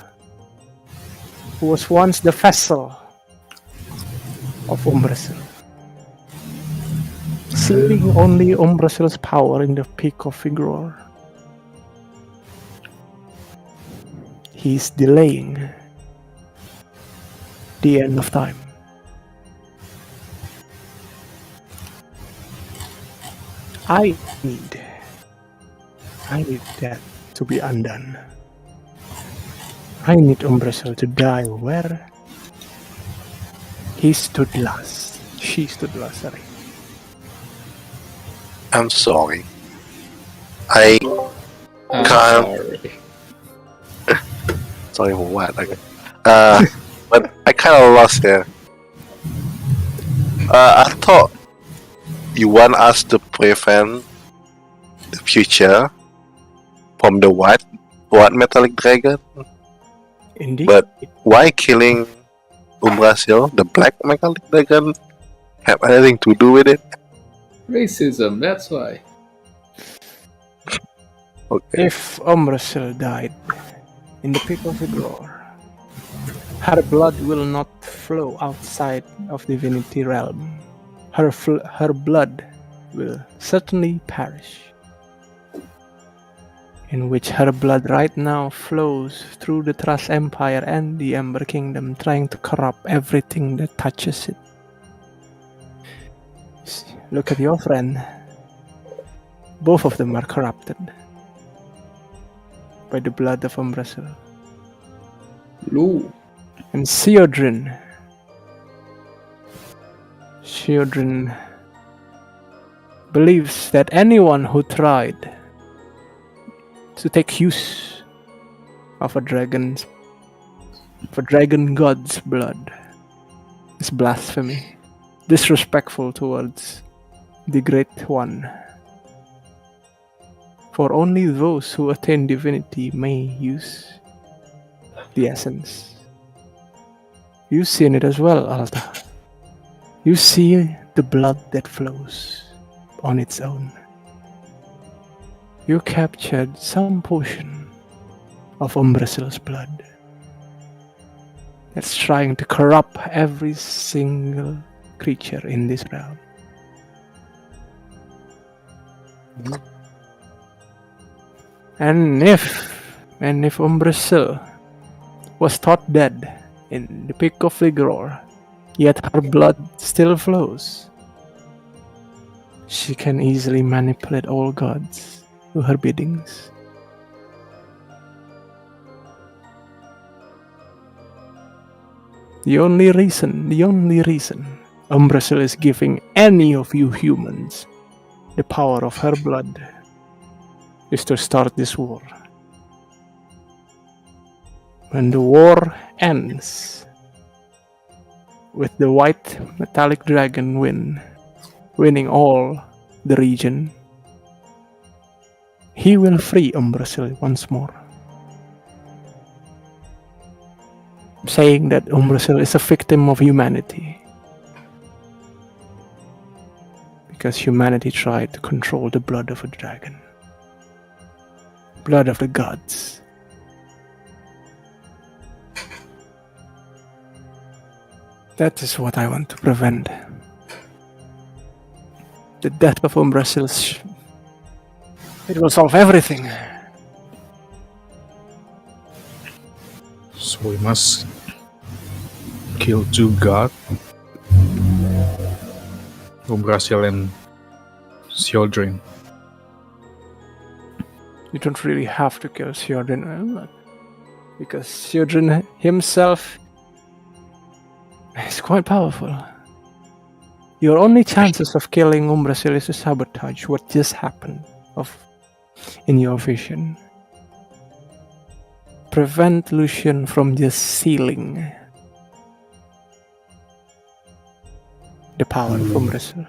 who was once the vassal of Umbrasil, sealing only Umbrasil's power in the peak of Igror. He's delaying the end of time. I need that to to be undone. I need Umbrasyl to die where he stood last. She stood last, sorry. I'm sorry. I I'm can't. sorry. Sorry for what? Okay. But I kind of lost here. I thought you want us to prevent the future from the white metallic dragon, Indeed. but why killing Umbrasyl, the black metallic dragon, have anything to do with it? Racism, that's why. Okay. If Umbrasyl died in the peak of Igor, her blood will not flow outside of divinity realm. Her blood will certainly perish. In which her blood right now flows through the Trust Empire and the Ember Kingdom, trying to corrupt everything that touches it. Look at your friend. Both of them are corrupted by the blood of Umbrasyl. Lou. And Theodore believes that anyone who tried to take use of a dragon god's blood is blasphemy, disrespectful towards the Great One. For only those who attain divinity may use the essence. You've seen it as well, Alta. You see the blood that flows on its own. You captured some portion of Umbrasyl's blood that's trying to corrupt every single creature in this realm. And if Umbrasyl was thought dead in the peak of Vigor, yet her blood still flows, she can easily manipulate all gods to her biddings. The only reason Umbrasyl is giving any of you humans the power of her blood is to start this war. When the war ends with the white metallic dragon winning all the region, he will free Umbrasyl once more. Saying that Umbrasyl is a victim of humanity. Because humanity tried to control the blood of a dragon. Blood of the gods. That is what I want to prevent. The death of Umbrasyl. It will solve everything. So we must kill two gods, Umbrasyl and Theodore. You don't really have to kill Theodore, because Theodore himself is quite powerful. Your only chances of killing Umbrasyl is to sabotage what just happened in your vision. Prevent Lucien from just sealing the power of Umbrasyl.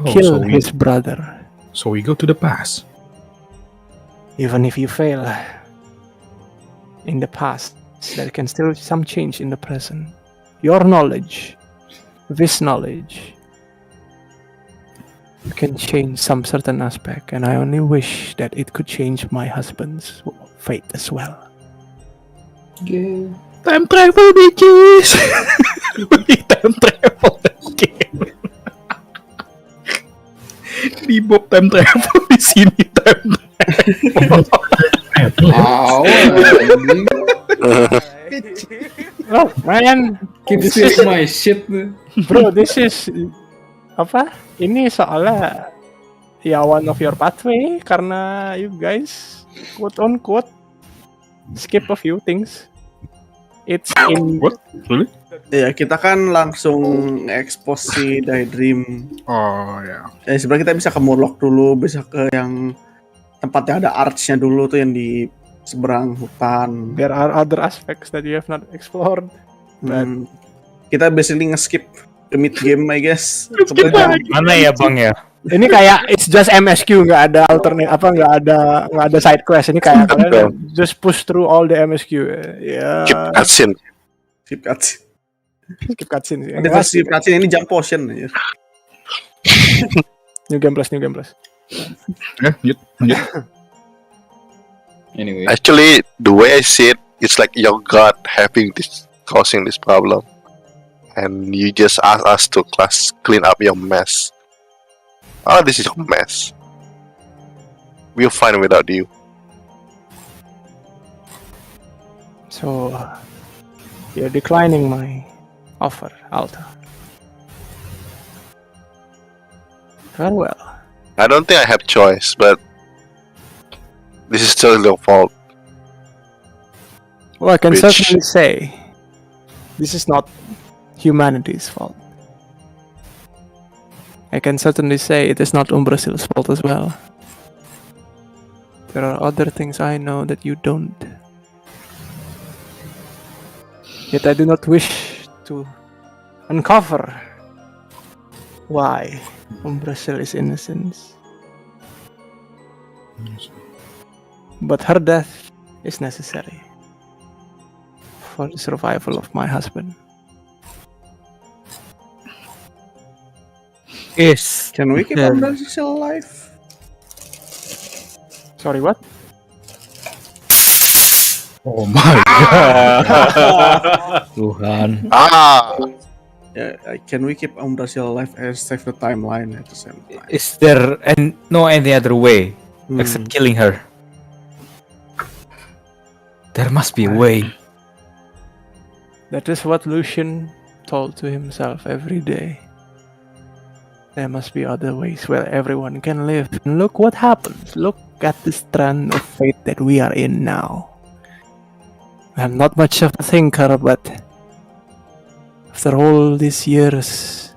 Kill his brother. So we go to the past. Even if you fail in the past, there can still be some change in the present. Your knowledge, this knowledge, can change some certain aspect, and I only wish that it could change my husband's fate as well. Yeah. Time travel, bitches! We time travel again. Di Bob time travel, di sini time travel. Wow, anjing. Oh man, Keep stealing my shit. bro, this is Ini soalnya ya one of your pathway karena you guys quote unquote skip a few things. It's in What? Really? Ya kita kan langsung expose si Daydream. Oh ya. Sebenarnya kita bisa ke Murloc dulu, bisa ke yang tempat yang ada arch-nya dulu tuh yang di seberang hutan. there are other aspects that you have not explored. Hmm, kita basically nge-skip ke mid game, I guess. Mana ya bang ya? Ini kayak it's just MSQ, nggak ada alternate nggak ada side quest. Ini kayak kalian just push through all the MSQ. Ya. Keep cutscene. Skip cutscene. Skip cutscene sih. Ada versi cutscene ini jump potion aja. New game plus. Ya, lanjut. Anyway, Actually, the way I see it, it's like your god causing this problem, and you just ask us to clean up your mess. Oh, this is a mess. We're fine without you. So you're declining my offer, Alta. Very well. I don't think I have choice, but this is still your fault. Well, I can Bitch. certainly say this is not humanity's fault. I can certainly say it is not Umbrasil's fault as well. There are other things I know that you don't. Yet I do not wish to uncover why Umbrasil is innocent. But her death is necessary for the survival of my husband. Is Can we keep Umbrasil alive? Sorry, what? Oh my god. Tuhan. Yeah, can we keep Umbrasil alive and save the timeline at the same time? Is there no any other way except killing her? There must be a way. That is what Lucien told to himself every day. There must be other ways where everyone can live. And look what happens. Look at the strand of fate that we are in now. I'm not much of a thinker, but after all these years,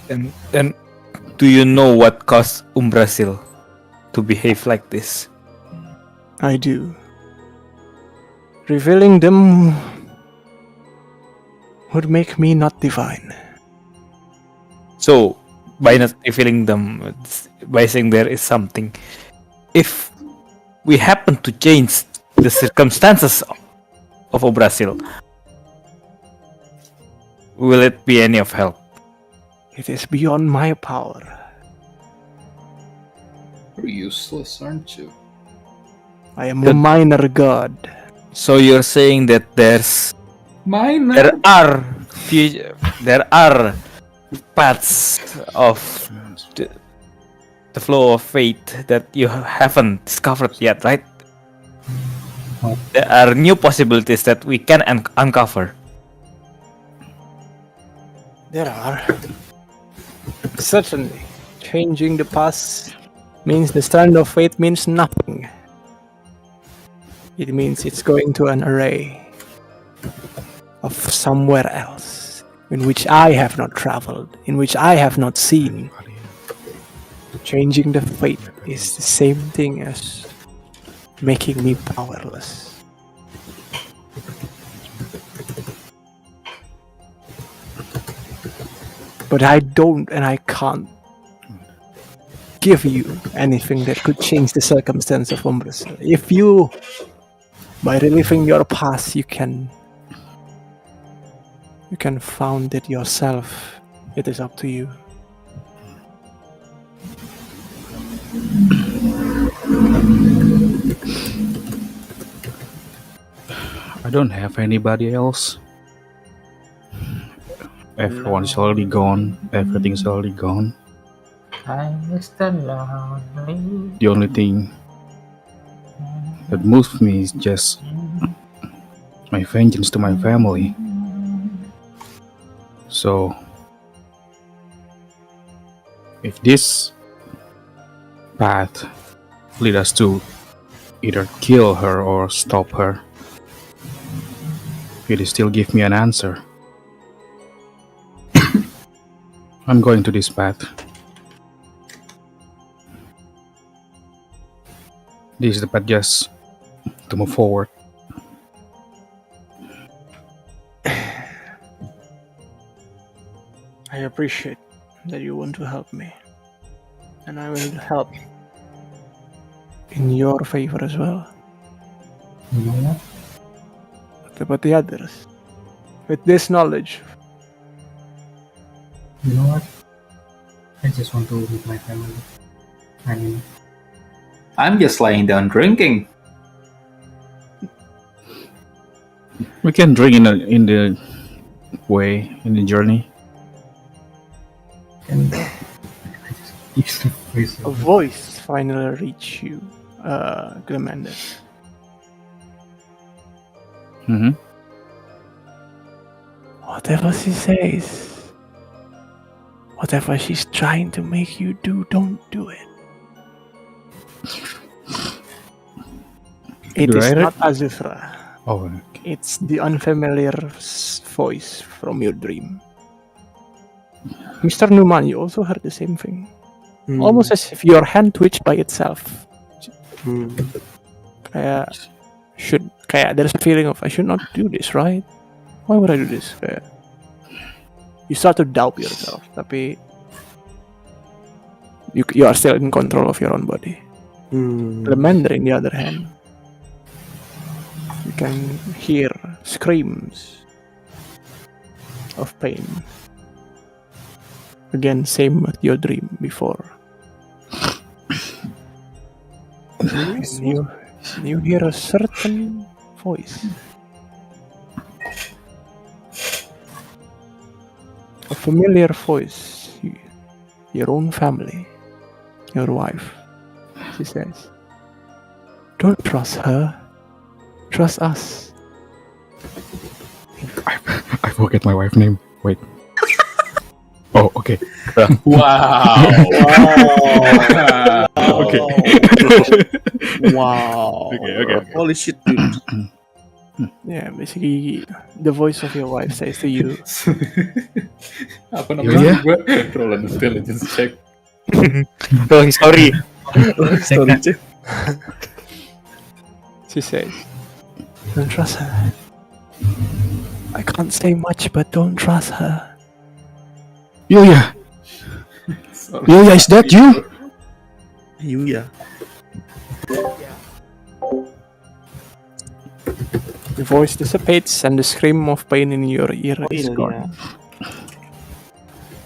And do you know what caused Umbrasil to behave like this? I do. Revealing them would make me not divine. So, by not revealing them, by saying there is something, if we happen to change the circumstances of Umbrasil, will it be any of help? It is beyond my power. you're useless, aren't you? I am a minor god. So you're saying that there are paths of the flow of fate that you haven't discovered yet, right? There are new possibilities that we can uncover. There are. Certainly. Changing the past means the strand of fate means nothing. It means it's going to an array of somewhere else, in which I have not traveled, in which I have not seen. Changing the fate is the same thing as making me powerless. But I don't and I can't give you anything that could change the circumstance of Umbrasil. If you, by reliving your past, you can found it yourself. It is up to you. I don't have anybody else. Everyone's already gone. Everything's already gone. I'm still lonely. The only thing that moves me is just my vengeance to my family. So, if this path lead us to either kill her or stop her. It still give me an answer. I'm going to this path. This is the path just to move forward. I appreciate that you want to help me. And I will help in your favor as well. You know what? What about the others? With this knowledge, You know what? I just want to meet my family. I mean, I'm just lying down drinking. We can drink in the way, in the journey. can I just use the phrase? a voice finally reach you, Glamander. Mm-hmm. Whatever she says, whatever she's trying to make you do, don't do it. It Do is I not Azufra. Oh, okay. It's the unfamiliar voice from your dream. Mr. Newman, you also heard the same thing. Almost as if your hand twitched by itself. Kayak there's a feeling of I should not do this, right? Why would I do this? Kayak, you start to doubt yourself, tapi you are still in control of your own body. Glamander, in the other hand, you can hear screams of pain. Again, same with your dream before. And you hear a certain voice. A familiar voice. Your own family. Your wife. She says, "Don't trust her. Trust us." I forget my wife's name. Wait. Oh, okay. Wow. Okay. Wow. Okay. Holy shit, dude. Yeah, basically, the voice of your wife says to you, Apa Iya. namanya? Roll an intelligence check. Oh, sorry. Story check. she says, "Don't trust her. I can't say much, but don't trust her." Yuya, is that you? Yuya. The voice dissipates and the scream of pain in your ear is gone.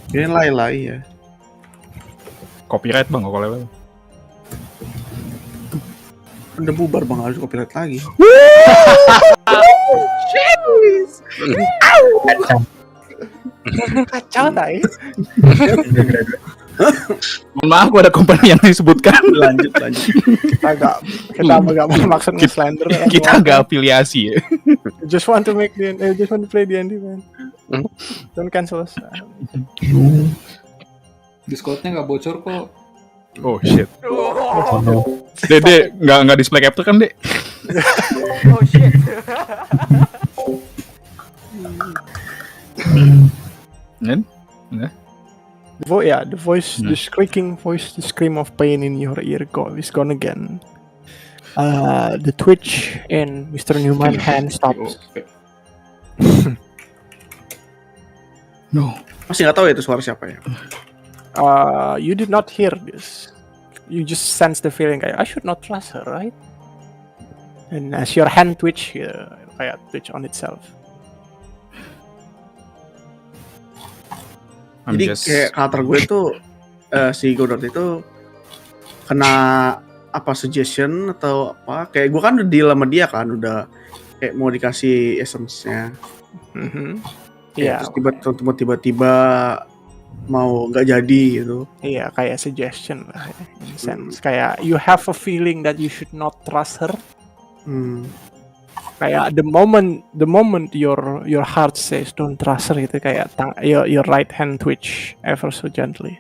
Ini Laila ya. Copyright bang, kalau lewat. Udah bubar bang, harus copyright lagi. Kacau tai. Mohon maaf, ada kompeni yang disebutkan. Lanjut. Kita agak bermaksud nge-slander. Kita nggak afiliasi ya. Just want to play D&D, man. Don't cancel us. Discordnya nggak bocor kok. Oh shit. Oh no. Dede nggak display capture kan, Dek? Oh shit. Kan? The voice, the squeaking voice, the scream of pain in your ear is gone again. The twitch in Mr. Newman's hand stops. No. Masih nggak tahu ya itu suara siapa ya. You did not hear this. You just sense the feeling kayak, I should not trust her, right? And as your hand twitch, kayak twitch on itself. Jadi kayak karakter gue tuh si Godot itu kena apa suggestion atau apa? Kayak gue kan udah deal sama dia kan, udah kayak mau dikasih essence-nya. Iya. Terus tiba-tiba mau nggak jadi gitu. Iya, kayak suggestion lah, in a sense. Kayak you have a feeling that you should not trust her. Kayak the moment your heart says don't trust her, itu kayak your right hand twitch ever so gently.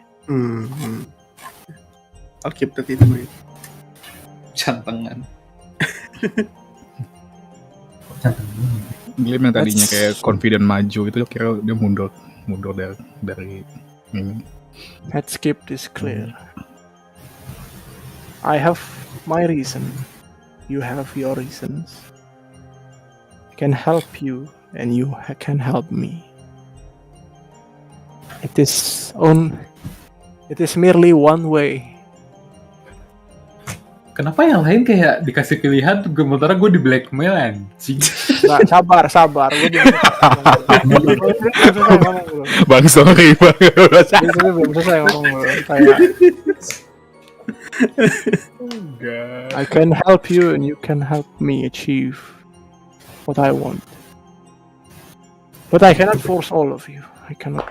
I'll keep that in mind. Cantengan. Glim yang tadinya kayak confident maju itu kira dia mundur dari ini. Let's keep this clear. I have my reason. You have your reasons. I can help you, and you can help me. It is merely one way. Kenapa yang lain kayak dikasih pilihan tuh sementara gue di blackmail anjing. Nah, sabar. Gue Bang sorry bang. belum selesai ngomong. Kayak I can help you and you can help me achieve what I want. But I cannot force all of you. I cannot.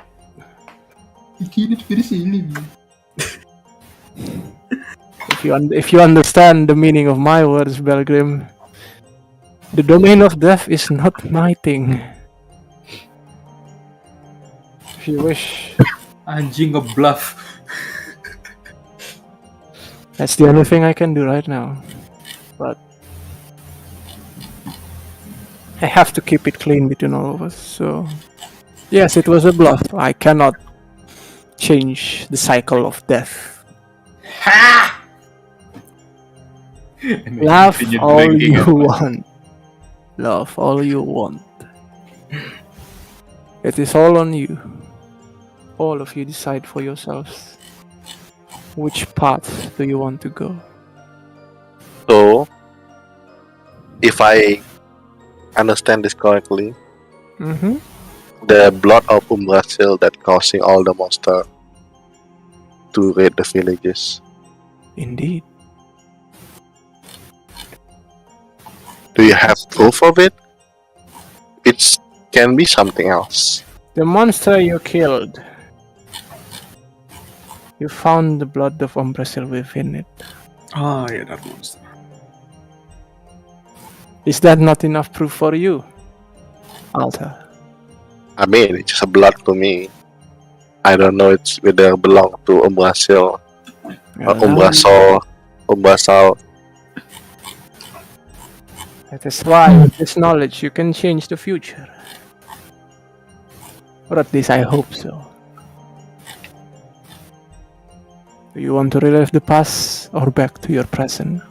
If you understand the meaning of my words, Belgrim, the domain of death is not my thing. If you wish, Anjing ngebluff. that's the only thing I can do right now. But I have to keep it clean between all of us. So yes, it was a bluff. I cannot change the cycle of death. Laugh all you want. Love all you want. It is all on you. All of you decide for yourselves. Which path do you want to go? So, if I understand this correctly, Mm-hmm. the blood of Umbrasil that causing all the monster to raid the villages. Indeed. Do you have proof of it? It can be something else. The monster you killed. You found the blood of Umbrasil within it. Oh yeah, that monster. Is that not enough proof for you, Alta? I mean, it's just a blood to me. I don't know it's whether belong to Umbrasil or Umbrasal. That is why, with this knowledge, you can change the future. Or at least I hope so. Do you want to relive the past or back to your present?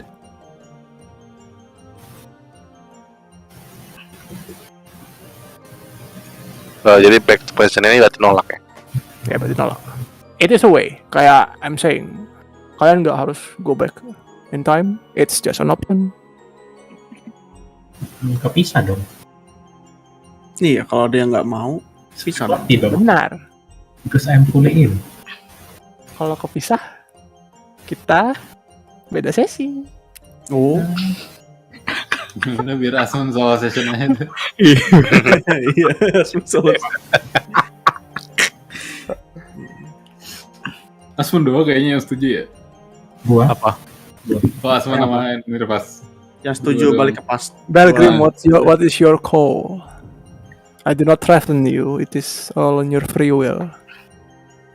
Jadi back to present ini berarti nolak ya? Ya berarti nolak. It is a way. Kayak I'm saying, kalian nggak harus go back in time. It's just an option. Kepisah dong. Iya, kalau dia nggak mau, bisa dong. Tidak. Benar. Because I'm fully in. Kalau kepisah, kita beda sesi. Oh, Udah biar Asmund solo session aja tuh. iya, selesai. Asmund doang kayaknya yang setuju ya. Gua Apa? Kalau Asmund sama Nirvas. Yang setuju balik ke pas. Belgrim, what is your call? I do not threaten you. It is all on your free will.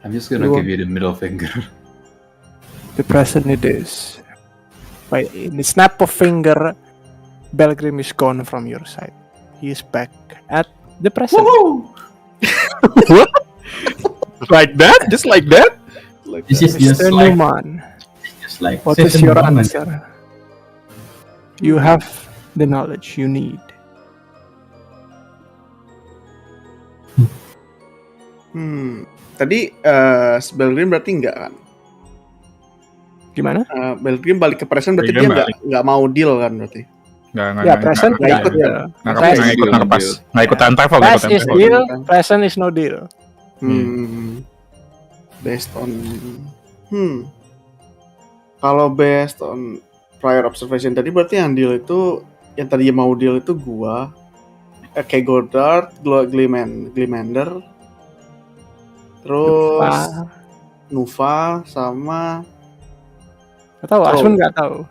I'm just gonna give you the middle finger. The present it is. By in the snap of finger, Belgrim is gone from your side. He is back at the present. What? Like that? Just like that? this is just Mr. like Newman, what is session your one. answer? You have the knowledge you need. Tadi Belgrim berarti enggak kan? Gimana? Belgrim balik ke present berarti Belgrim dia nggak mau deal kan berarti? Ya, present nggak ikut ya. Nggak ikutan travel. Past is deal, present is no deal. Based on kalau based on prior observation tadi berarti yang deal itu yang tadi mau deal itu gua, Godard, Glimander, terus Nuva sama Gak tahu, Asmund nggak tahu.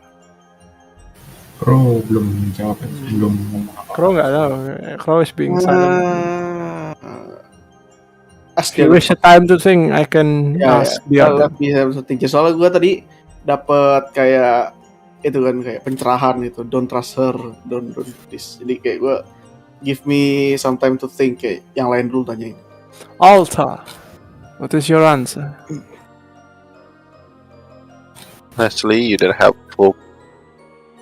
Crow belum jawab, belum ngomong apa. Crow nggak tahu. Crow is being silent. If you wish a time to think, I can ask the other. Bisa tinggi soalnya gue tadi dapat kayak itu kan kayak pencerahan itu, don't trust her, don't do this. Jadi kayak gue give me some time to think, kayak yang lain dulu tanyain. Alta, what is your answer? Honestly, you don't have hope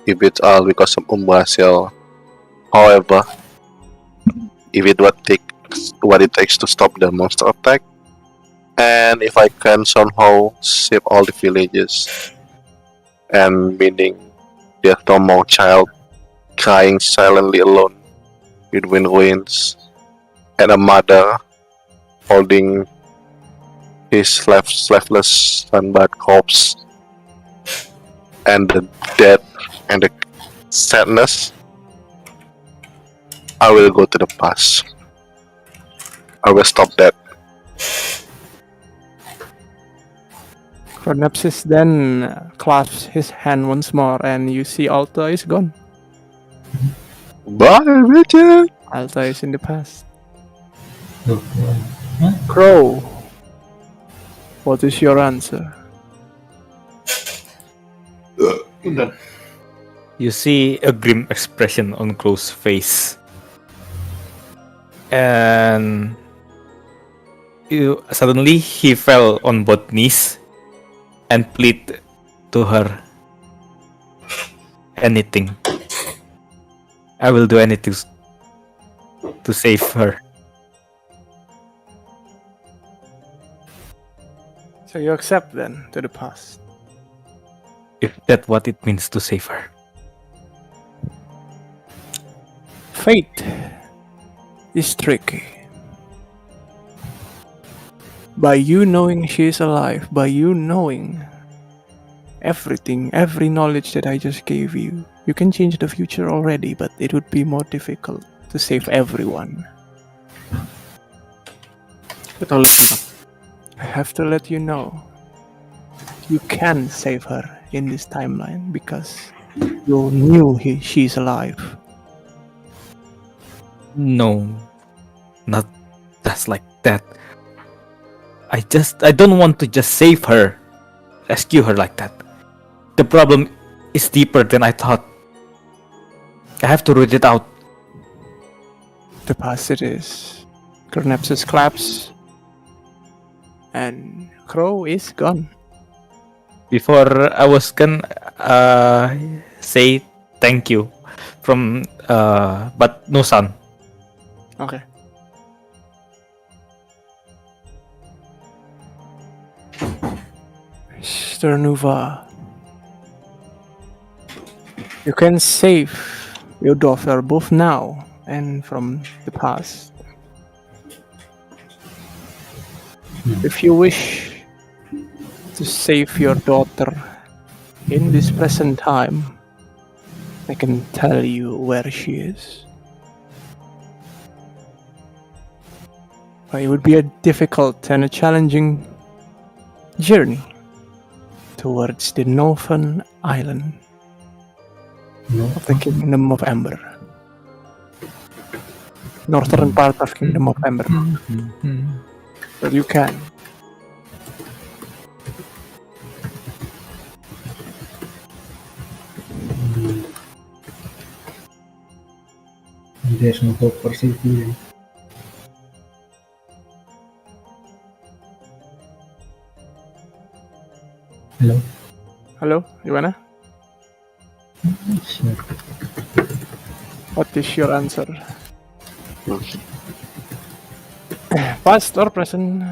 if it's all because of Umbrasil. However, if it what it takes to stop the monster attack, and if I can somehow save all the villages, and meaning there's no more child crying silently alone between ruins, and a mother holding his lifeless sunburned corpse, and the death and the sadness, I will go to the past. I will stop that. Chronopsis then clasps his hand once more, and you see Alta is gone. Bye, Richard! Alta is in the past. Look, huh? Crow, what is your answer? Udah. You see a grim expression on Crow's face. And suddenly he fell on both knees and plead to her. Anything. I will do anything to save her. So you accept then to the past. If that's what it means to save her. Fate is tricky. By you knowing she is alive, by you knowing everything, every knowledge that I just gave you, you can change the future already, but it would be more difficult to save everyone. I have to let you know, you can save her in this timeline because you knew she's alive. No, not just like that. I don't want to just save her, rescue her like that. The problem is deeper than I thought. I have to root it out. The past it is. Chronopsis claps, and Crow is gone. Before I was gonna say thank you from but no son. Okay. Mr. Nuva, you can save your daughter both now and from the past. If you wish to save your daughter in this present time, I can tell you where she is. But it would be a difficult and a challenging journey towards the northern island of the Kingdom of Ember. Northern part of Kingdom of Ember. But you can. There's no hope for safety. Hello? Hello, gimana? Sure. What is your answer? Past or present?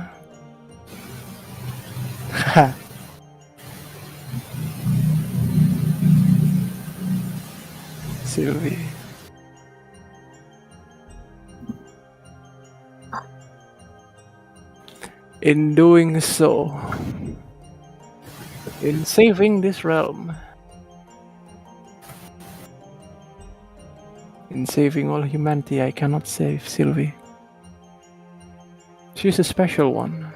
Sylvie. In doing so, in saving this realm, in saving all humanity, I cannot save Sylvie. She's a special one.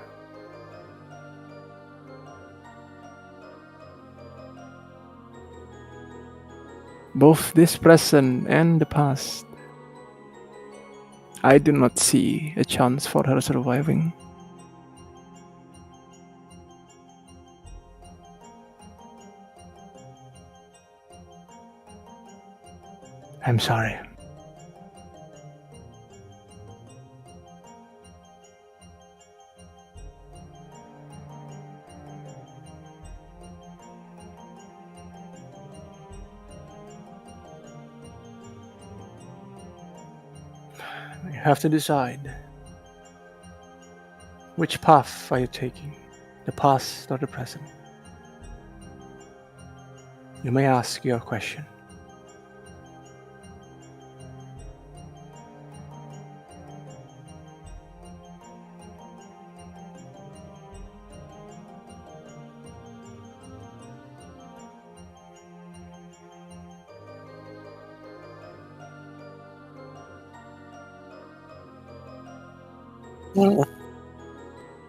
Both this present and the past, I do not see a chance for her surviving. I'm sorry. You have to decide. Which path are you taking? The past or the present? You may ask your question.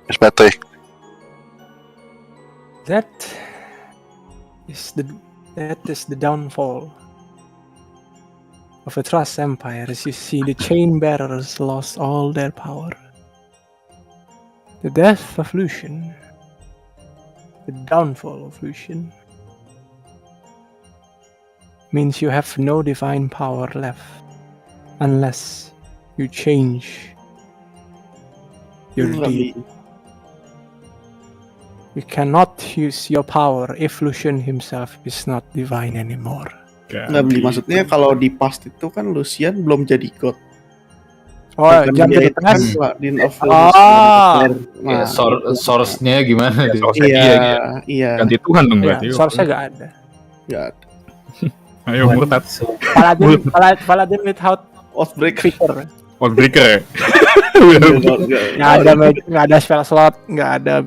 It's better. That is the downfall of a trust empire. As you see, the chain bearers lost all their power. The death of Lucien, the downfall of Lucien, means you have no divine power left unless you change your deed. You cannot use your power if Lucien himself is not divine anymore. Nggak beli, maksudnya kalau di past itu kan Lucien belum jadi god. Oh, jangan jadi past. Ya, source-nya gimana? Iya. Ganti Tuhan dong Iya, berarti. source-nya gak ada. Nggak ada. Ayo murtad. Paladin without Oathbreaker. Outbreaker ya. Nggak ada spell slot, nggak ada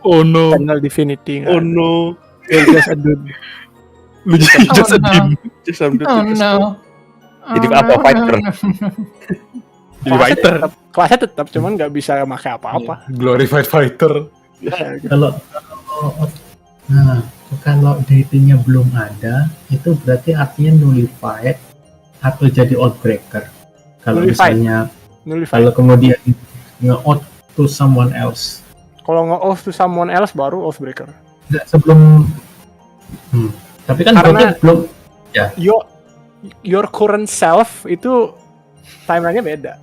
Oh no. channel divinity. Oh no. You're just a dude. Lu just a dim. Just some dude. Oh no. Jadi apa fighter? Jadi fighter. Kelasnya tetap, cuman nggak bisa pakai apa-apa. Glorified fighter. Kalau deity-nya belum ada, itu berarti artinya nullified atau jadi outbreaker. Kalau misalnya kalau kemudian nge-out to someone else. Kalau nge-oath to someone else baru oathbreaker. Enggak sebelum tapi kan Karena berarti belum ya. Your current self itu timeline-nya beda.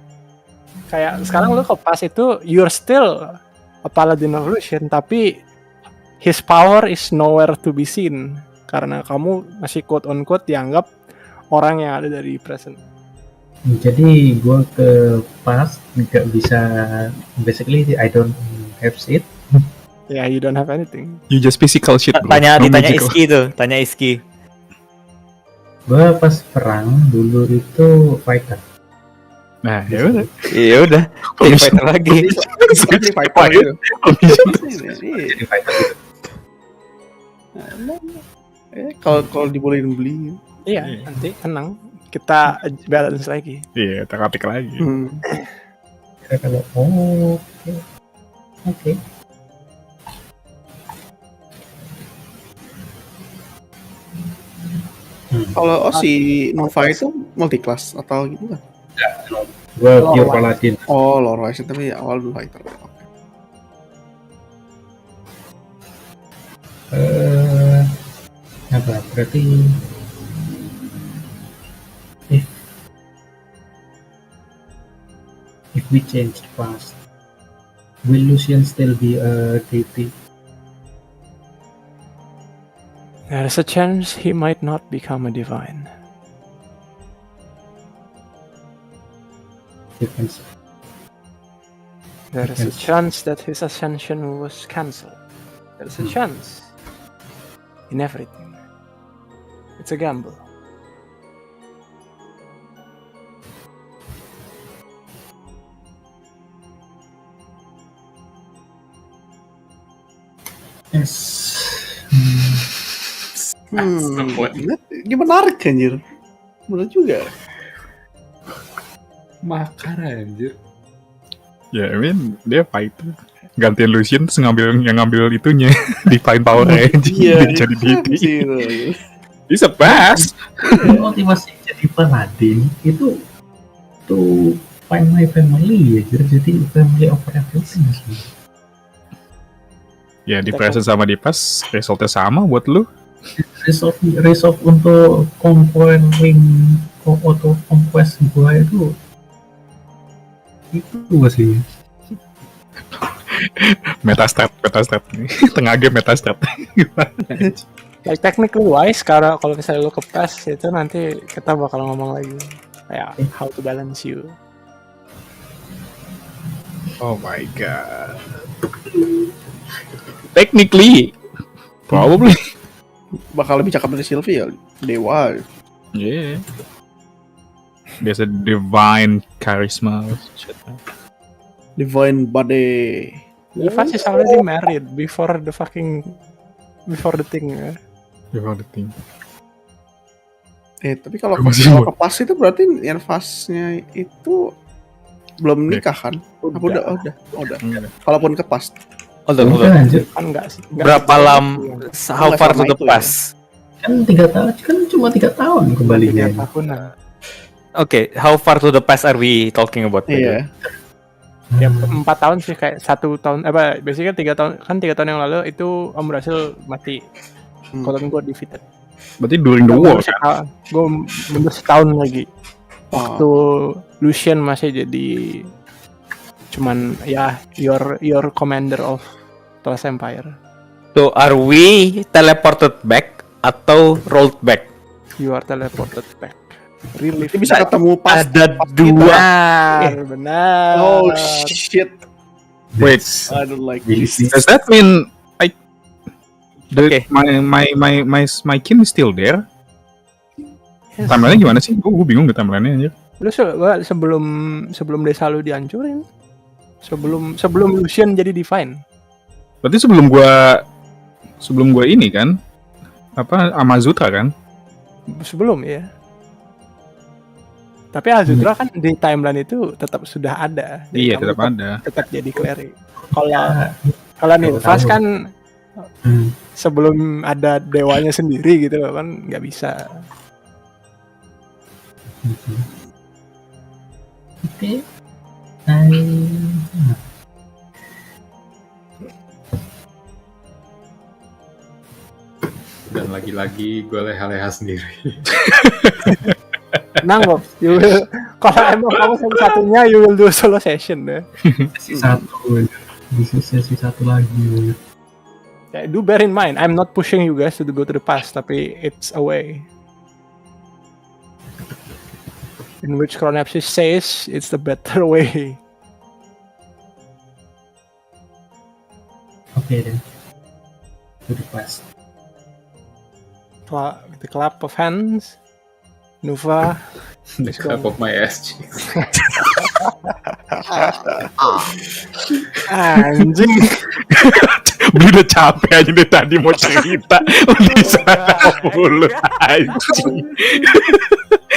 Kayak sekarang lu ke pas itu you're still a paladin of Lucien, tapi his power is nowhere to be seen karena kamu masih quote on quote dianggap orang yang ada dari present. Jadi gue ke past nggak bisa, basically I don't have shit. Yeah, you don't have anything. You just physical shit bro. Ditanya magical. Iski tuh, tanya Iski. Gue pas perang dulu itu fighter. Nah, ya udah. Iya udah. Jadi fighter lagi. Jadi fighter gitu. Jadi fighter. Kalau dibolehin beli. Iya, nanti tenang. Kita balance lagi. Iya, teka-teki lagi. Kira kalau oke. Kalau si Nova itu multi class atau gitu kan? Gue pure paladin. Oh, lore wise tapi awal dulu fighter. Apa berarti if we change past, will Lucien still be a deity? There's a chance he might not become a divine. Depends. There is a chance that his ascension was cancelled. There's a chance in everything. It's a gamble. Yes. Dia menarik anjir. Bener juga. Makar anjir. Ya, I mean, dia fighter. Gantian Lucien terus ngambil itunya. Divine power aja. Jadi deity. Bisa pas. Motivasi jadi paladin itu to find my family ya. Jadi family over everything. Ya, di present sama di pas resultnya sama buat lu. resolve untuk auto conquest gua itu sih. Metastat nih. Tengah game metastat. Like technically wise, kalau misalnya lu ke PES itu nanti kita bakal ngomong lagi kayak how to balance you. Oh my god. Technically, probably. Bakal lebih cakep dari Sylvie ya, dewa. Yeah. There's a divine charisma. Divine body. Levi's is already married before the thing ya. Before the thing. Tapi kalau Masih kalau buat. kepas itu berarti Nervasnya itu belum nikah kan? Apa udah. Kalaupun kepas. Hold on. Lanjut. Kan enggak sih. Berapa lama? How far to the Itu ya. past? Kan 3 tahun, kan cuma 3 tahun kembalinya. 3 tahunan. Okay, how far to the past are we talking about? Iya. Ya 4 tahun sih, kayak 1 tahun basically 3 tahun, kan 3 tahun yang lalu itu Om berhasil mati. Kalau gue defeated. Berarti during the war kan? Gue mundur setahun lagi. Waktu Lucien masih jadi cuman ya your commander of Lost Empire. So are we teleported back atau rolled back? You are teleported back. Really Ini bisa ketemu pas Ada pas dua. benar. Oh shit. Wait, I don't like This this. does that mean Okay. my kin is still there? Yes. Timeline-nya gimana sih? Gue bingung deh timeline-nya anjir. Lu sebelum desa lu dihancurin. Sebelum Lucien jadi divine. Berarti sebelum gua ini kan apa Amazutra kan? Sebelum ya. Tapi Azutra kan di timeline itu tetap sudah ada. Jadi Iya, kamu tetap ada. Tetap jadi cleric. Kalau Nilfas kan sebelum ada dewanya sendiri gitu loh, kan nggak bisa. Oke. Dan lagi-lagi gue leha-leha sendiri. Tenang kok, kalau emang kamu satu-satunya, you will do solo session deh. Sesi 1 bisa sesi 1 lagi. Do bear in mind, I'm not pushing you guys to go to the past, tapi it's a way in which Chronapsis says it's the better way. Oke deh. To the past. With the clap of hands, Nuva. The clap of my ass cheeks. Anjing. Beli udah capek aja deh tadi mau cerita. Udah sana mulu anjing.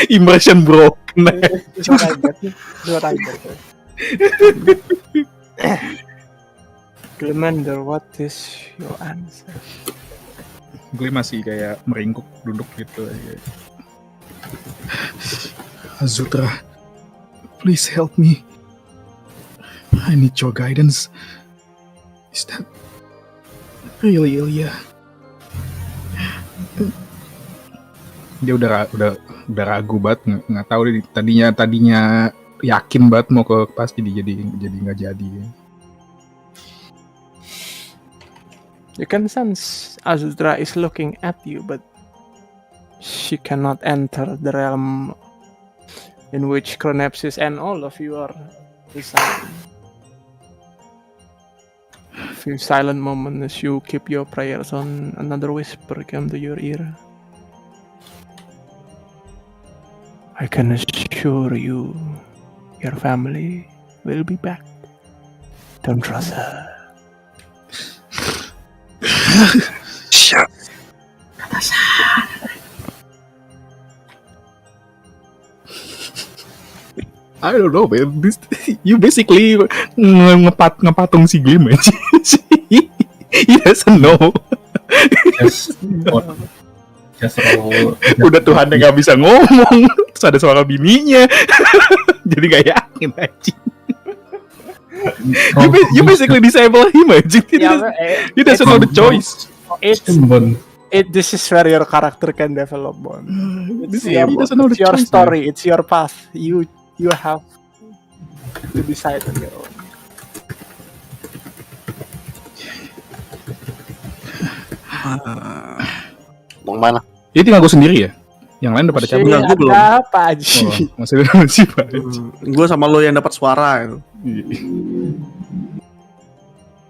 Immersion broken. Dua tiger. Glemander, what is your answer? Gue masih kayak meringkuk duduk gitu aja. Azutra, please help me. I need your guidance. Is that really Ilya? Dia udah ragu banget, nggak tahu deh, tadinya yakin banget mau ke pasti jadi nggak jadi. You can sense Azutra is looking at you, but she cannot enter the realm in which Chronapsis and all of you are residing. A few silent moments as you keep your prayers on, another whisper come to your ear. I can assure you, your family will be back. Don't trust her. Shut. I don't know, man. You basically ngepatung si game aja. He doesn't know. Just roll. Udah Tuhan yang nggak bisa ngomong, terus ada suara bininya. Jadi gak yakin aja. You basically disable him aja. He doesn't know the choice. It's This is where your character can develop, Bon. This It's he doesn't know the your choice, story. It's your path. You have to decide on your own. Mau mana? Ini tinggal gue sendiri ya? Yang lain udah pada cabut. Enggak, gua belum. Ada apa aja? Oh, masih ada si Pak. Gue sama lo yang dapat suara itu.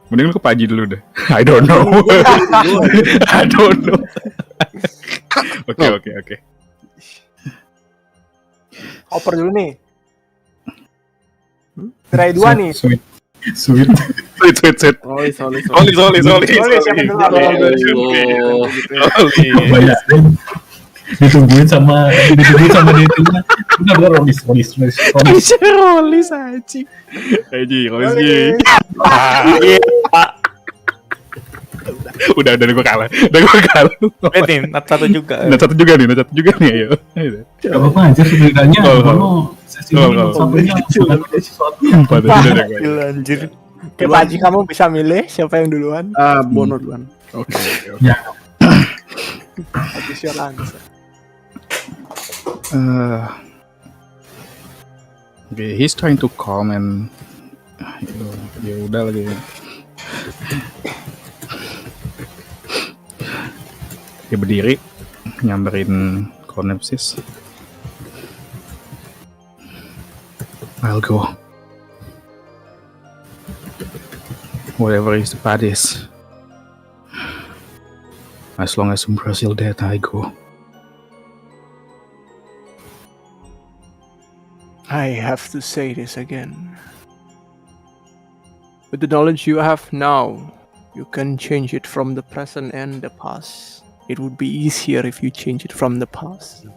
Mending lu ke Paji dulu deh. I don't know. I don't know. Oke. Oper dulu nih. Try 2 nih. Sweet. Sweet. Sorry. Sorry. Siapa dulu? Bayarin. Ditungguin sama dia itu. Benar rolis. Rolis anjing. Paji, Rolis. Udah gue kalah. Berarti nat satu juga. Nah, satu juga nih, ayo. Gak apa-apa anjir sebenarnya. Kalau sesi ini sampai sesuatu yang Anjir. Oke, Pak Haji, kamu bisa milih siapa yang duluan? Bono duluan. Oke. ya. Habis your answer. Okay, he's trying to calm and ya udah lagi. Dia berdiri nyamperin Konepsis. I'll go. Whatever is the path is. As long as Brazil dead, I go. I have to say this again. With the knowledge you have now, you can change it from the present and the past. It would be easier if you change it from the past.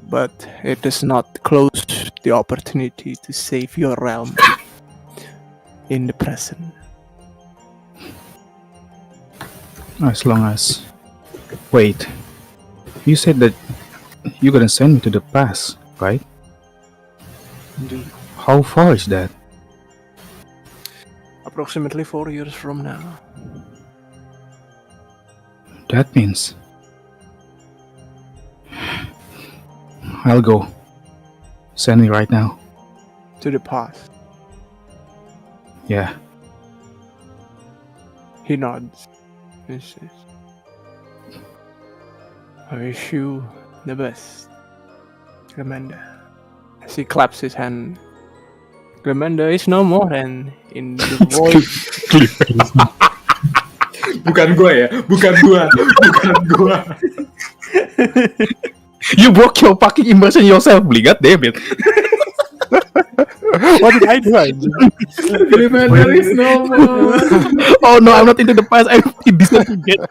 But it does not close the opportunity to save your realm in the present. As long as... Wait. You said that you're gonna send me to the past, right? How far is that? Approximately 4 years from now. That means... I'll go. Send me right now. To the past. Yeah. He nods. He says, I wish you the best, Glenda. As he claps his hand, Glenda is no more, and in the voice, Bukan gua. You broke your fucking immersion yourself, Bli. God damn it. what did I do? There is no more. Oh no, I'm not into the past. I'm in this again.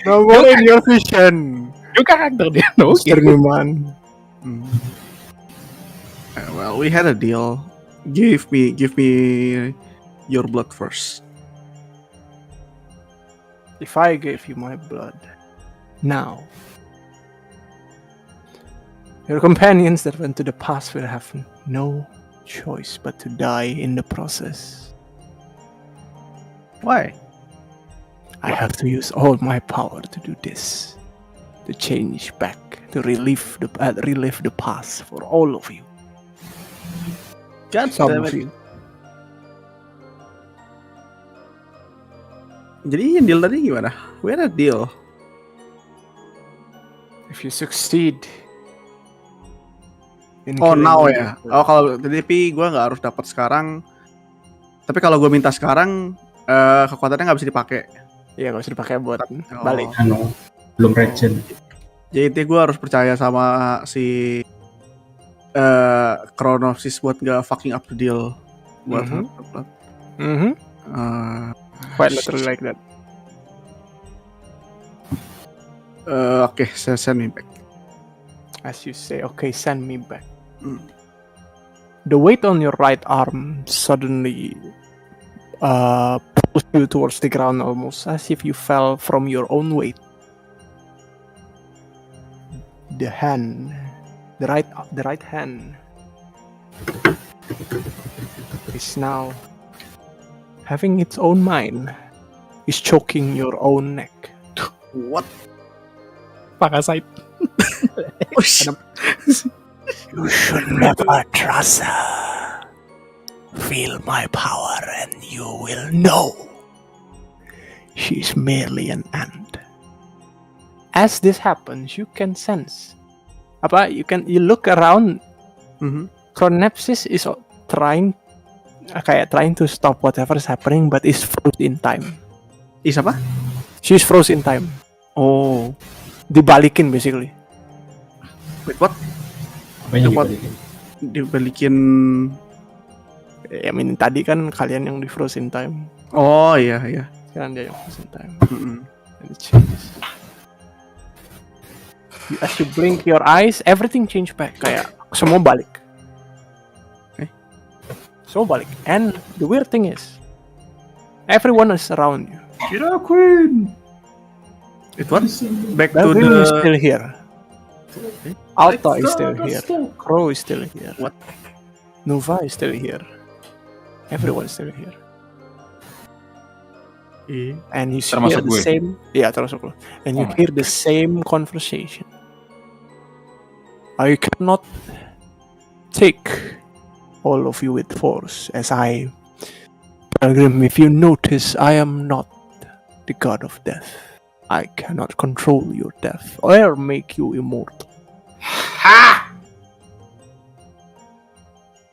No more in your vision, Your character, dia. No, Mr. Newman. Well, we had a deal. Give me your blood first. If I gave you my blood, now, your companions that went to the past will have no choice but to die in the process. Why? I have to use all my power to do this, to change back, to relive the past for all of you. God Some damn of it. you. Jadi yang deal tadi gimana? We had a deal. If you succeed. in Oh killing now me, ya. Oh kalau tapi gue nggak harus dapat sekarang. Tapi kalau gue minta sekarang, kekuatannya nggak bisa dipakai. Iya, nggak usah dipakai buat Oh. balik. Anu, belum regen. Jadi gue harus percaya sama si Chronosis buat nggak fucking up the deal. Buat Mhm. Quite literally like that. Oke, send me back. As you say, okay, send me back. The weight on your right arm suddenly pulls you towards the ground, almost as if you fell from your own weight. The right hand is now having its own mind, is choking your own neck What? Parasite. Oh shit. You should never trust her. Feel my power and you will know. She's merely an ant. As this happens, you can sense. You look around. Chronepsis is trying to stop whatever's happening, but is froze in time. Is apa? She's froze in time. Oh. Dibalikin basically. Wait, what? Apanya What? dibalikin? Dibalikin. I mean tadi kan kalian yang di froze in time. Oh iya iya. Sekarang dia yang froze in time. Mm-mm. And it changes. As you blink your eyes, everything change back. Kayak semua balik. Semua balik. And the weird thing is, everyone is around you. Kira Queen. It what? Back to Belgrim is the. still here. Alta is still here. Crow is still here. What? Nova is still here. Everyone is still here. And you hear Termasuk the gue. same. Yeah, termasuk lo. And you hear the same conversation. I cannot take all of you with force, as I, Belgrim. If you notice, I am not the god of death. I cannot control your death or make you immortal.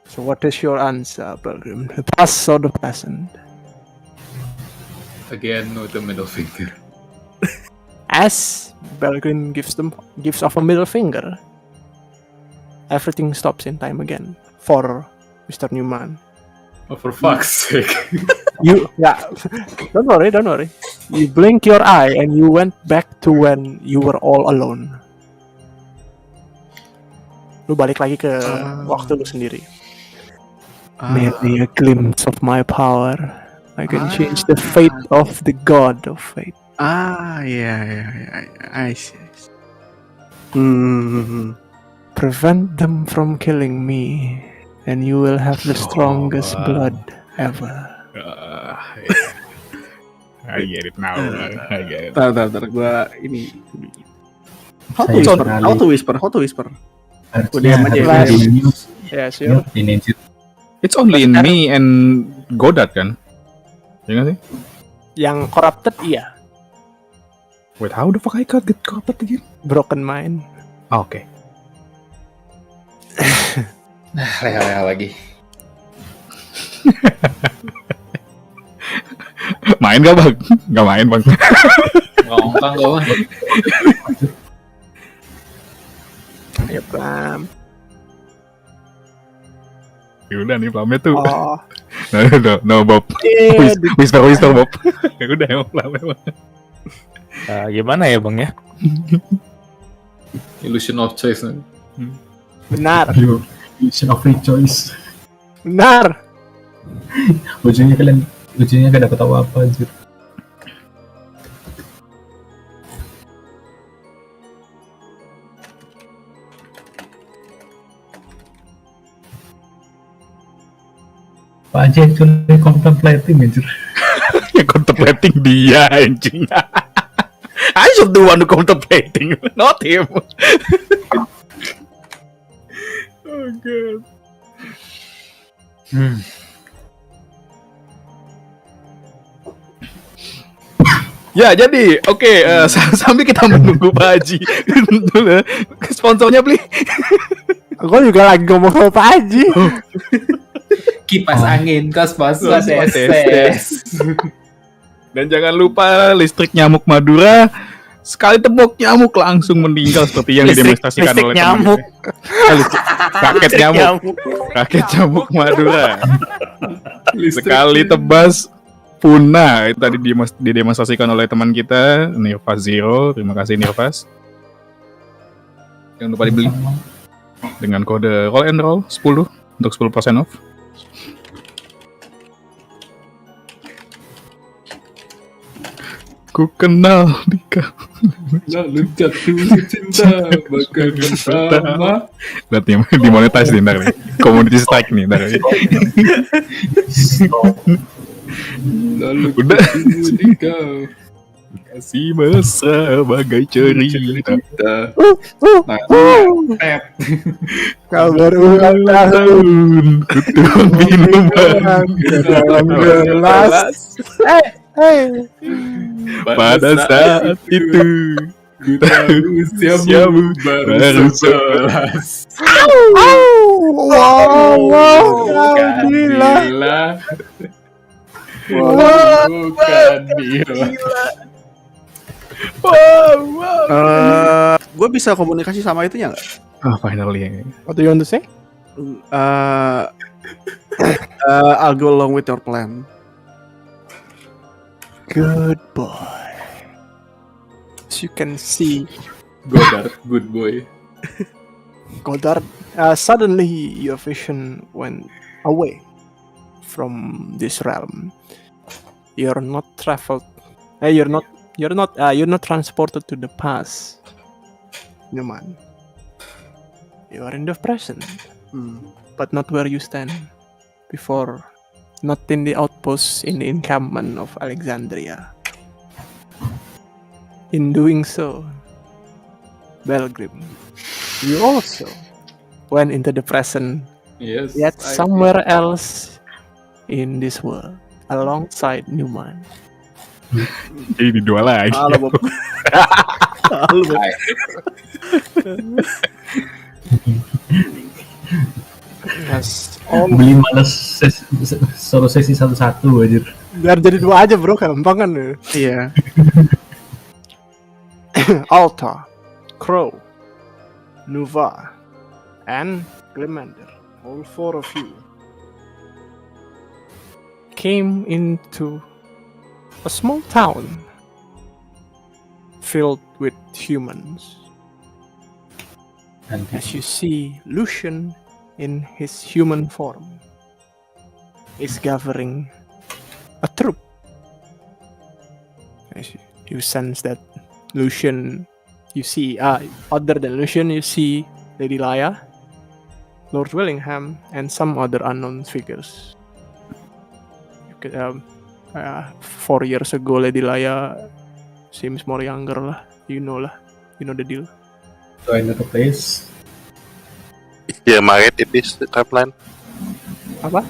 So what is your answer, Belgrim? The past or the present? Again with the middle finger. As Belgrim gives off a middle finger, everything stops in time again for Mr. Newman. Oh, for fuck's sake. Don't worry. You blink your eye and you went back to when you were all alone. Lu balik lagi ke waktu lu sendiri. Merely a glimpse of my power. I can change the fate of the god of fate. Yeah. I see. Prevent them from killing me, and you will have the strongest blood ever. I get it now. I get it. Tar, gua ini. How Saya to whisper? Harusnya Diam aja ya. harusnya di news. Yeah, sure. Di ninja. It's only in me and Godard kan? Ya nggak sih? Yang corrupted iya. Wait, how the fuck I get corrupted again? Broken mind. Oke. Nah, leha-leha lagi. Main gak bang? Gak main bang. Ngongkang gak mah? Ayo Pram. Yaudah nih plamnya tuh. Oh. No Bob. Whisper Bob. Ya udah emang plamnya bang. Gimana ya bang ya? Illusion of choice. Benar. Aduh, illusion of free choice. Benar. Ujungnya gak dapet apa-apa anjir. Pak Haji actually contemplating anjir. Yang contemplating dia anjing. I should do one who contemplating, not him. Oh god. Ya jadi oke, sambil kita menunggu Pak Haji sponsornya beli. Gue juga lagi ngomong sama Pak Haji. Kipas angin, kos-pos, tes. Dan jangan lupa listrik nyamuk Madura. Sekali tepuk nyamuk langsung meninggal seperti yang didemonstrasikan oleh nyamuk. Raket nyamuk. Raket nyamuk Madura. Sekali tebas punah. Itu tadi didemonstrasikan oleh teman kita Nirvas Zero. Terima kasih Nirvas. Jangan lupa dibeli dengan kode Role&Roll 10 untuk 10% off. Ku kenal Dika. Lalu jatuh cinta bakal bersama. Lihat nih, dimonetize nih ntar nih. Community strike nih ntar nih. Lalu Udah. ketemu di kau. Masih mesra bagai cerita. Kabar ulang tahun Kutuang minuman ke dalam gelas. pada saat itu. Usiamu baru 11. Wow, gila. Bukan gila. Gue bisa komunikasi sama itunya nggak? Oh, finally. What do you want to say? I'll go along with your plan. Good boy. As you can see, Godard, good boy. Godard, suddenly your vision went away from this realm. You're not traveled. You're not transported to the past. Newman. You are in the present, but not where you stand before. Not in the outpost in the encampment of Alexandria. In doing so, Belgrim, you also went into the present, Yes. yet somewhere else in this world, alongside Newman. Ini dua lagi. Halo Bob. Halo Bob. Yes. Beli males solo sesi satu-satu aja. Biar jadi dua aja bro, gampang kan? Iya. Alta, Crow, Nuva, and Glemander, all four of you, came into a small town filled with humans. And As you see, Lucien, in his human form, is gathering a troop. As you sense that Lucien, you see, other than Lucien, you see Lady Lyod, Lord Willingham, and some other unknown figures. You could, 4 years ago, Lady Lyod seems more younger lah. You know the deal. so I know the place. Yeah, married in this timeline. Apa?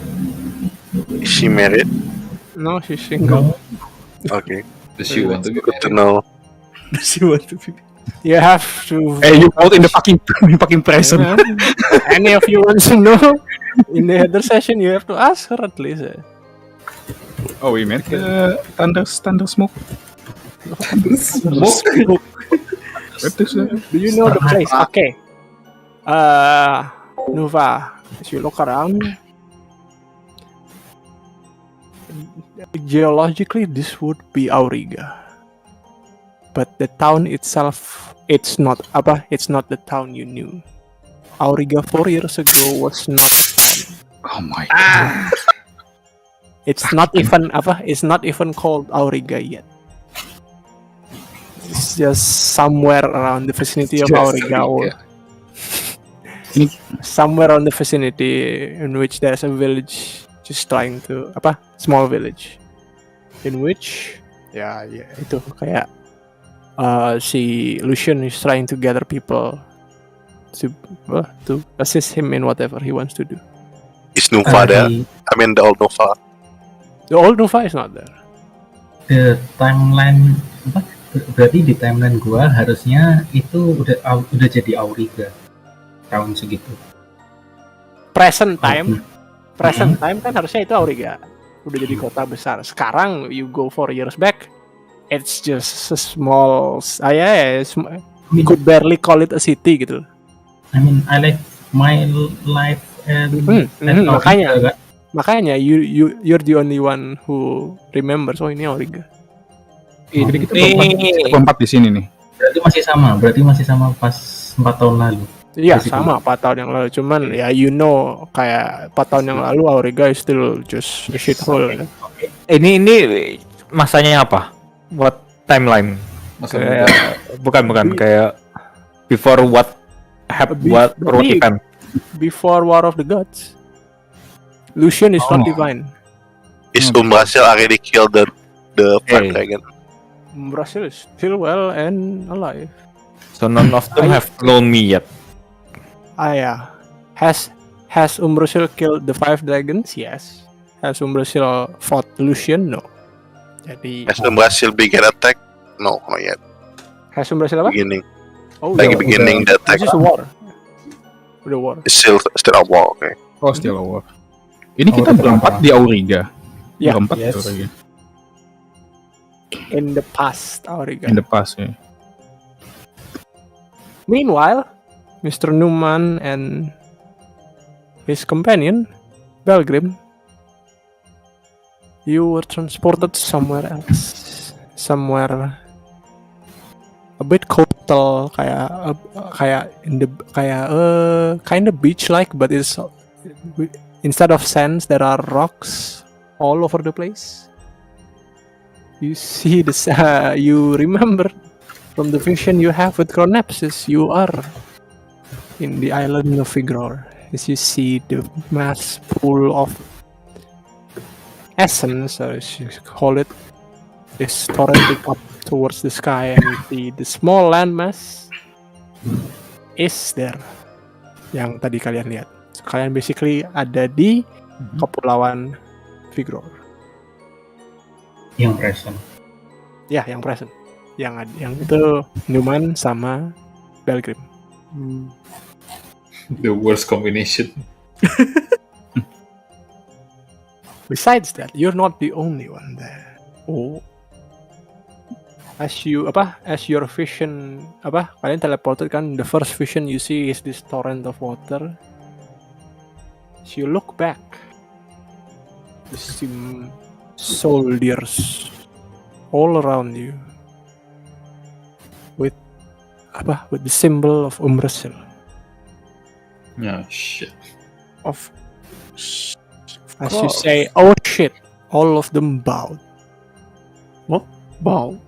Is she married? No, she's single. Okay, Does she want to be good to married? know. You have to. You vote in the fucking present. Any of you want to know? In the header session, you have to ask her at least. Oh, we met ke Thunder Smoke. Do you know the place? Okay. Nova, as you look around, geologically this would be Auriga, but the town itself, it's not the town you knew. Auriga 4 years ago was not a town. Oh my god. It's not even called Auriga yet. It's just somewhere around the vicinity of Auriga, or somewhere on the vicinity in which there's a village just trying to small village in which itu kayak si Lucien is trying to gather people to assist him in whatever he wants to do. Is Nova there? I mean, the old Nova. The old Nova is not there. The timeline berarti di timeline gua harusnya itu udah jadi Auriga tahun segitu. Present time kan harusnya itu Auriga udah jadi kota besar. Sekarang you go 4 years back, it's just a small, you could barely call it a city gitu. I mean, I like my life and makanya you're the only one who remembers ini Auriga. Jadi kita berempat di sini nih. Berarti masih sama pas 4 tahun lalu. Iya, sama 4 tahun yang lalu. Cuman kayak 4 tahun yang lalu Auriga is still just a shithole. Ini masanya apa? What timeline? Kayak, bukan kayak before what happened? Before War of the Gods. Lucien is not divine. Is Umbrasil already killed the Black Dragon? Umbrasil is still well and alive. So none of them have known me yet. Yeah. Has Umbrasil killed the 5 dragons? Yes. Has Umbrasil fought Lucien? No. Jadi Has Umbrasil begin attack? No, not yet. has Umbrasil apa? Beginning. Oh, Lagi udah. beginning the attack. This is a war. Udah war. It's still a war, okay. Oh, still a war. Ini kita berempat di Auriga. Ya. Berempat di Yes. Auriga. In the past, Auriga. In the past, ya. Meanwhile, Mr. Newman and his companion, Belgrim, you were transported somewhere else. Somewhere a bit coastal, kayak in the kind of beach-like, but it's instead of sands there are rocks all over the place. You see this. You remember from the vision you have with Chronepsis, you are in the island of Vigor. As you see the mass pool of essence, or as you call it, is torrenting up towards the sky, and you see the small landmass is there. Yang tadi kalian lihat. So, kalian basically ada di kepulauan Vigor. Yang present. Ya, yang present. Yang itu Newman sama Belgrim. The worst combination. Besides that, you're not the only one there. Oh. As your vision kalian teleported kan, the first vision you see is this torrent of water. As you look back, you see soldiers all around you with the symbol of Umbrasil. Yeah, shit. As you say, oh shit, all of them bowed. What? Bow?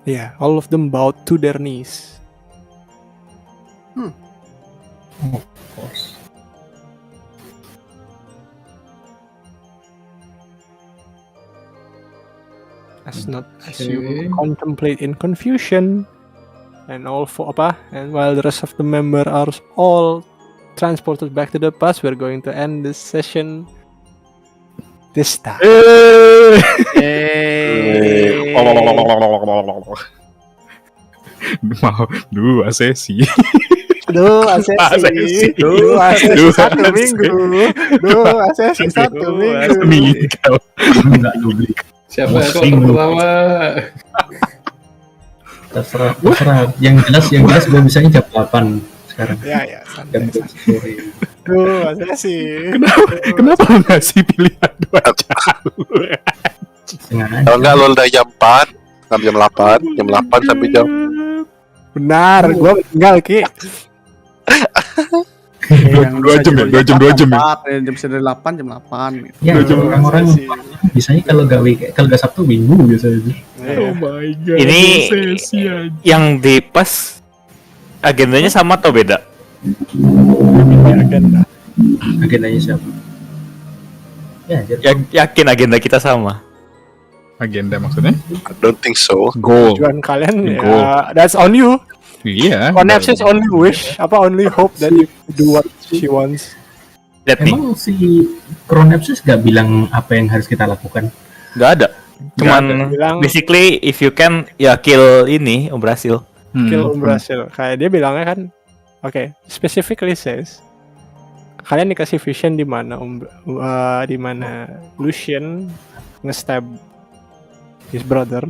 Yeah, all of them bowed to their knees. Of course. As you contemplate in confusion, and while the rest of the members are all transported back to the past, we're going to end this session this time. Mau 2 sesi. Dua sesi satu minggu. Enggak dublik. Siapa yang pertama? Terserah. Yang jelas gue bisanya jam 8 sekarang. Ya, santai. Jam 12 sore. Dua sesi. Kenapa ngasih pilihan 2 jalur? Sengaja. Kalau enggak lo udah jam 4, sampai jam 8 sampai jam. Benar, gua tinggal Ki. Dua jam ya? Jam 8 dari 8 jam 8. Ya, orang-orang biasanya kalau gak Sabtu Minggu biasanya. Oh my god. Ini sesi aja. yang di pas agendanya sama atau beda? Agendanya siapa? Ya, Yakin agenda kita sama? Agenda maksudnya? I don't think so. Goal. Tujuan kalian Goal. ya, that's on you. Iya. Chronepsis only wish, only hope that you do what she wants. Let me. emang si Chronepsis gak bilang apa yang harus kita lakukan? Nggak ada. Cuman Bilang- basically if you can ya kill ini Umbrasil. Kill Umbrasil. Kayak dia bilangnya kan, specifically says kalian dikasih vision di mana Lucien nge-stab his brother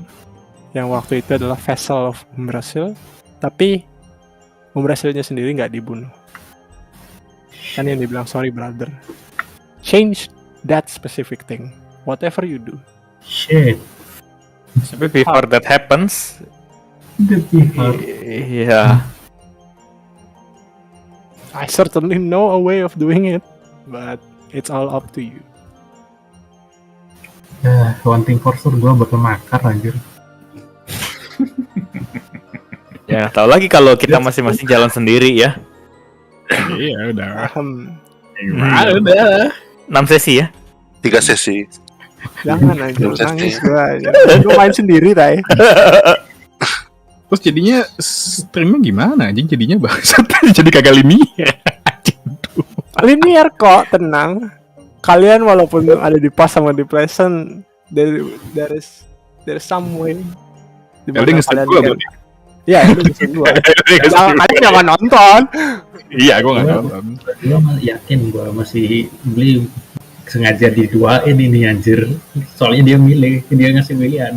yang waktu itu adalah vessel of Umbrasil, tapi Umbrasilnya sendiri nggak dibunuh. Kan yang dibilang sorry brother. Change that specific thing. Whatever you do. Shit. Tapi before that happens, iya. I certainly know a way of doing it, but it's all up to you. One thing for sure, gue bakal makar anjir. Ya tahu lagi kalau kita masing-masing jalan sendiri ya. Iya udah. Udah. 6 sesi ya. 3 sesi. Jangan aja Belum nangis sesi. gua aja. Gua main sendiri, Tai. Terus jadinya streamnya gimana anjing? Jadinya bangsat. Jadi kagak linear. Linear kok, tenang. Kalian walaupun ada di past sama di present, there is some way. LD nge-stream gua berarti. Iya, itu nge-stream gua. Kalian jangan nonton. Iya, gua enggak nonton. Gua yakin gua masih beli sengaja diduain ini anjir. Soalnya dia milih, dia ngasih pilihan.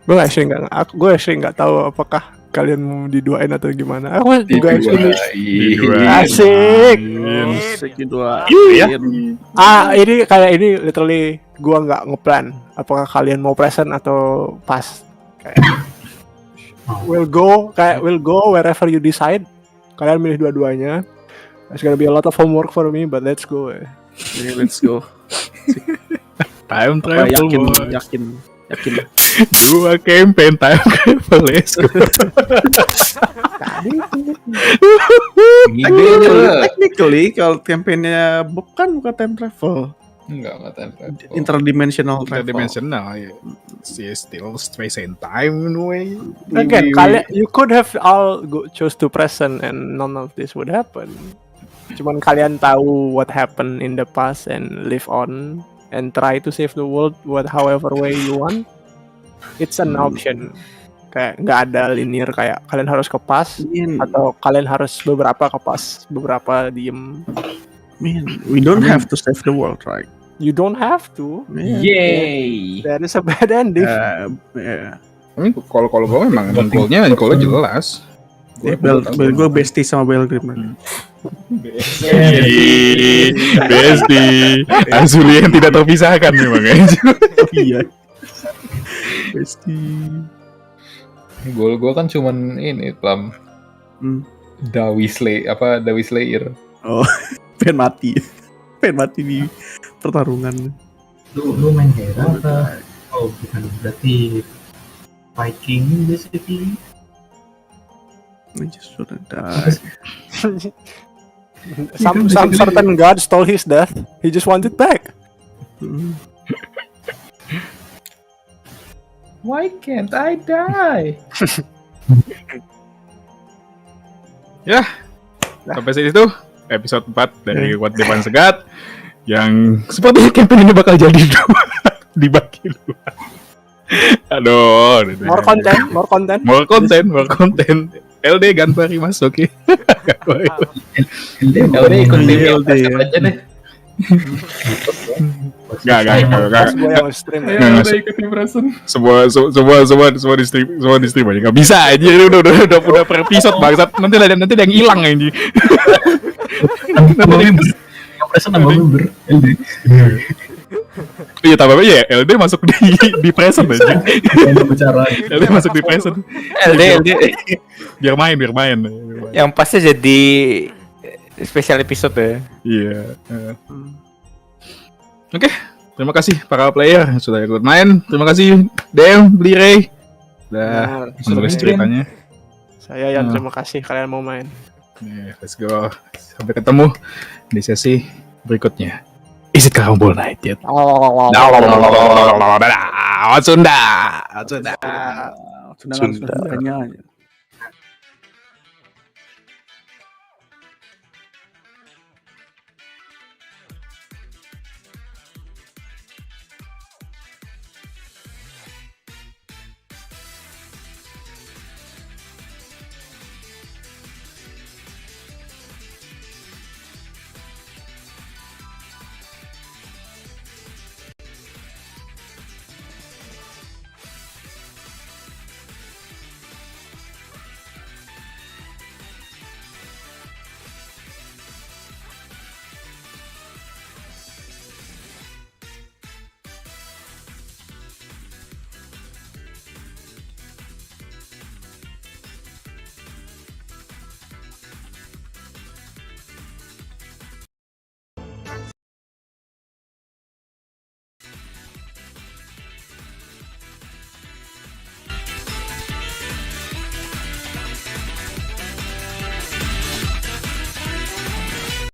Gue actually nggak tahu apakah kalian mau diduain atau gimana. Aku juga actually asik. Ini kayak ini literally gue nggak ngeplan apakah kalian mau present atau pas. Kayak we'll go wherever you decide. Kalian milih dua-duanya. It's gonna be a lot of homework for me, but let's go. Yeah, let's go. Time travel. Yakin. Dua campaign time travel. Let's go. Technically kalau campaignnya Bob kan bukan time travel. Enggak time travel. Interdimensional travel. Interdimensional, ya. Still space and time in a way. Again, you could have all chose to present and none of this would happen. Cuman kalian tahu what happened in the past and live on and try to save the world however way you want. It's an option. Kayak nggak ada linear kayak kalian harus ke pas atau kalian harus beberapa ke pas, beberapa diem. Man, we don't have to save the world, right? You don't have to. Yay. That is a bad ending. Yeah. Kalau gue memang goalnya jelas. Gue bestie sama Belgrim. Bestie. Azuli yang tidak terpisahkan memang aja. Iya. Bestie. Goal gue kan cuman ini, Plum. Dawi Slayer. Oh, pengen mati di pertarungan. Lu main hero apa? Oh, bukan, berarti Viking basically. I just wanna die. Some certain god stole his death. He just wanted back. Why can't I die? Ya, sampai sini tuh episode 4 dari What Depan Segat yang sepertinya campaign ini bakal jadi dibagi dua. Aduh, more content. LD Ganpari mas, oke. LD ikut tim LD aja deh. Gak. Semua di stream aja. Gak bisa aja, udah per episode bangsat. Nanti ada yang hilang aja. Tambah member LD. Iya tambah ya, LD masuk di present aja. LD masuk di present. LD Biar main. yang pasti jadi spesial episode ya. Iya. Oke, terima kasih para player yang sudah ikut main. Terima kasih Yuu Rei udah menulis ceritanya. Saya yang terima kasih kalian mau main. Let's go. Sampai ketemu di sesi berikutnya. Is it Dragonborn Night yet? Sunda. Sunda.